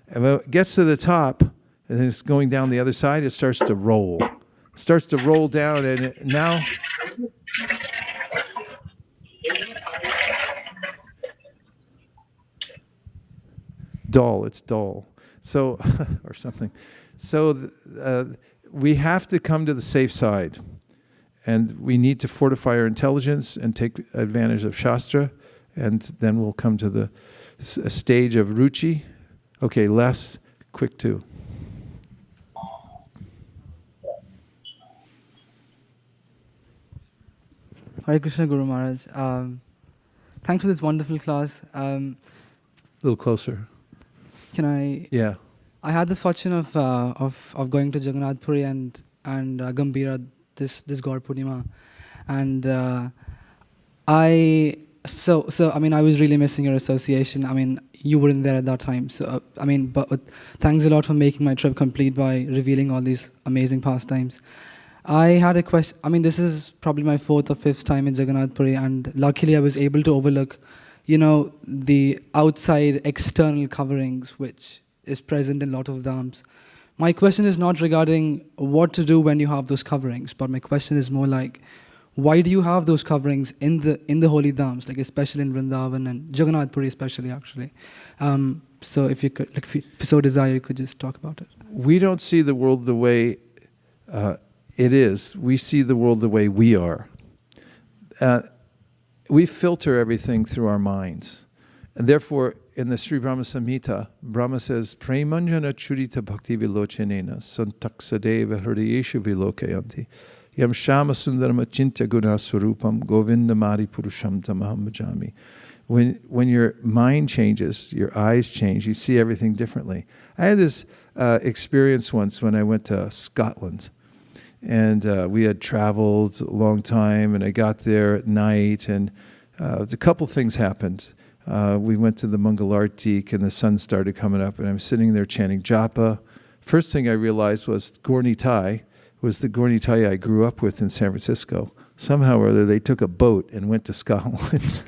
And when it gets to the top, and then it's going down the other side, it starts to roll. It starts to roll down, and now... it's dull. So, or something. So we have to come to the safe side. And we need to fortify our intelligence and take advantage of Shastra. And then we'll come to the stage of Ruchi. Okay, last, quick two. Hare Krishna, Guru Maharaj. Thanks for this wonderful class. A little closer. Can I? Yeah. I had the fortune of going to Jagannath Puri and Gambhira this Gaur Purnima, and I was really missing your association. I mean, you weren't there at that time, so but thanks a lot for making my trip complete by revealing all these amazing pastimes. I had a question. I mean, this is probably my 4th or 5th time in Jagannath Puri, and luckily I was able to overlook the outside external coverings which is present in a lot of dhams. My question is not regarding what to do when you have those coverings, but my question is more like, why do you have those coverings in the holy dhams, like especially in Vrindavan and Jagannath Puri especially, actually? So if you could, if you so desire, you could just talk about it. We don't see the world the way it is. We see the world the way we are. We filter everything through our minds. And therefore, in the Sri Brahma Samhita, Brahma says, Premanjana churita bhakti vilochenena santaksadeva hridayeshu vilokayanti yam shama sundaram achintya guna swarupam govindamari purusham tamaham bhajami. When your mind changes, your eyes change, you see everything differently. I had this experience once when I went to Scotland. And we had traveled a long time, and I got there at night, and a couple things happened. We went to the mangalacharana, and the sun started coming up, and I'm sitting there chanting japa. First thing I realized was Gornitai was the Gornitai I grew up with in San Francisco. Somehow or other, they took a boat and went to Scotland.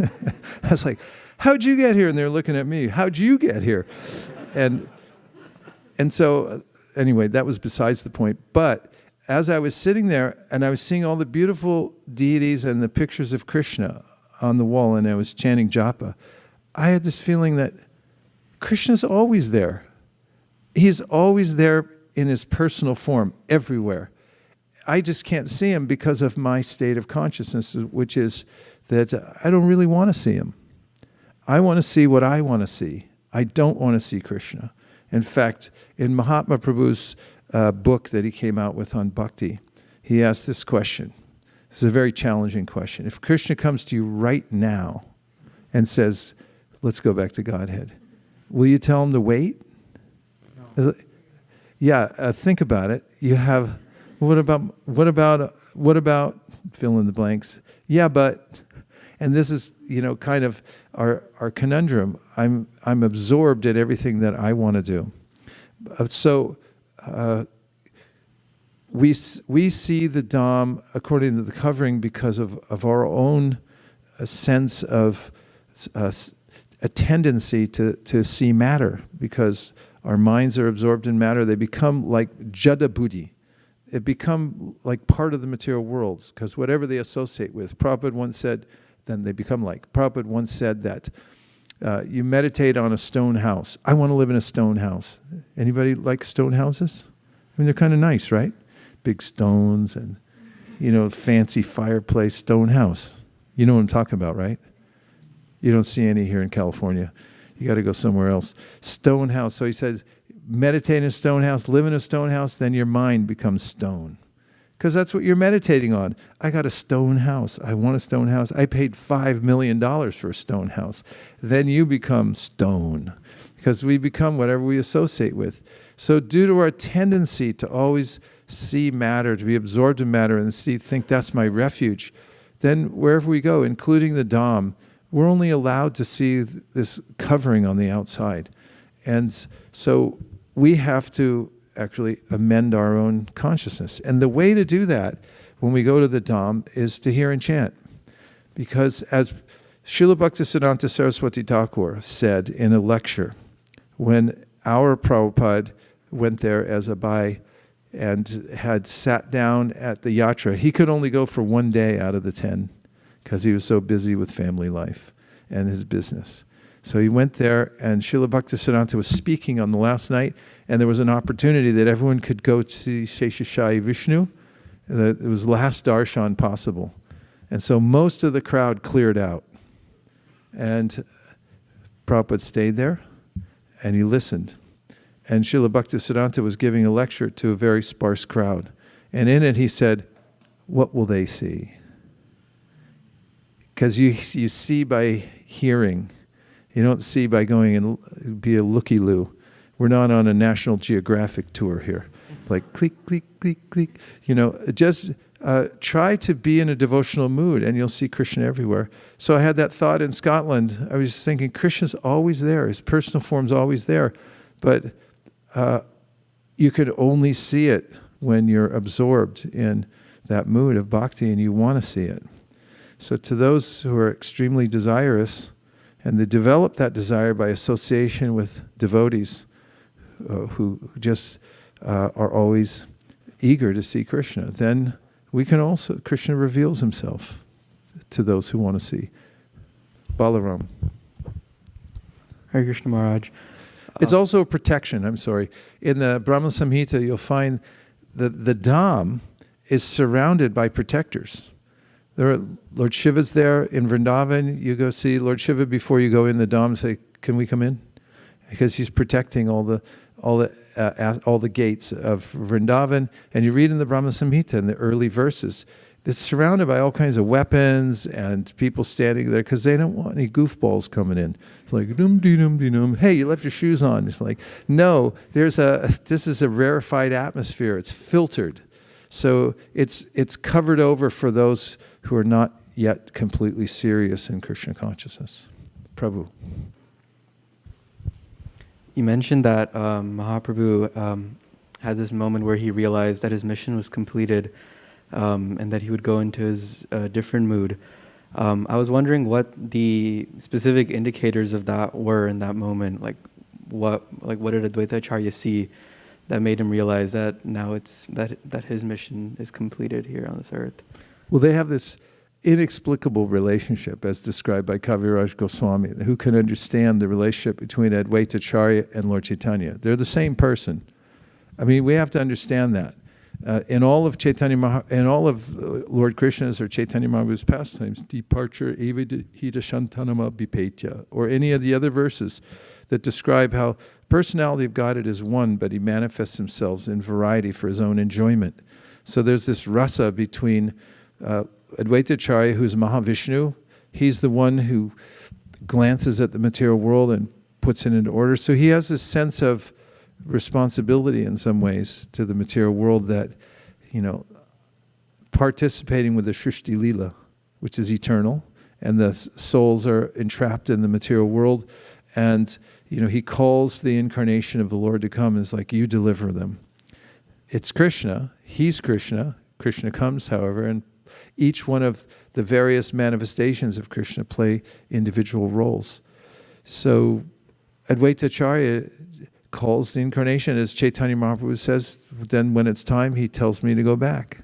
I was like, how'd you get here? And they're looking at me, how'd you get here? And so, anyway, that was besides the point. But as I was sitting there and I was seeing all the beautiful deities and the pictures of Krishna on the wall, and I was chanting japa, I had this feeling that Krishna's always there. He's always there in his personal form, everywhere. I just can't see him because of my state of consciousness, which is that I don't really want to see him. I want to see what I want to see. I don't want to see Krishna. In fact, in Mahaprabhu's book that he came out with on bhakti, he asked this question. It's a very challenging question. If Krishna comes to you right now and says, let's go back to Godhead, will you tell him to wait? No. Yeah, think about it. You have, what about fill in the blanks? Yeah, but, and this is, kind of our conundrum. I'm absorbed in everything that I want to do. So we see the Dham according to the covering because of our own sense of a tendency to see matter, because our minds are absorbed in matter. They become like jada buddhi. It become like part of the material world, because whatever they associate with. Prabhupada once said, then they become like. Prabhupada once said that you meditate on a stone house. I want to live in a stone house. Anybody like stone houses? I mean, they're kind of nice, right? Big stones and, fancy fireplace, stone house. You know what I'm talking about, right? You don't see any here in California. You got to go somewhere else. Stone house. So he says, meditate in a stone house, live in a stone house, then your mind becomes stone. Because that's what you're meditating on. I got a stone house. I want a stone house. I paid $5 million for a stone house. Then you become stone. Because we become whatever we associate with. So due to our tendency to always see matter, to be absorbed in matter, and think that's my refuge, then wherever we go, including the Dham, we're only allowed to see this covering on the outside. And so we have to actually amend our own consciousness. And the way to do that when we go to the Dham is to hear and chant. Because as Srila Bhaktisiddhanta Saraswati Thakur said in a lecture, when our Prabhupada went there as a Bhai and had sat down at the yatra, he could only go for 1 day out of the 10 because he was so busy with family life and his business. So he went there, and Srila Bhaktisiddhanta was speaking on the last night, and there was an opportunity that everyone could go to see Sheshashayi Vishnu. It was last darshan possible. And so most of the crowd cleared out. And Prabhupada stayed there, and he listened. And Srila Bhaktisiddhanta was giving a lecture to a very sparse crowd. And in it he said, what will they see? Because you see by hearing. You don't see by going and be a looky-loo. We're not on a National Geographic tour here. Like click, click, click, click. Just try to be in a devotional mood and you'll see Krishna everywhere. So I had that thought in Scotland. I was thinking Krishna's always there. His personal form's always there. But you could only see it when you're absorbed in that mood of bhakti and you want to see it. So to those who are extremely desirous And they develop that desire by association with devotees who just are always eager to see Krishna. Then we can also, Krishna reveals himself to those who want to see. Balaram. Hare Krishna Maharaj. It's also a protection, I'm sorry. In the Brahma Samhita, you'll find that the Dham is surrounded by protectors. Lord Shiva's there in Vrindavan. You go see Lord Shiva before you go in the Dham and say, can we come in? Because he's protecting all the gates of Vrindavan. And you read in the Brahma Samhita in the early verses, it's surrounded by all kinds of weapons and people standing there because they don't want any goofballs coming in. It's like, dum-dee-dum-dee-dum. Hey, you left your shoes on. It's like, no, this is a rarefied atmosphere. It's filtered. So it's covered over for those who are not yet completely serious in Krishna consciousness. Prabhu. You mentioned that Mahaprabhu had this moment where he realized that his mission was completed and that he would go into his different mood. I was wondering what the specific indicators of that were in that moment. What did Advaita Acharya see that made him realize that now it's that his mission is completed here on this earth? Well, they have this inexplicable relationship as described by Kaviraj Goswami. Who can understand the relationship between Advaita Acharya and Lord Chaitanya? They're the same person. I mean, we have to understand that. In all of Lord Krishna's or Chaitanya Mahaprabhu's pastimes, departure evita shantanama bipetya, or any of the other verses that describe how personality of God is one, but he manifests himself in variety for his own enjoyment. So there's this rasa between Advaita Acharya, who's Mahavishnu. He's the one who glances at the material world and puts it into order. So he has this sense of responsibility in some ways to the material world that, participating with the Shrishti Leela, which is eternal, and the souls are entrapped in the material world. And, he calls the incarnation of the Lord to come and is like, you deliver them. It's Krishna. He's Krishna. Krishna comes, however, and each one of the various manifestations of Krishna play individual roles. So Advaita Acharya calls the incarnation, as Chaitanya Mahaprabhu says, then when it's time, he tells me to go back.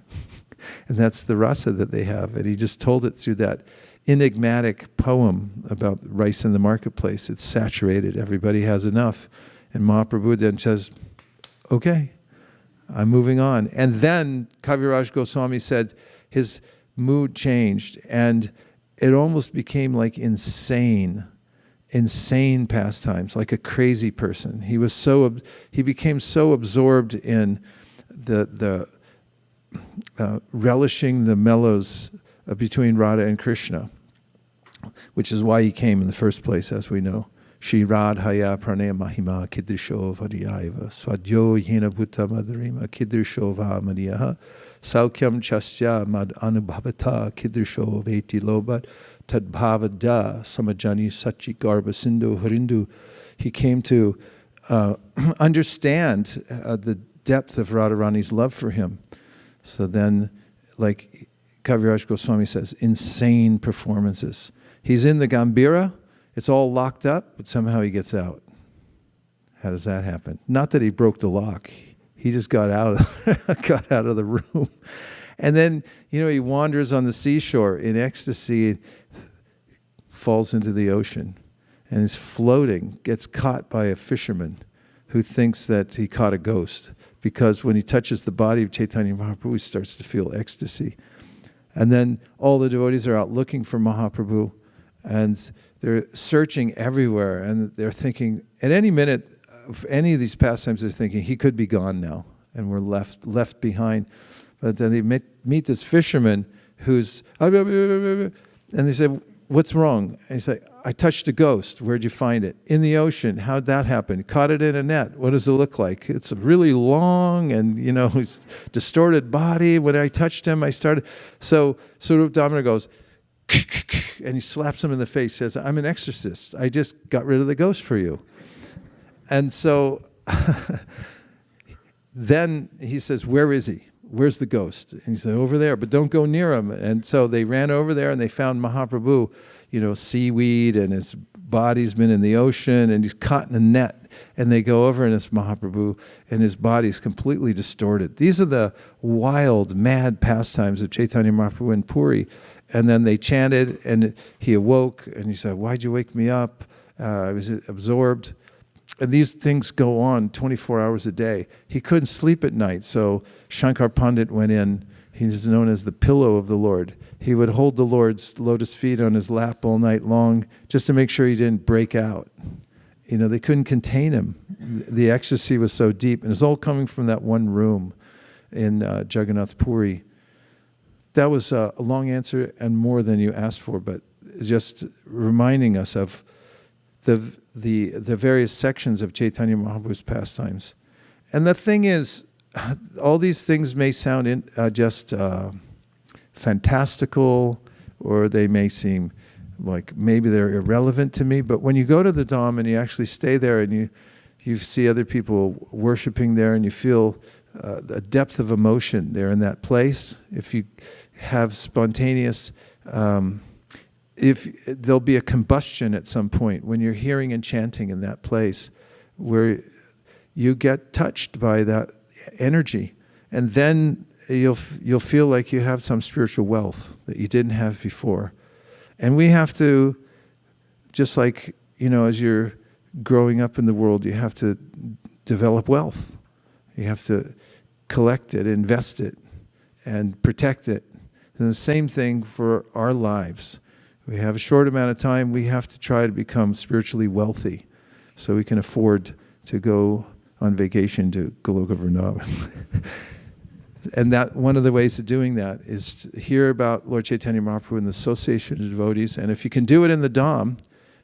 And that's the rasa that they have. And he just told it through that enigmatic poem about rice in the marketplace. It's saturated. Everybody has enough. And Mahaprabhu then says, okay, I'm moving on. And then Kaviraj Goswami said his mood changed and it almost became like insane pastimes, like a crazy person. He became so absorbed in the relishing the mellows between Radha and Krishna, which is why he came in the first place, as we know. Shri Radhaya pranaya mahima kidrisho vadiyaiva swadyo yena bhuta madharima kidrisho vamadiyaha saukyam chasya mad anubhavata kidrisho veti lobat tadbhavada samajani sachi garba sindhu harindu. He came to understand the depth of Radharani's love for him. So then, like Kaviraj Goswami says, insane performances. He's in the Gambhira, it's all locked up, but somehow he gets out. How does that happen? Not that he broke the lock. He just got out of the room. And then, he wanders on the seashore in ecstasy, falls into the ocean, and is floating, gets caught by a fisherman who thinks that he caught a ghost. Because when he touches the body of Chaitanya Mahaprabhu, he starts to feel ecstasy. And then all the devotees are out looking for Mahaprabhu, and they're searching everywhere, and they're thinking, at any minute, of any of these pastimes, they're thinking, he could be gone now, and we're left behind. But then they meet this fisherman who's, and they say, what's wrong? And he's like, I touched a ghost. Where'd you find it? In the ocean. How'd that happen? Caught it in a net. What does it look like? It's really long and, it's distorted body. When I touched him, I started. So Swarup Damodar goes, and he slaps him in the face, says, I'm an exorcist. I just got rid of the ghost for you. And so then he says, where is he? Where's the ghost? And he said, over there, but don't go near him. And so they ran over there and they found Mahaprabhu, seaweed and his body's been in the ocean and he's caught in a net, and they go over and it's Mahaprabhu and his body's completely distorted. These are the wild, mad pastimes of Chaitanya Mahaprabhu in Puri. And then they chanted and he awoke and he said, "Why'd you wake me up? I was absorbed." And these things go on 24 hours a day. He couldn't sleep at night, so Shankar Pandit went in. He's known as the pillow of the Lord. He would hold the Lord's lotus feet on his lap all night long just to make sure he didn't break out. You know, they couldn't contain him. The ecstasy was so deep, and it's all coming from that one room in Jagannath Puri. That was a long answer and more than you asked for, but just reminding us of the various sections of Chaitanya Mahaprabhu's pastimes. And the thing is, all these things may sound just fantastical, or they may seem like maybe they're irrelevant to me, but when you go to the Dham and you actually stay there and you see other people worshiping there and you feel a depth of emotion there in that place, if you have spontaneous, if there'll be a combustion at some point when you're hearing and chanting in that place where you get touched by that energy, and then you'll feel like you have some spiritual wealth that you didn't have before. And we have to, just like, you know, as you're growing up in the world, you have to develop wealth. You have to collect it, invest it, and protect it. And the same thing for our lives. We have a short amount of time. We have to try to become spiritually wealthy so we can afford to go on vacation to Goloka Vrindavan. And that one of the ways of doing that is to hear about Lord Chaitanya Mahaprabhu and the association of devotees. And if you can do it in the Dham,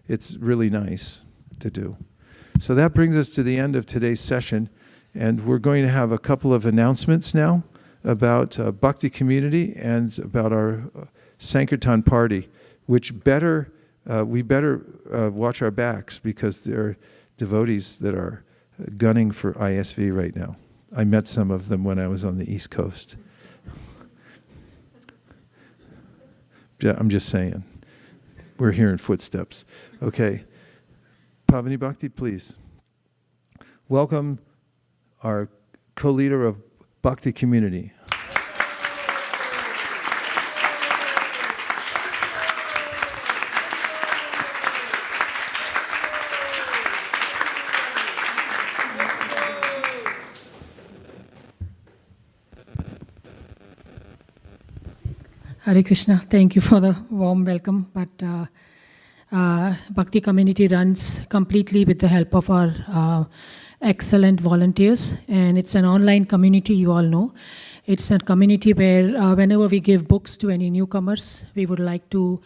it's really nice to do. So that brings us to the end of today's session. And we're going to have a couple of announcements now about Bhakti community and about our Sankirtan party, which we better watch our backs, because there are devotees that are gunning for ISV right now. I met some of them when I was on the East Coast. I'm just saying. We're hearing footsteps. Okay. Pavani Bhakti, please. Welcome our co-leader of Bhakti community. Hare Krishna, thank you for the warm welcome. But Bhakti community runs completely with the help of our excellent volunteers, and it's an online community, you all know. It's a community where whenever we give books to any newcomers, we would like to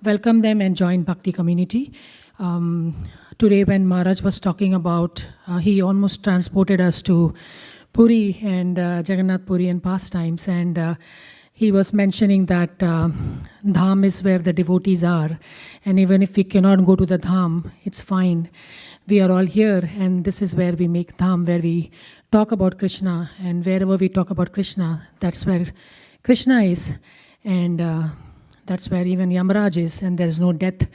welcome them and join Bhakti community. Today when Maharaj was talking about, he almost transported us to Puri and Jagannath Puri and Pastimes, and he was mentioning that Dham is where the devotees are, and even if we cannot go to the Dham, it's fine. We are all here, and this is where we make Dham, where we talk about Krishna, and wherever we talk about Krishna, that's where Krishna is, and that's where even Yamaraj is, and there's no death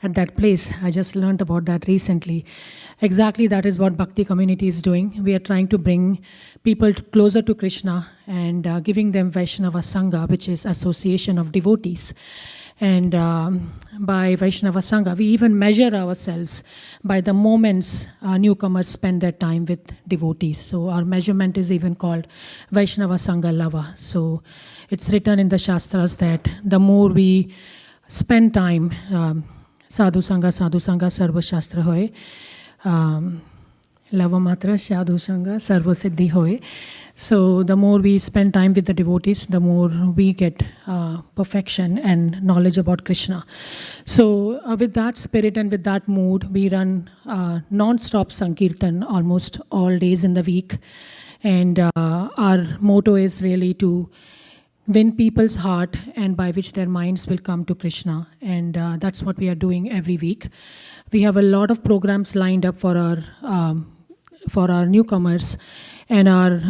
at that place. I just learned about that recently. Exactly, that is what Bhakti community is doing. We are trying to bring people closer to Krishna and giving them Vaishnava Sangha, which is association of devotees. And by Vaishnava Sangha, we even measure ourselves by the moments newcomers spend their time with devotees. So our measurement is even called Vaishnava Sangha Lava. So it's written in the Shastras that the more we spend time, Sadhu Sangha, Sarva Shastra hoye, Lava Matra, Sadhu Sangha, Sarva Siddhi hoye. So the more we spend time with the devotees, the more we get perfection and knowledge about Krishna. So with that spirit and with that mood, we run non-stop Sankirtan almost all days in the week. And our motto is really to win people's heart, and by which their minds will come to Krishna. And that's what we are doing every week. We have a lot of programs lined up for our newcomers. And our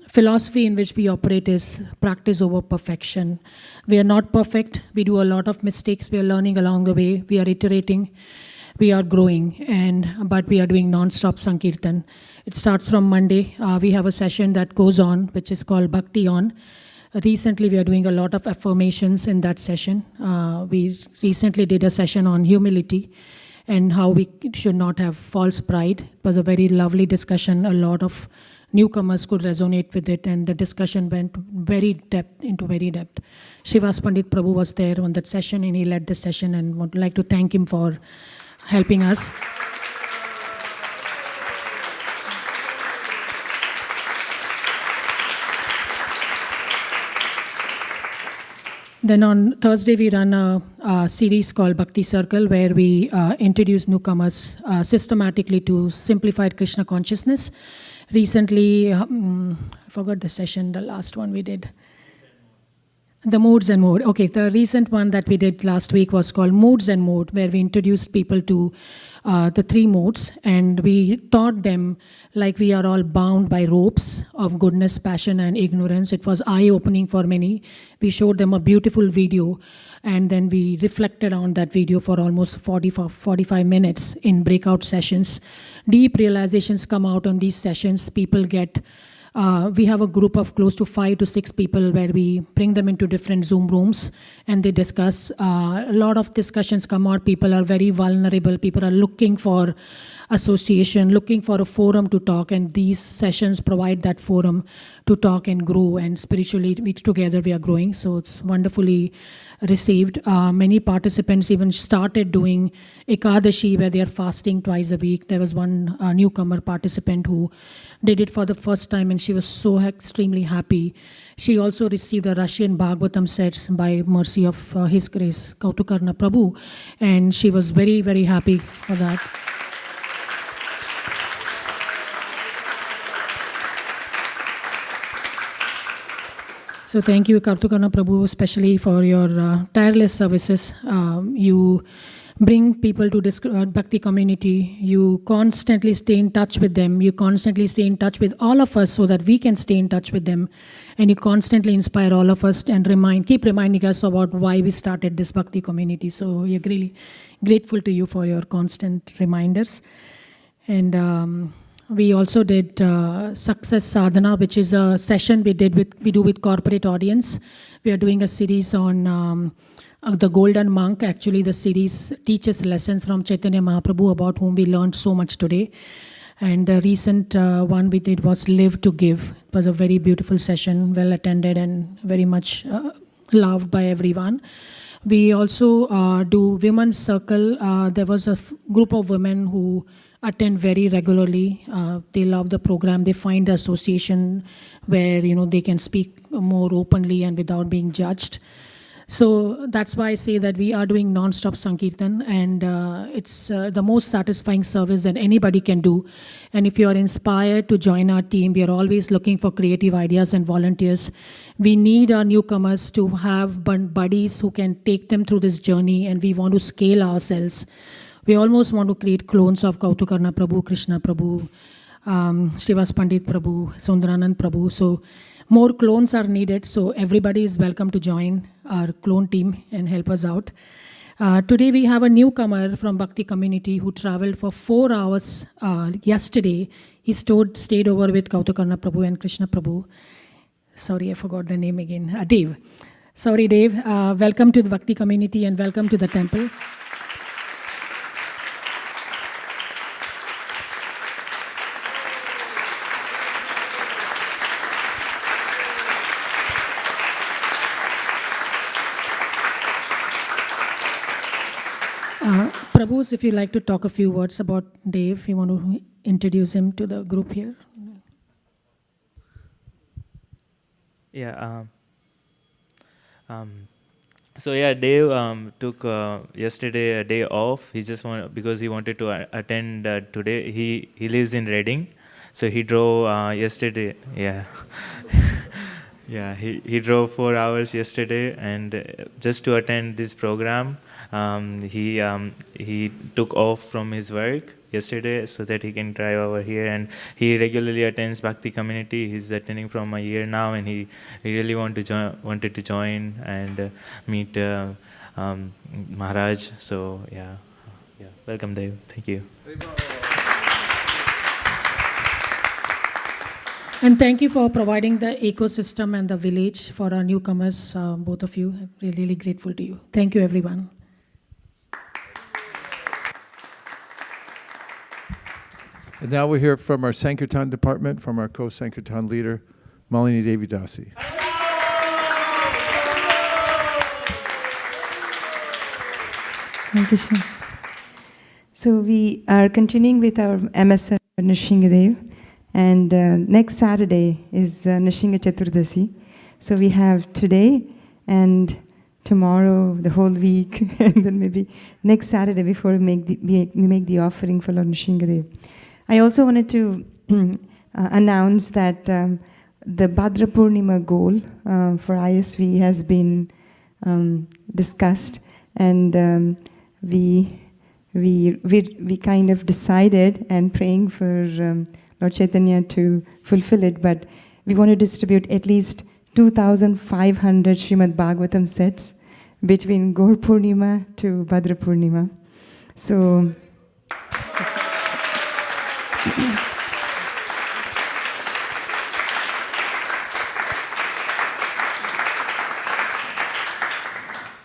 philosophy in which we operate is practice over perfection. We are not perfect. We do a lot of mistakes. We are learning along the way. We are iterating. We are growing, but we are doing non-stop Sankirtan. It starts from Monday. We have a session that goes on, which is called Bhakti On. Recently, we are doing a lot of affirmations in that session. We recently did a session on humility and how we should not have false pride. It was a very lovely discussion. A lot of newcomers could resonate with it, and the discussion went into very depth. Shivas Pandit Prabhu was there on that session, and he led the session, and would like to thank him for helping us. Then on Thursday, we run a series called Bhakti Circle, where we introduce newcomers systematically to simplified Krishna consciousness. Recently, I forgot the session, the last one we did. The Moods and Mode. Okay, the recent one that we did last week was called Moods and Mode, where we introduced people to the 3 modes, and we taught them like we are all bound by ropes of goodness, passion, and ignorance. It was eye-opening for many. We showed them a beautiful video, and then we reflected on that video for almost 45 minutes in breakout sessions. Deep realizations come out on these sessions. People get we have a group of close to 5 to 6 people where we bring them into different Zoom rooms and they discuss. A lot of discussions come out. People are very vulnerable. People are looking for association, looking for a forum to talk, and these sessions provide that forum to talk and grow, and spiritually together we are growing. So it's wonderfully received. Many participants even started doing Ekadashi, where they are fasting twice a week. There was one newcomer participant who did it for the first time, and she was so extremely happy. She also received the Russian Bhagavatam sets by mercy of His Grace, Kautukarna Prabhu, and she was very, very happy for that. So thank you, Kautukarna Prabhu, especially for your tireless services. You bring people to Bhakti community. You constantly stay in touch with them. You constantly stay in touch with all of us so that we can stay in touch with them. And you constantly inspire all of us and keep reminding us about why we started this Bhakti community. So we're really grateful to you for your constant reminders. And we also did Success Sadhana, which is a session we do with corporate audience. We are doing a series on the Golden Monk. Actually, the series teaches lessons from Chaitanya Mahaprabhu, about whom we learned so much today. And the recent one we did was Live to Give. It was a very beautiful session, well attended and very much loved by everyone. We also do Women's Circle. There was a group of women who attend very regularly. They love the program. They find the association where they can speak more openly and without being judged. So that's why I say that we are doing non-stop Sankirtan, and it's the most satisfying service that anybody can do. And if you are inspired to join our team, we are always looking for creative ideas and volunteers. We need our newcomers to have buddies who can take them through this journey, and we want to scale ourselves. We almost want to create clones of Kautukarna Prabhu, Krishna Prabhu, Shivas Pandit Prabhu, Sundaranand Prabhu. So more clones are needed. So everybody is welcome to join our clone team and help us out. Today we have a newcomer from Bhakti community who traveled for 4 hours yesterday. He stayed over with Kautukarna Prabhu and Krishna Prabhu. Sorry, I forgot the name again. Dave. Sorry, Dave. Welcome to the Bhakti community and welcome to the temple. Prabhus, if you'd like to talk a few words about Dave, you want to introduce him to the group here? Yeah. So yeah, Dave took yesterday a day off. He just because he wanted to attend today. He lives in Reading, so he drove yesterday. Yeah. Yeah, he drove 4 hours yesterday, and just to attend this program, he took off from his work yesterday so that he can drive over here. And he regularly attends Bhakti community. He's attending from a year now, and he really wanted to join and meet Maharaj. So yeah, welcome, Dev. Thank you. And thank you for providing the ecosystem and the village for our newcomers, both of you. We're really grateful to you. Thank you, everyone. And now we hear from our Sankirtan department, from our co-Sankirtan leader, Malini Devi Dasi. Thank you, Krishna. So we are continuing with our MSF Nrsingadev, and next Saturday is Nrsinga Chaturdasi. So we have today and tomorrow, the whole week, and then maybe next Saturday before we make the offering for Lord Nrsingadev. I also wanted to announce that the Bhadra Purnima goal for ISV has been discussed, and we kind of decided and praying for Lord Caitanya to fulfill it, but we want to distribute at least 2,500 Srimad Bhagavatam sets between Gaur Purnima to Bhadra Purnima. So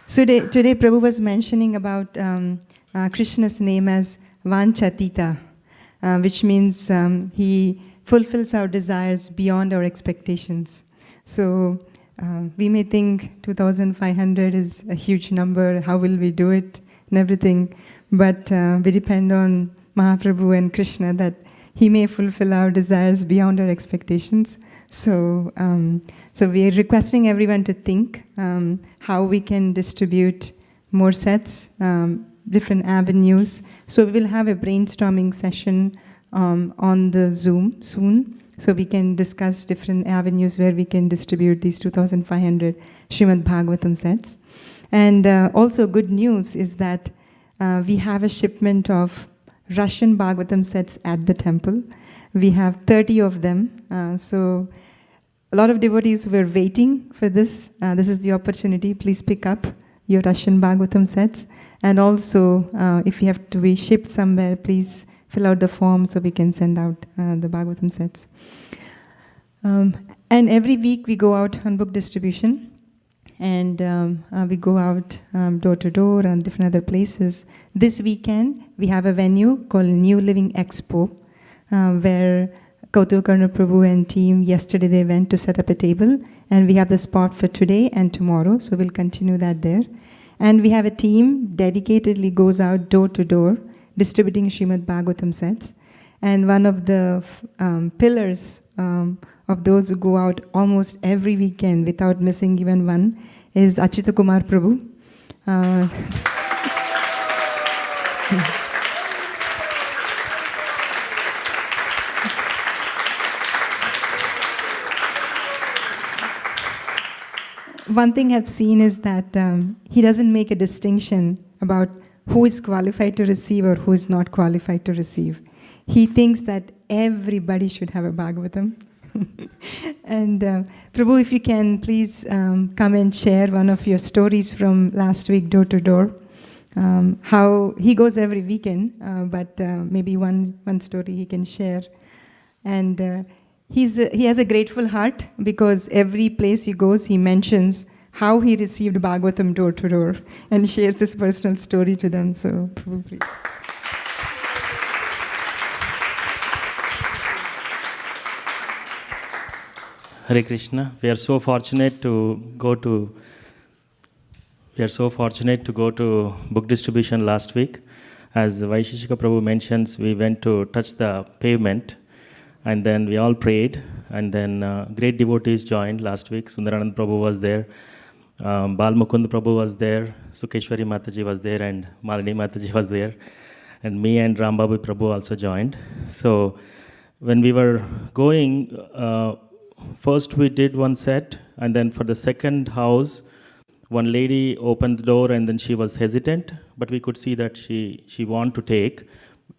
today Prabhu was mentioning about Krishna's name as Vanchatita, which means he fulfills our desires beyond our expectations. So we may think 2,500 is a huge number, how will we do it and everything, but we depend on Mahaprabhu and Krishna that he may fulfill our desires beyond our expectations. So we are requesting everyone to think how we can distribute more sets, different avenues. So we will have a brainstorming session on the Zoom soon, so we can discuss different avenues where we can distribute these 2,500 Srimad Bhagavatam sets. And also good news is that we have a shipment of Russian Bhagavatam sets at the temple. We have 30 of them. So a lot of devotees were waiting for this. This is the opportunity. Please pick up your Russian Bhagavatam sets. And also, if you have to be shipped somewhere, please fill out the form so we can send out the Bhagavatam sets. And every week we go out on book distribution. And we go out door to door and different other places. This weekend, we have a venue called New Living Expo, where Kautukarna Prabhu and team, yesterday they went to set up a table, and we have the spot for today and tomorrow, so we'll continue that there. And we have a team dedicatedly goes out door to door, distributing Srimad Bhagavatam sets. And one of the pillars of those who go out almost every weekend without missing even one is Achyuta Kumar Prabhu. One thing I've seen is that he doesn't make a distinction about who is qualified to receive or who is not qualified to receive. He thinks that everybody should have a Bhagavatam. And Prabhu, if you can please come and share one of your stories from last week, door to door. How he goes every weekend, but maybe one story he can share. And he has a grateful heart because every place he goes, he mentions how he received Bhagavatam door to door and shares his personal story to them. So, Prabhu, please. Hare Krishna. We are so fortunate to go to book distribution last week. As Vaisesika Prabhu mentions, we went to touch the pavement, and then we all prayed, and then great devotees joined last week. Sundaranand Prabhu was there, Bal Mukund Prabhu was there, Sukeshwari Mataji was there, and Malini Mataji was there, and me and Rambabu Prabhu also joined. So when we were going, first we did one set, And then for the second house, one lady opened the door and then she was hesitant, but we could see that she wanted to take.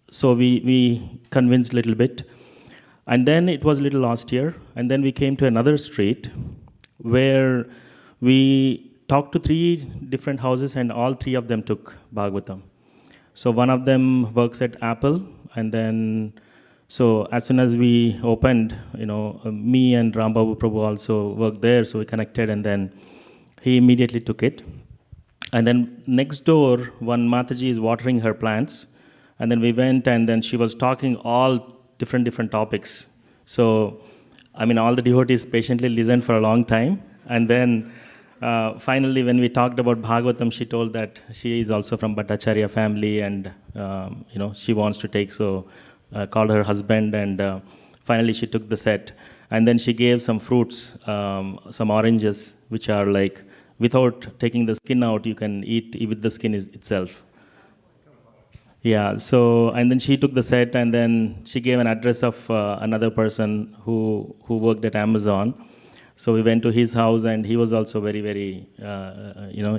So we convinced a little bit. And then it was a little austere. And then we came to another street where we talked to 3 different houses and all 3 of them took Bhagavatam. So one of them works at Apple, and then so as soon as we opened, me and Rambabu Prabhu also worked there, so we connected, and then he immediately took it. And then next door, one Mataji is watering her plants, and then we went, and then she was talking all different topics. So, all the devotees patiently listened for a long time, and then finally, when we talked about Bhagavatam, she told that she is also from Bhattacharya family, and she wants to take. So, called her husband, and finally she took the set. And then she gave some fruits, some oranges, which are like without taking the skin out, you can eat with the skin itself. Yeah. So, and then she took the set, and then she gave an address of another person who worked at Amazon. So we went to his house, and he was also very, very,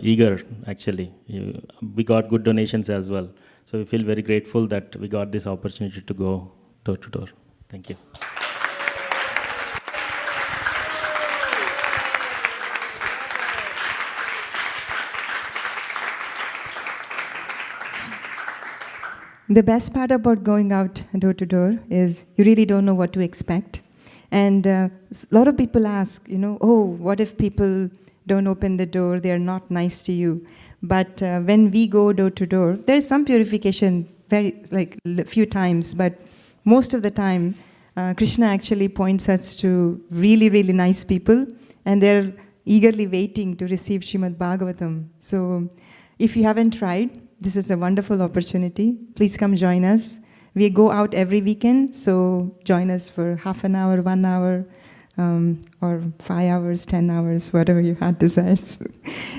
eager, actually. We got good donations as well. So we feel very grateful that we got this opportunity to go door to door. Thank you. The best part about going out door to door is you really don't know what to expect. And a lot of people ask, what if people don't open the door, they are not nice to you. But when we go door to door, there is some purification, few times, but most of the time, Krishna actually points us to really, really nice people, and they're eagerly waiting to receive Srimad Bhagavatam. So if you haven't tried, this is a wonderful opportunity. Please come join us. We go out every weekend, so join us for half an hour, 1 hour, or 5 hours, 10 hours, whatever your heart desires.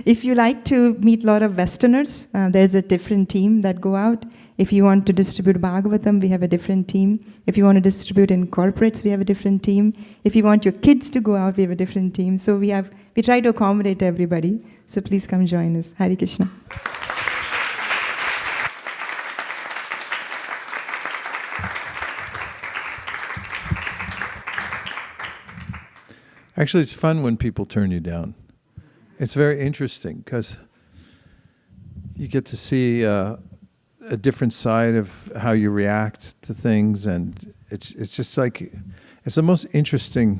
If you like to meet a lot of Westerners, there's a different team that go out. If you want to distribute Bhagavatam, we have a different team. If you want to distribute in corporates, we have a different team. If you want your kids to go out, we have a different team. So we try to accommodate everybody. So please come join us. Hare Krishna. Actually, it's fun when people turn you down. It's very interesting because you get to see a different side of how you react to things, and it's just like, it's the most interesting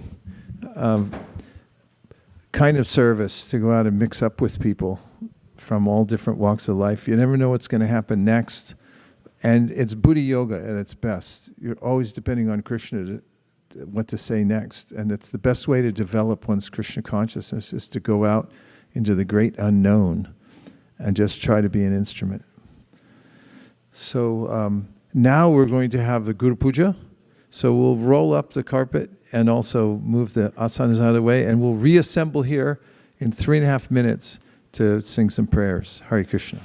kind of service to go out and mix up with people from all different walks of life. You never know what's going to happen next, and it's Buddha yoga at its best. You're always depending on Krishna what to say next, and it's the best way to develop one's Krishna consciousness is to go out into the great unknown and just try to be an instrument. So now we're going to have the Guru Puja. So we'll roll up the carpet and also move the asanas out of the way, and we'll reassemble here in 3.5 minutes to sing some prayers. Hare Krishna.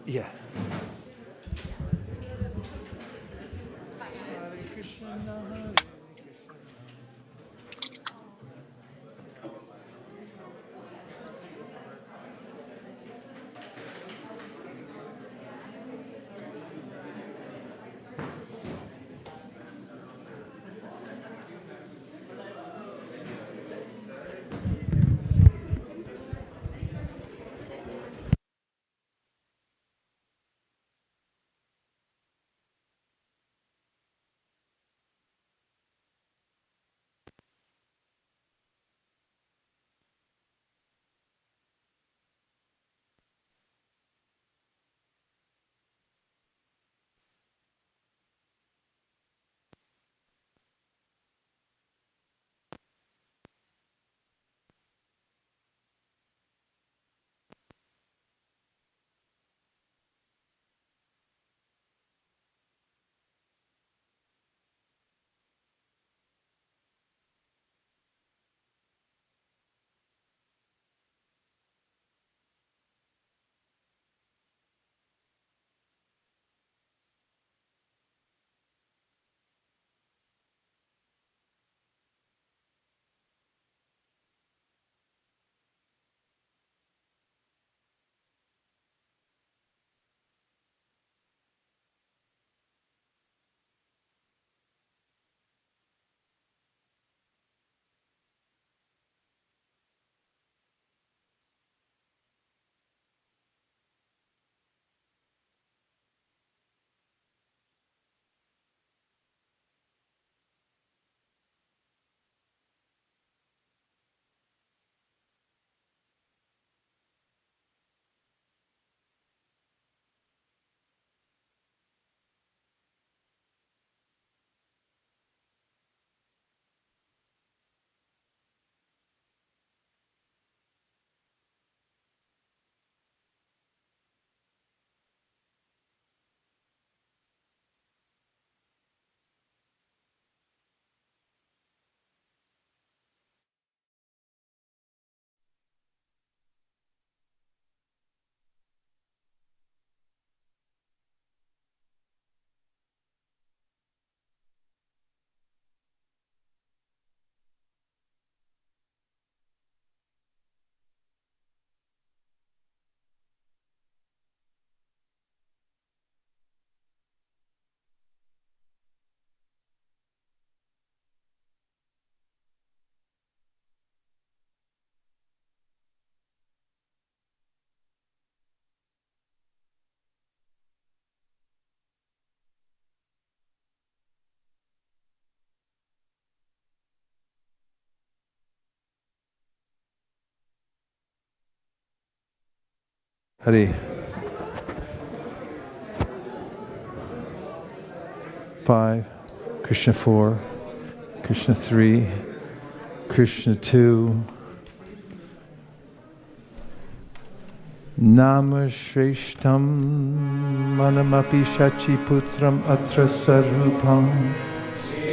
Yeah. Hari. 5, Krishna 4, Krishna 3, Krishna 2. Nama Shreshtam Manamapi Shachi Putram Atra Sarupam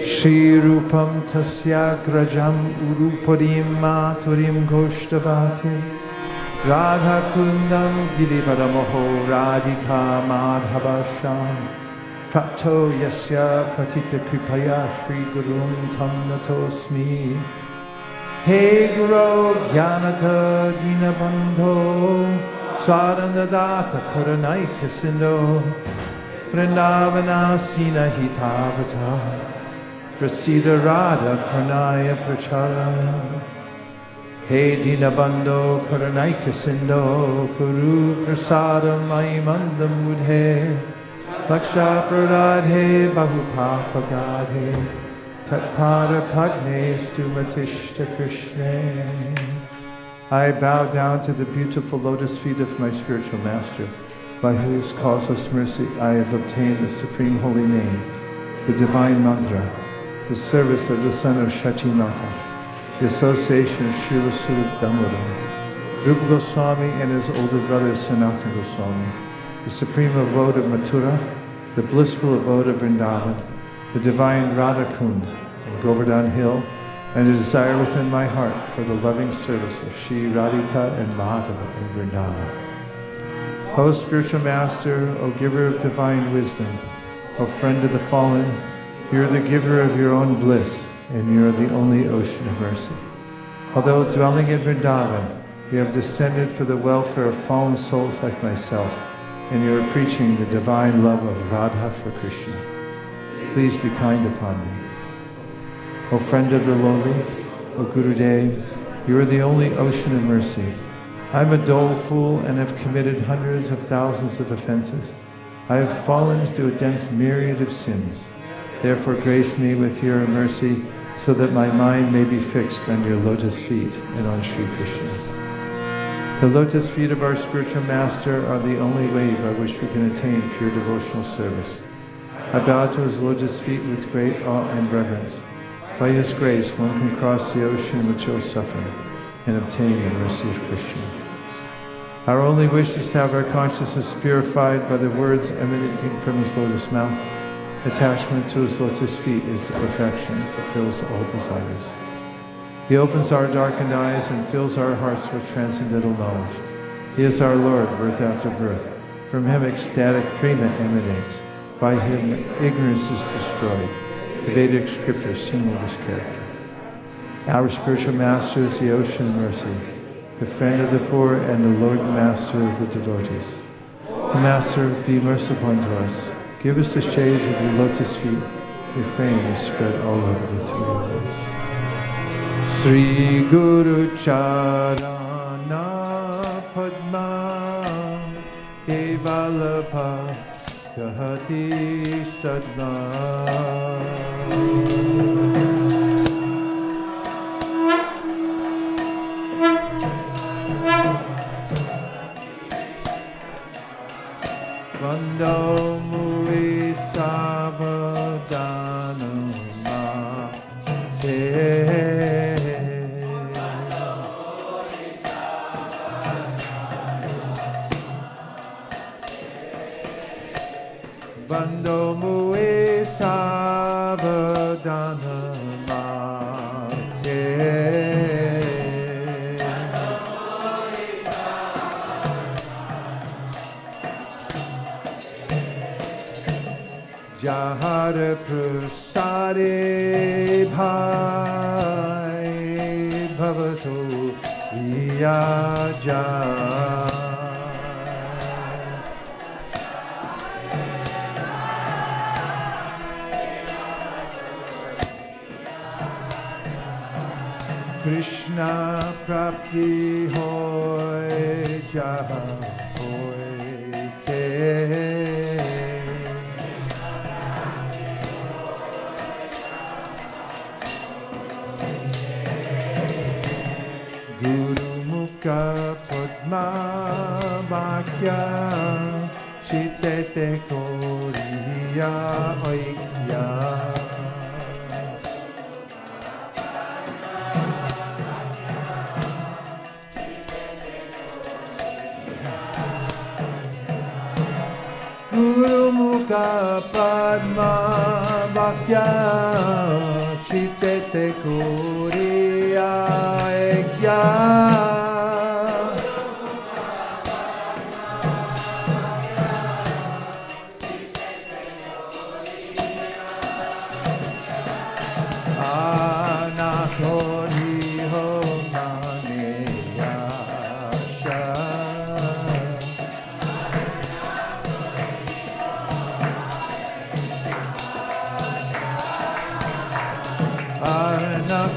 Shri Rupam Tasyagrajam Uruparim Maturim Goshtavatim Radha Kundam Girivaramoho Radhika Madhavasham Prapto Yasya Pratita Kripaya Shri Gurun Tam Natosmi He Guru Jnanata Dinabandho Swaranadata Karanaika Sindho Vrindavana Sina Hitavata Prasida Radha Pranaya Prachara He Dinabandho Karanaika Sindho Kuru Prasada Maimanda Mudhe Laksha Pradadhe Bahupapagadhe Tatpada Padne Sumatishta Krishna. I bow down to the beautiful lotus feet of my spiritual master, by whose causeless mercy I have obtained the supreme holy name, the divine mantra, the service of the son of Shachinata, the association of Srila Surup Damodar, Rupa Goswami and his older brother Sanatana Goswami, the supreme abode of Mathura, the blissful abode of Vrindavan, the divine Radha Kund and Govardhan Hill, and a desire within my heart for the loving service of Shri Radhika and Madhava in Vrindavan. O spiritual master, O giver of divine wisdom, O friend of the fallen, you are the giver of your own bliss, and you are the only ocean of mercy. Although dwelling in Vrindavan, you have descended for the welfare of fallen souls like myself, and you are preaching the divine love of Radha for Krishna. Please be kind upon me. O friend of the lowly, O Gurudev, you are the only ocean of mercy. I am a doleful and have committed hundreds of thousands of offenses. I have fallen into a dense myriad of sins. Therefore grace me with your mercy, so that my mind may be fixed on your lotus feet and on Sri Krishna. The lotus feet of our spiritual master are the only way by which we can attain pure devotional service. I bow to his lotus feet with great awe and reverence. By his grace, one can cross the ocean of material suffering and obtain the mercy of Krishna. Our only wish is to have our consciousness purified by the words emanating from his lotus mouth. Attachment to his lotus feet is the perfection that fulfills all desires. He opens our darkened eyes and fills our hearts with transcendental knowledge. He is our Lord, birth after birth. From him ecstatic prema emanates. By him ignorance is destroyed. The Vedic scriptures sing of his character. Our spiritual master is the ocean of mercy, the friend of the poor and the Lord and Master of the devotees. O Master, be merciful unto us. Give us the shade of your lotus feet. Your fame is spread all over the three worlds. Sri Guru Charana Padma Kevalabha Kahati Sadna. Vando Muri Sabadana Ma Vando Muri Sabadana Ma Jahar Prasade Bhai Bhavato Viyaja Krishna Prapti Hoy Jaha Hoy Te Guru Mukha Padma Bhakya Vakya Chitete Koriya Oikya Guru Mukha Padma Vakya Chitete Koriya Oikya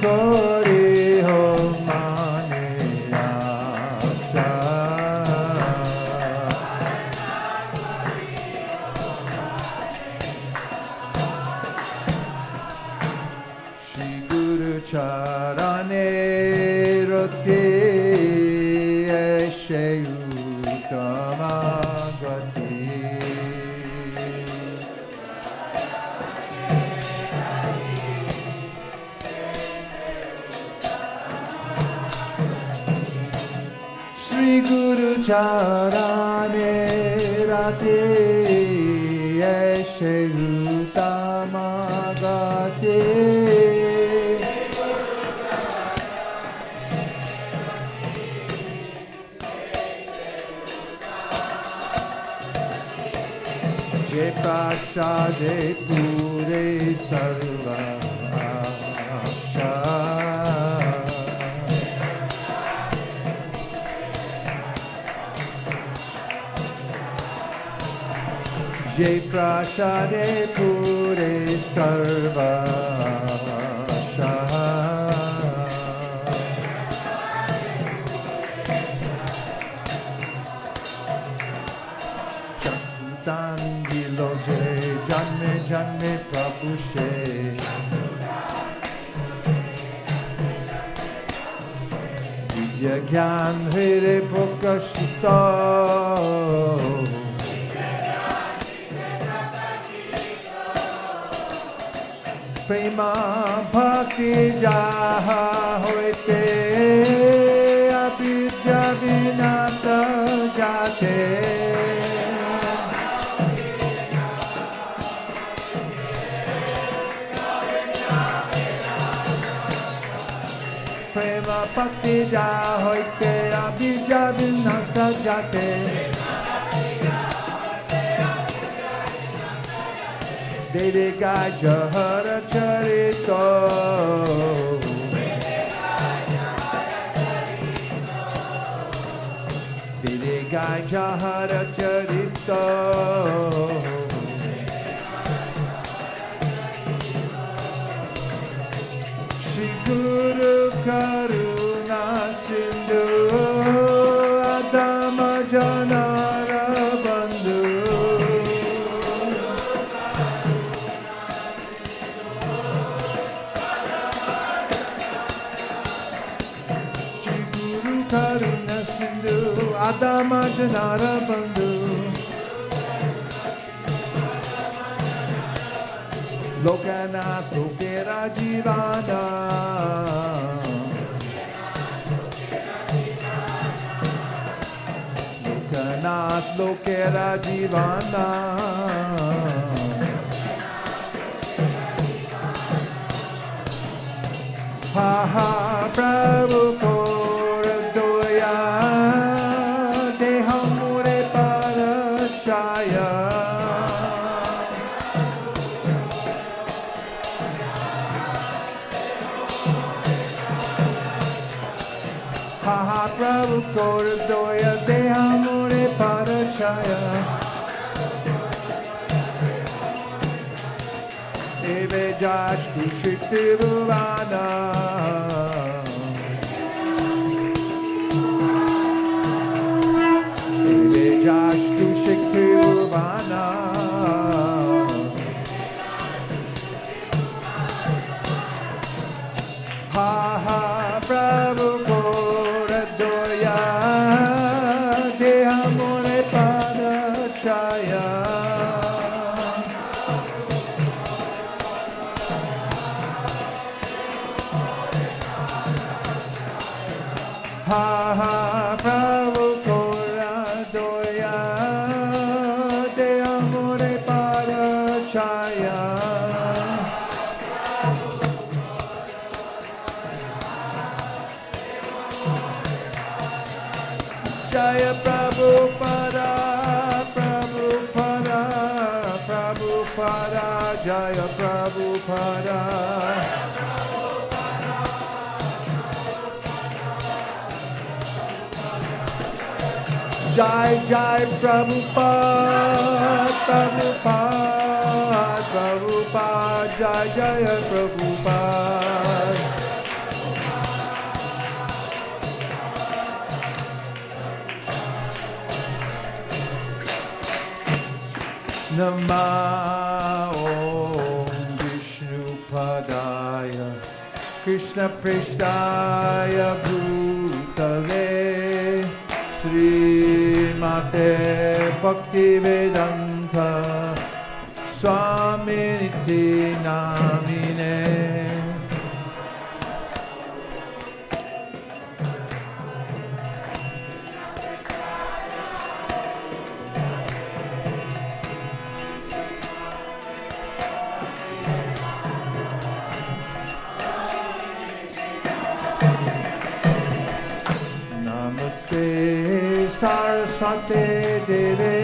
Kori ho mane asha Shri Guru Charane Roti Eshe Uttama Gati Guru Charane Rate Eshe Uttama Gate Je Prasade Pure Sarva Jai Prasade Pure Sarva Chantangilo Jai Janme Janme Prabhushe Vidya Gyan Hire Prokashita Prema Bhakti Jaha Hoite Avidya Vinata Jate Prema Bhakti Jaha Hoite Avidya Vinata Jate Dede Gajahara Charito Dede Gajahara Charito Shri Guru Karuna Sindhu Adama Janara Bandhu Karuna Sindhu Adama Janara Bandhu Lokanath Lokera Jivana Lokanath Lokera Jivana Ha ha Prabhu Mahaprabhu Koradoya Dehamure Parachaya Eve Jashtu Shikti Bhuvana Eve Jashtu Shikti Bhuvana Ha ha Prabhu Koradoya Dehamure Parachaya Bhattacharya. Jaya Prabhupada, Prabhupada, Prabhupada, Jaya Prabhupada. Jai Jai Prabhupada, Prabhupada, Prabhupada, Jai Jaya Prabhupada. Nama Om Vishnu Padaya Krishna Prestaya Bhutale Srimate Bhaktivedanta Swaminiti Namine. Saraswate Deve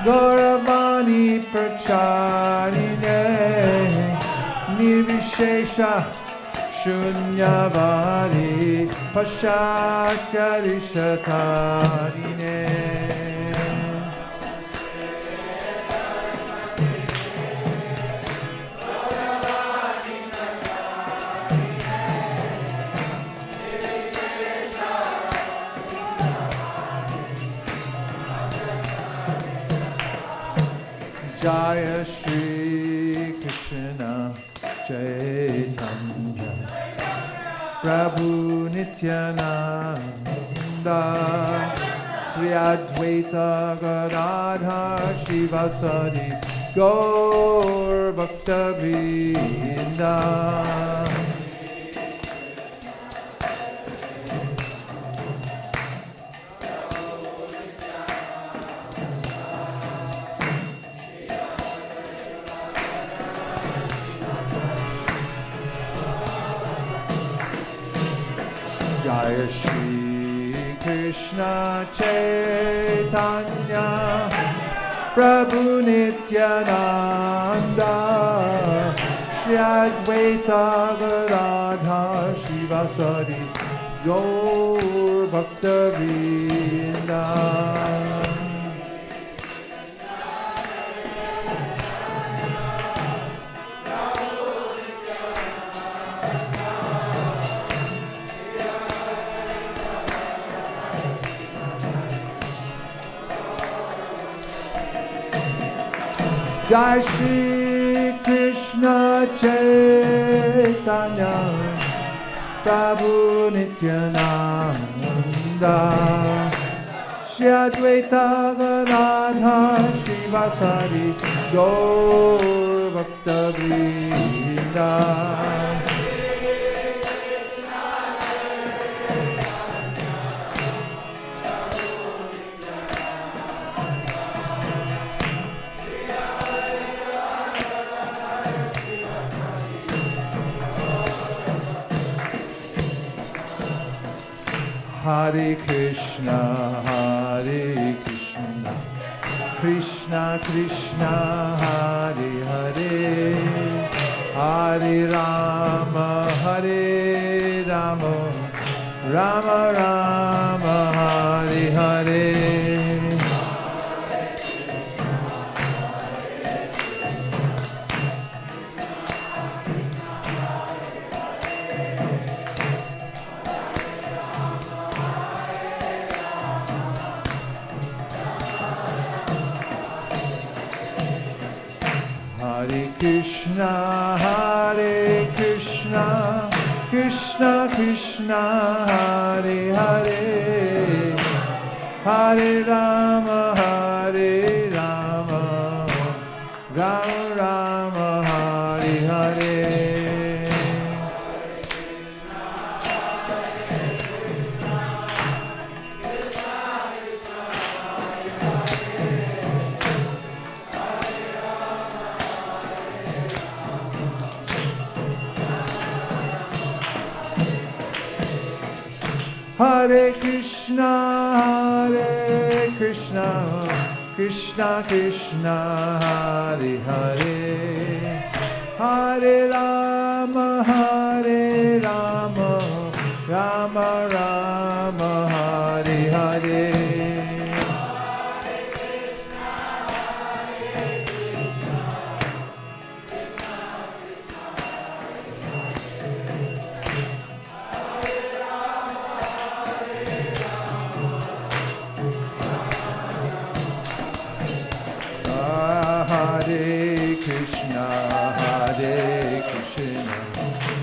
Gauravani Pracharine Nirvishesha Shunyavadi Pashacharishakarine. Jaya Shri Krishna Caitanya Prabhu Nityananda Sri Advaita Gadadhar Shivasadi Gaur Bhakta Vrinda. Jaya Shri Krishna Chaitanya Prabhu Nityananda Shri Advaita Gadadhar Shivasadi Gaur Bhakta Vrinda. Jai Shri Krishna Chaitanya Prabhu Nityananda Shri Advaita Gadadhar Shivasadi Gaur Bhakta Vrinda. Hare Krishna, Krishna Krishna, Hare Hare, Hare Rama, Hare Rama, Rama Rama, Hare Hare. Hare Krishna, Krishna Krishna, Hare Hare, Hare Rama, Hare Rama, Rama Rama, Hare Hare. Hare Krishna, Krishna Krishna, Hare Hare, Hare Rama, Rama Rama, Hare Hare.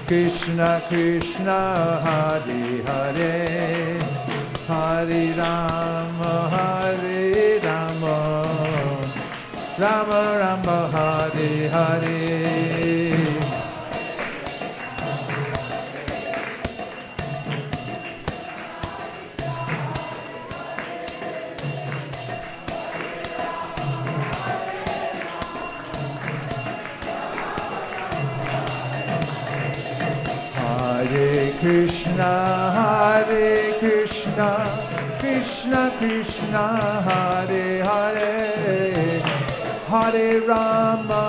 Krishna Krishna, Hare Hare, Hare Rama, Rama Rama, Hare Hare. Krishna, Krishna Krishna, Hare Hare, Hare Rama,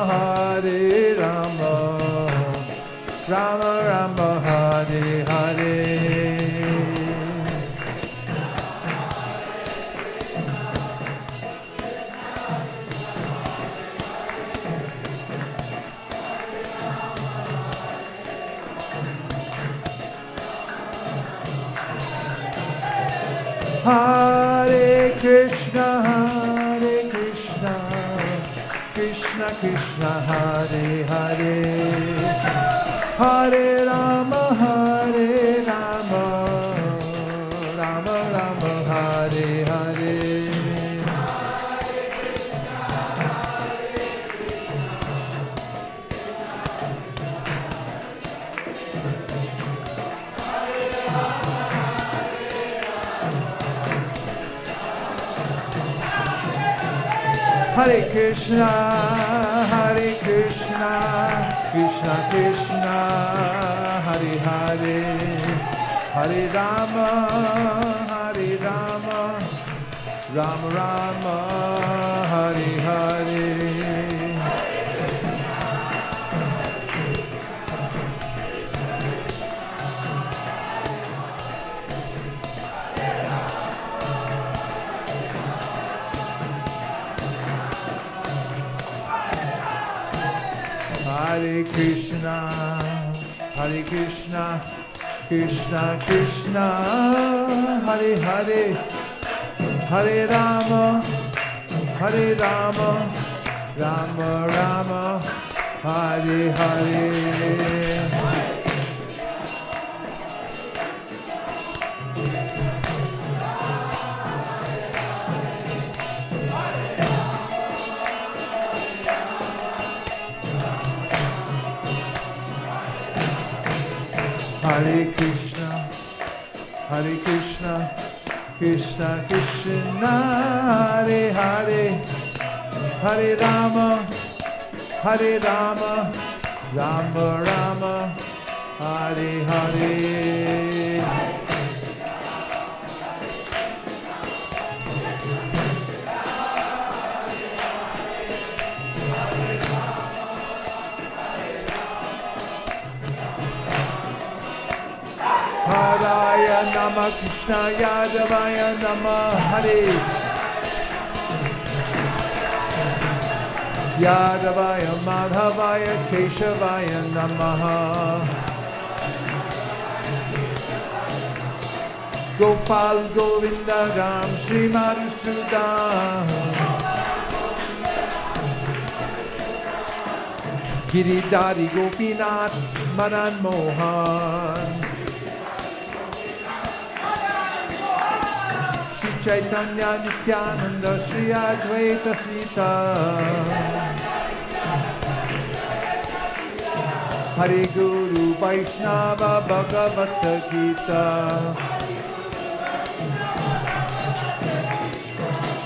Rama Rama, Hare Hare. Hare Krishna, Krishna Krishna, Hare Hare, Hare Rama, Rama Rama, Hare Hare. Hare Krishna, Krishna Krishna, Hare Hare, Hare Rama, Rama Rama, Hare Hare. Hare Krishna, Krishna Krishna, Hare Hare, Hare Rama, Rama Rama, Hare Hare. Hare Krishna, Krishna Krishna, Hare Hare, Hare Rama, Rama Rama, Hare Hare. Haraya Nama Krishna Yadavaya Nama Hare Yadavaya Madhavaya Keshavaya Namaha Gopal Govinda Ram Shri Madhusudan Giridhari Gopinath Madan Mohan Caitanya Nityananda Shri Advaita Sita Hare Guru Vaishnava Bhagavata Gita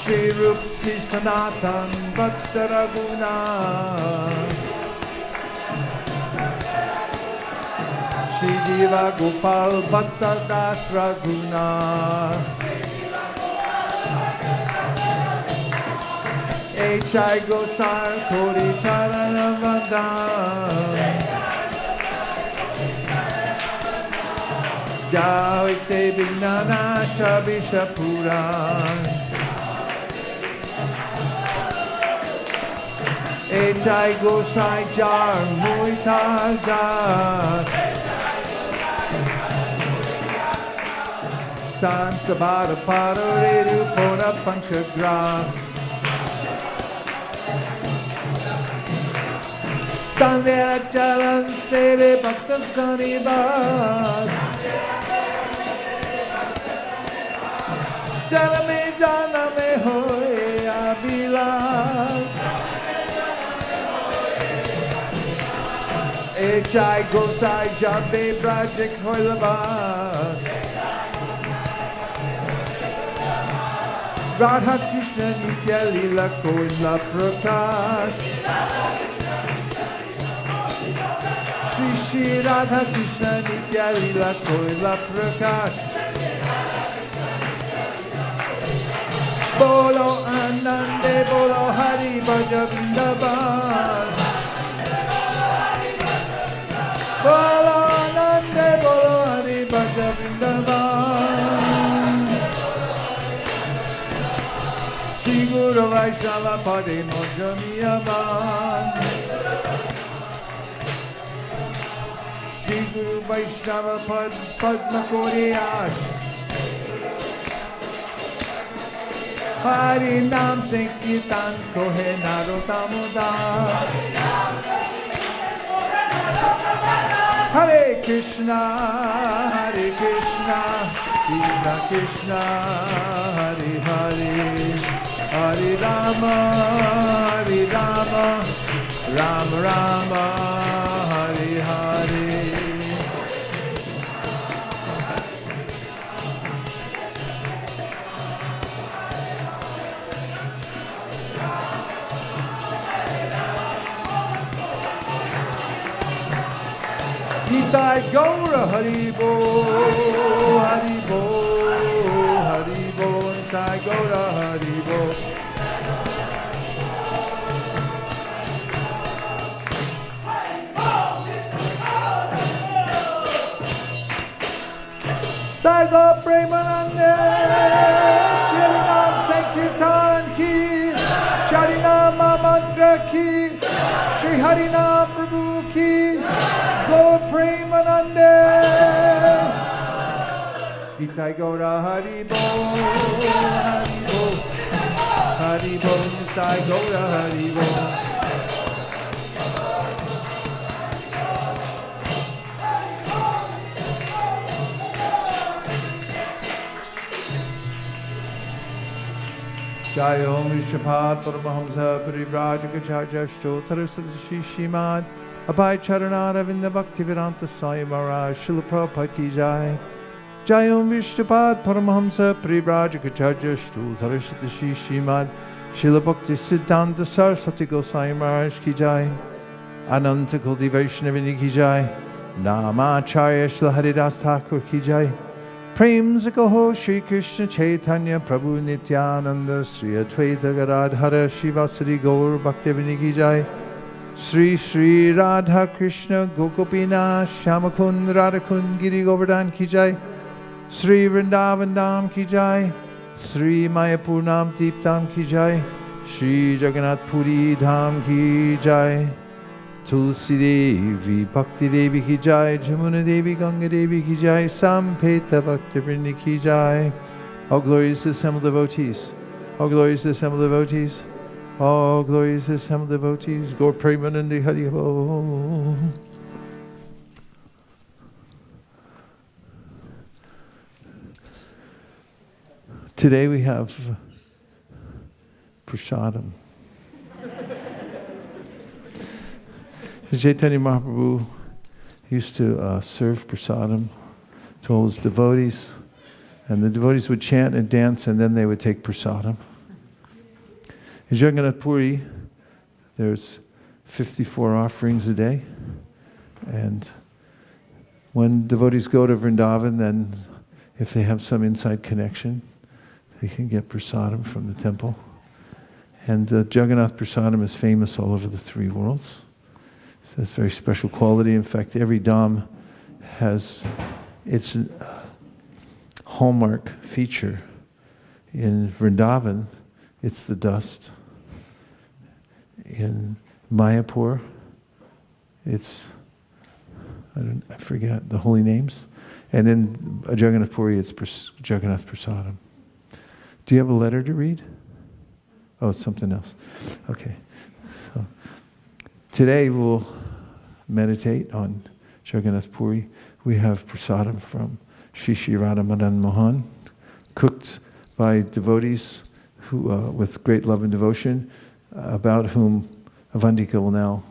Shri Rupti Sanatan Bhakta Raguna Sri Diva Gopal Bhatta Das Raghunath. Echai Gosar Kori Charana Vandam. Javite Vignana Shabisha Puran. Echai Gosai Jar Muitar Das. San Sabara Paro Redu Pona Panchagra. Tandera Chalan Sere Bhakta Sanibas. Janame Janame Hoye Abilas. Echai Gosai Jabe Brajik Hoilabas. Radha Krishna Nitya Lila Koila Prakash. Shri Shri Radha Krishna Nitya Lila Koila Prakash. Bolo Anande Bolo Hari Bhaja Vrindavan. Bolo Anande Bolo Hari Bhaja Vrindavan. Shri Guru Vaishnava Pade Mojamiyaman. Shri Guru Vaishnava Padma Koriyash. Hari Nam Sankirtan Kohe Narotamudar. Hare Krishna, Hare Krishna, Krishna Krishna, Hare Hare, Hare Rama, Hare Rama, Rama Rama, Hare Hare. Nitai Gaura Haribo, Haribo, Haribo, Nitai Gaura Haribo. Dago Premanande, Sharinam Sankirtan Ki, Sharinam Mantra Ki, Shri Harinam Prabhu Ki. Go Premanande. Nitai Gaura Haribo, Haribo, Haribo, Nitai Gaura Haribo. Jai Om Vishwapat Paramahamsa Parivrajagacharya Stotra Shishimad Abhay Charanara Vinda Bhakti Vedanta Swami Maharaj Srila Prabhupada Ki Jai. Jai Om Vishnupad Paramahamsa Parivrajagacharya Stotra Shishimad Srila Bhakti Siddhanta Saraswati Goswami Maharaj Ki Jai. Ananta Kulti Vaishnavini Ki Jai. Namacharya Srila Haridas Thakur Ki Jai. Prem Zakaho Shri Krishna Chaitanya Prabhu Nityananda Sri Advaita Gadadhara Shivasari Gaur Bhaktivinoda Ki Jai. Sri Sri Radha Krishna Gopinath Shamakund Radhakund Giri Govardhan Ki Jai. Sri Vrindavan Dham Ki Jai. Sri Mayapur Nam Deeptam Ki Jai. Sri Jagannath Puri Dham Ki Jai. Tulsi Devi Bhakti Devi Ki Jai. Jamuna Devi Ganga Devi Ki Jai. Sampeta Bhaktivinoda Ki Jai. All glorious assembled devotees. All glorious assembled devotees. All glorious assembled devotees. Gaur Premanande Hari Bo. Today we have prasadam. Chaitanya Mahaprabhu used to serve prasadam to all his devotees, and the devotees would chant and dance, and then they would take prasadam. In Jagannath Puri, there's 54 offerings a day, and when devotees go to Vrindavan, then if they have some inside connection, they can get prasadam from the temple. And the Jagannath prasadam is famous all over the three worlds. So it's a very special quality. In fact, every Dham has its hallmark feature. In Vrindavan, it's the dust. In Mayapur, it's, I forget the holy names. And in Jagannath Puri, it's Jagannath prasadam. Do you have a letter to read? Oh, it's something else. Okay. So today we'll meditate on Jagannath Puri. We have prasadam from Shri Shri Radha Madan Mohan, cooked by devotees who, with great love and devotion, about whom Avantika will now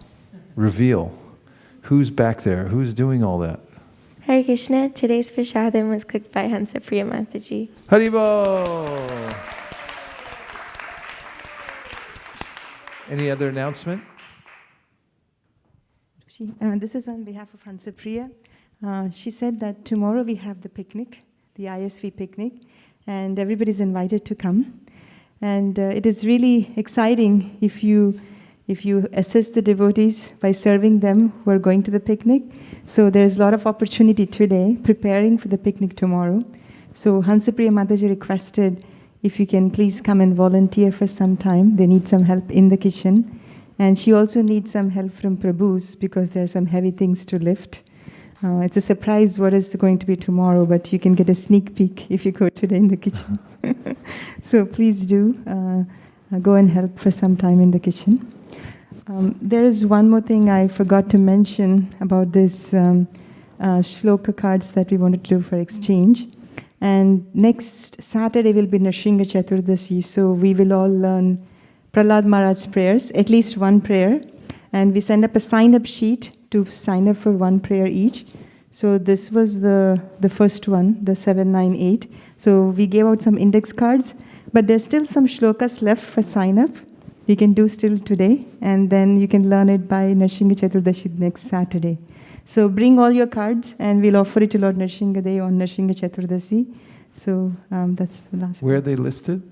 reveal. Who's back there? Who's doing all that? Hare Krishna, today's prasadam was cooked by Hansapriya Mataji. Haribo! Any other announcement? This is on behalf of Hansapriya. She said that tomorrow we have the picnic, the ISV picnic, and everybody's invited to come. And it is really exciting if you assist the devotees by serving them who are going to the picnic. So there's a lot of opportunity today preparing for the picnic tomorrow. So Hansapriya Mataji requested if you can please come and volunteer for some time. They need some help in the kitchen. And she also needs some help from Prabhus because there are some heavy things to lift. It's a surprise what is going to be tomorrow, but you can get a sneak peek if you go today in the kitchen. So please do go and help for some time in the kitchen. There is one more thing I forgot to mention about this shloka cards that we wanted to do for exchange. And next Saturday will be Nrsimha Chaturdashi, so we will all learn Prahlad Maharaj's prayers, at least one prayer. And we send up a sign-up sheet to sign up for one prayer each. So this was the first one, the 798. So we gave out some index cards, but there's still some shlokas left for sign-up. We can do still today, and then you can learn it by Nrsimha Chaturdashi next Saturday. So bring all your cards, and we'll offer it to Lord Nrsimha Day on Nrsimha Chaturdashi. So that's the last Where one. are they listed?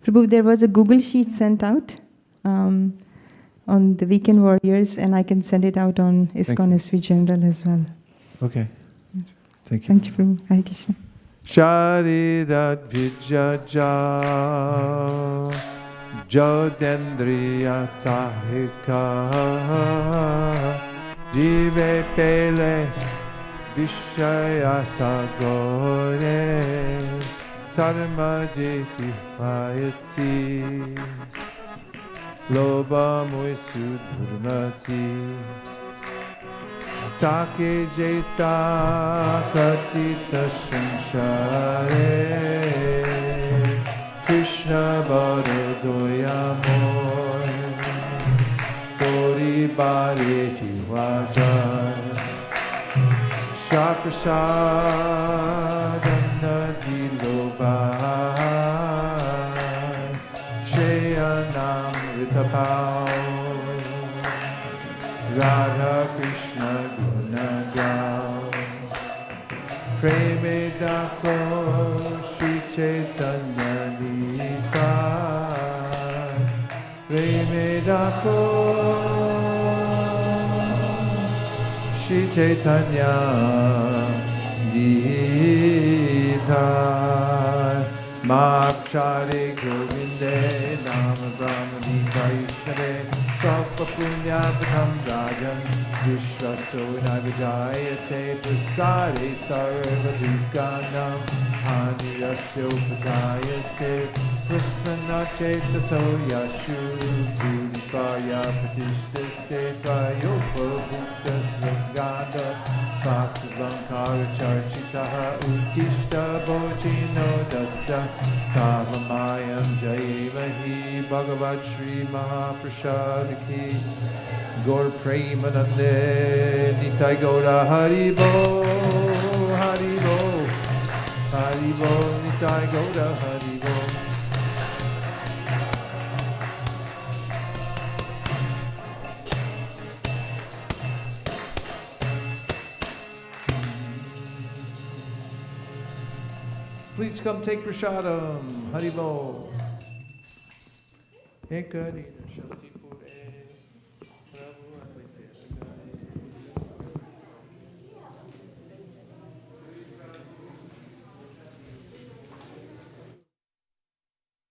Prabhu, there was a Google sheet sent out on the Weekend Warriors, and I can send it out on ISKCON SV General as well. Okay. Thank you. Thank you, Prabhu. Hare Krishna. Sharirat Vijaja Jodendriya Tahika Jive Pele Vishaya Sagore Dharma Jeti Payati Loba Muisu Dhurnati Take Jeta Katita Sanshare Krishna Baradoyamor Tori Bareti Vajar Shaprasadana Dilobai Shayanam Ritapao Radha Krishna Gunagam Preme Dako Shri Chaitanya Nita Preme Dako Shri Chaitanya Nita Makshare Govinde Nama Brahmani Vaishnave Sapa Punya Patam Rajan Vishwaso Nagajayate Prasare Sarva Dukanam Hanirasyo Padayate Prasana Chetaso Yashu Purifaya Pratishtete Prayopa Bhukta Svanganda Bhaktavankara Charchitaha Uttishta Bhojino Dasta Kavamayam Jaivahi Bhagavat Shri Mahaprasad Ki Gaur Premanande Nitai Gaura Haribo Haribo Haribo Nitai Gaura Haribo. Please come take prasadam. Haribol. Ekarina Shakti.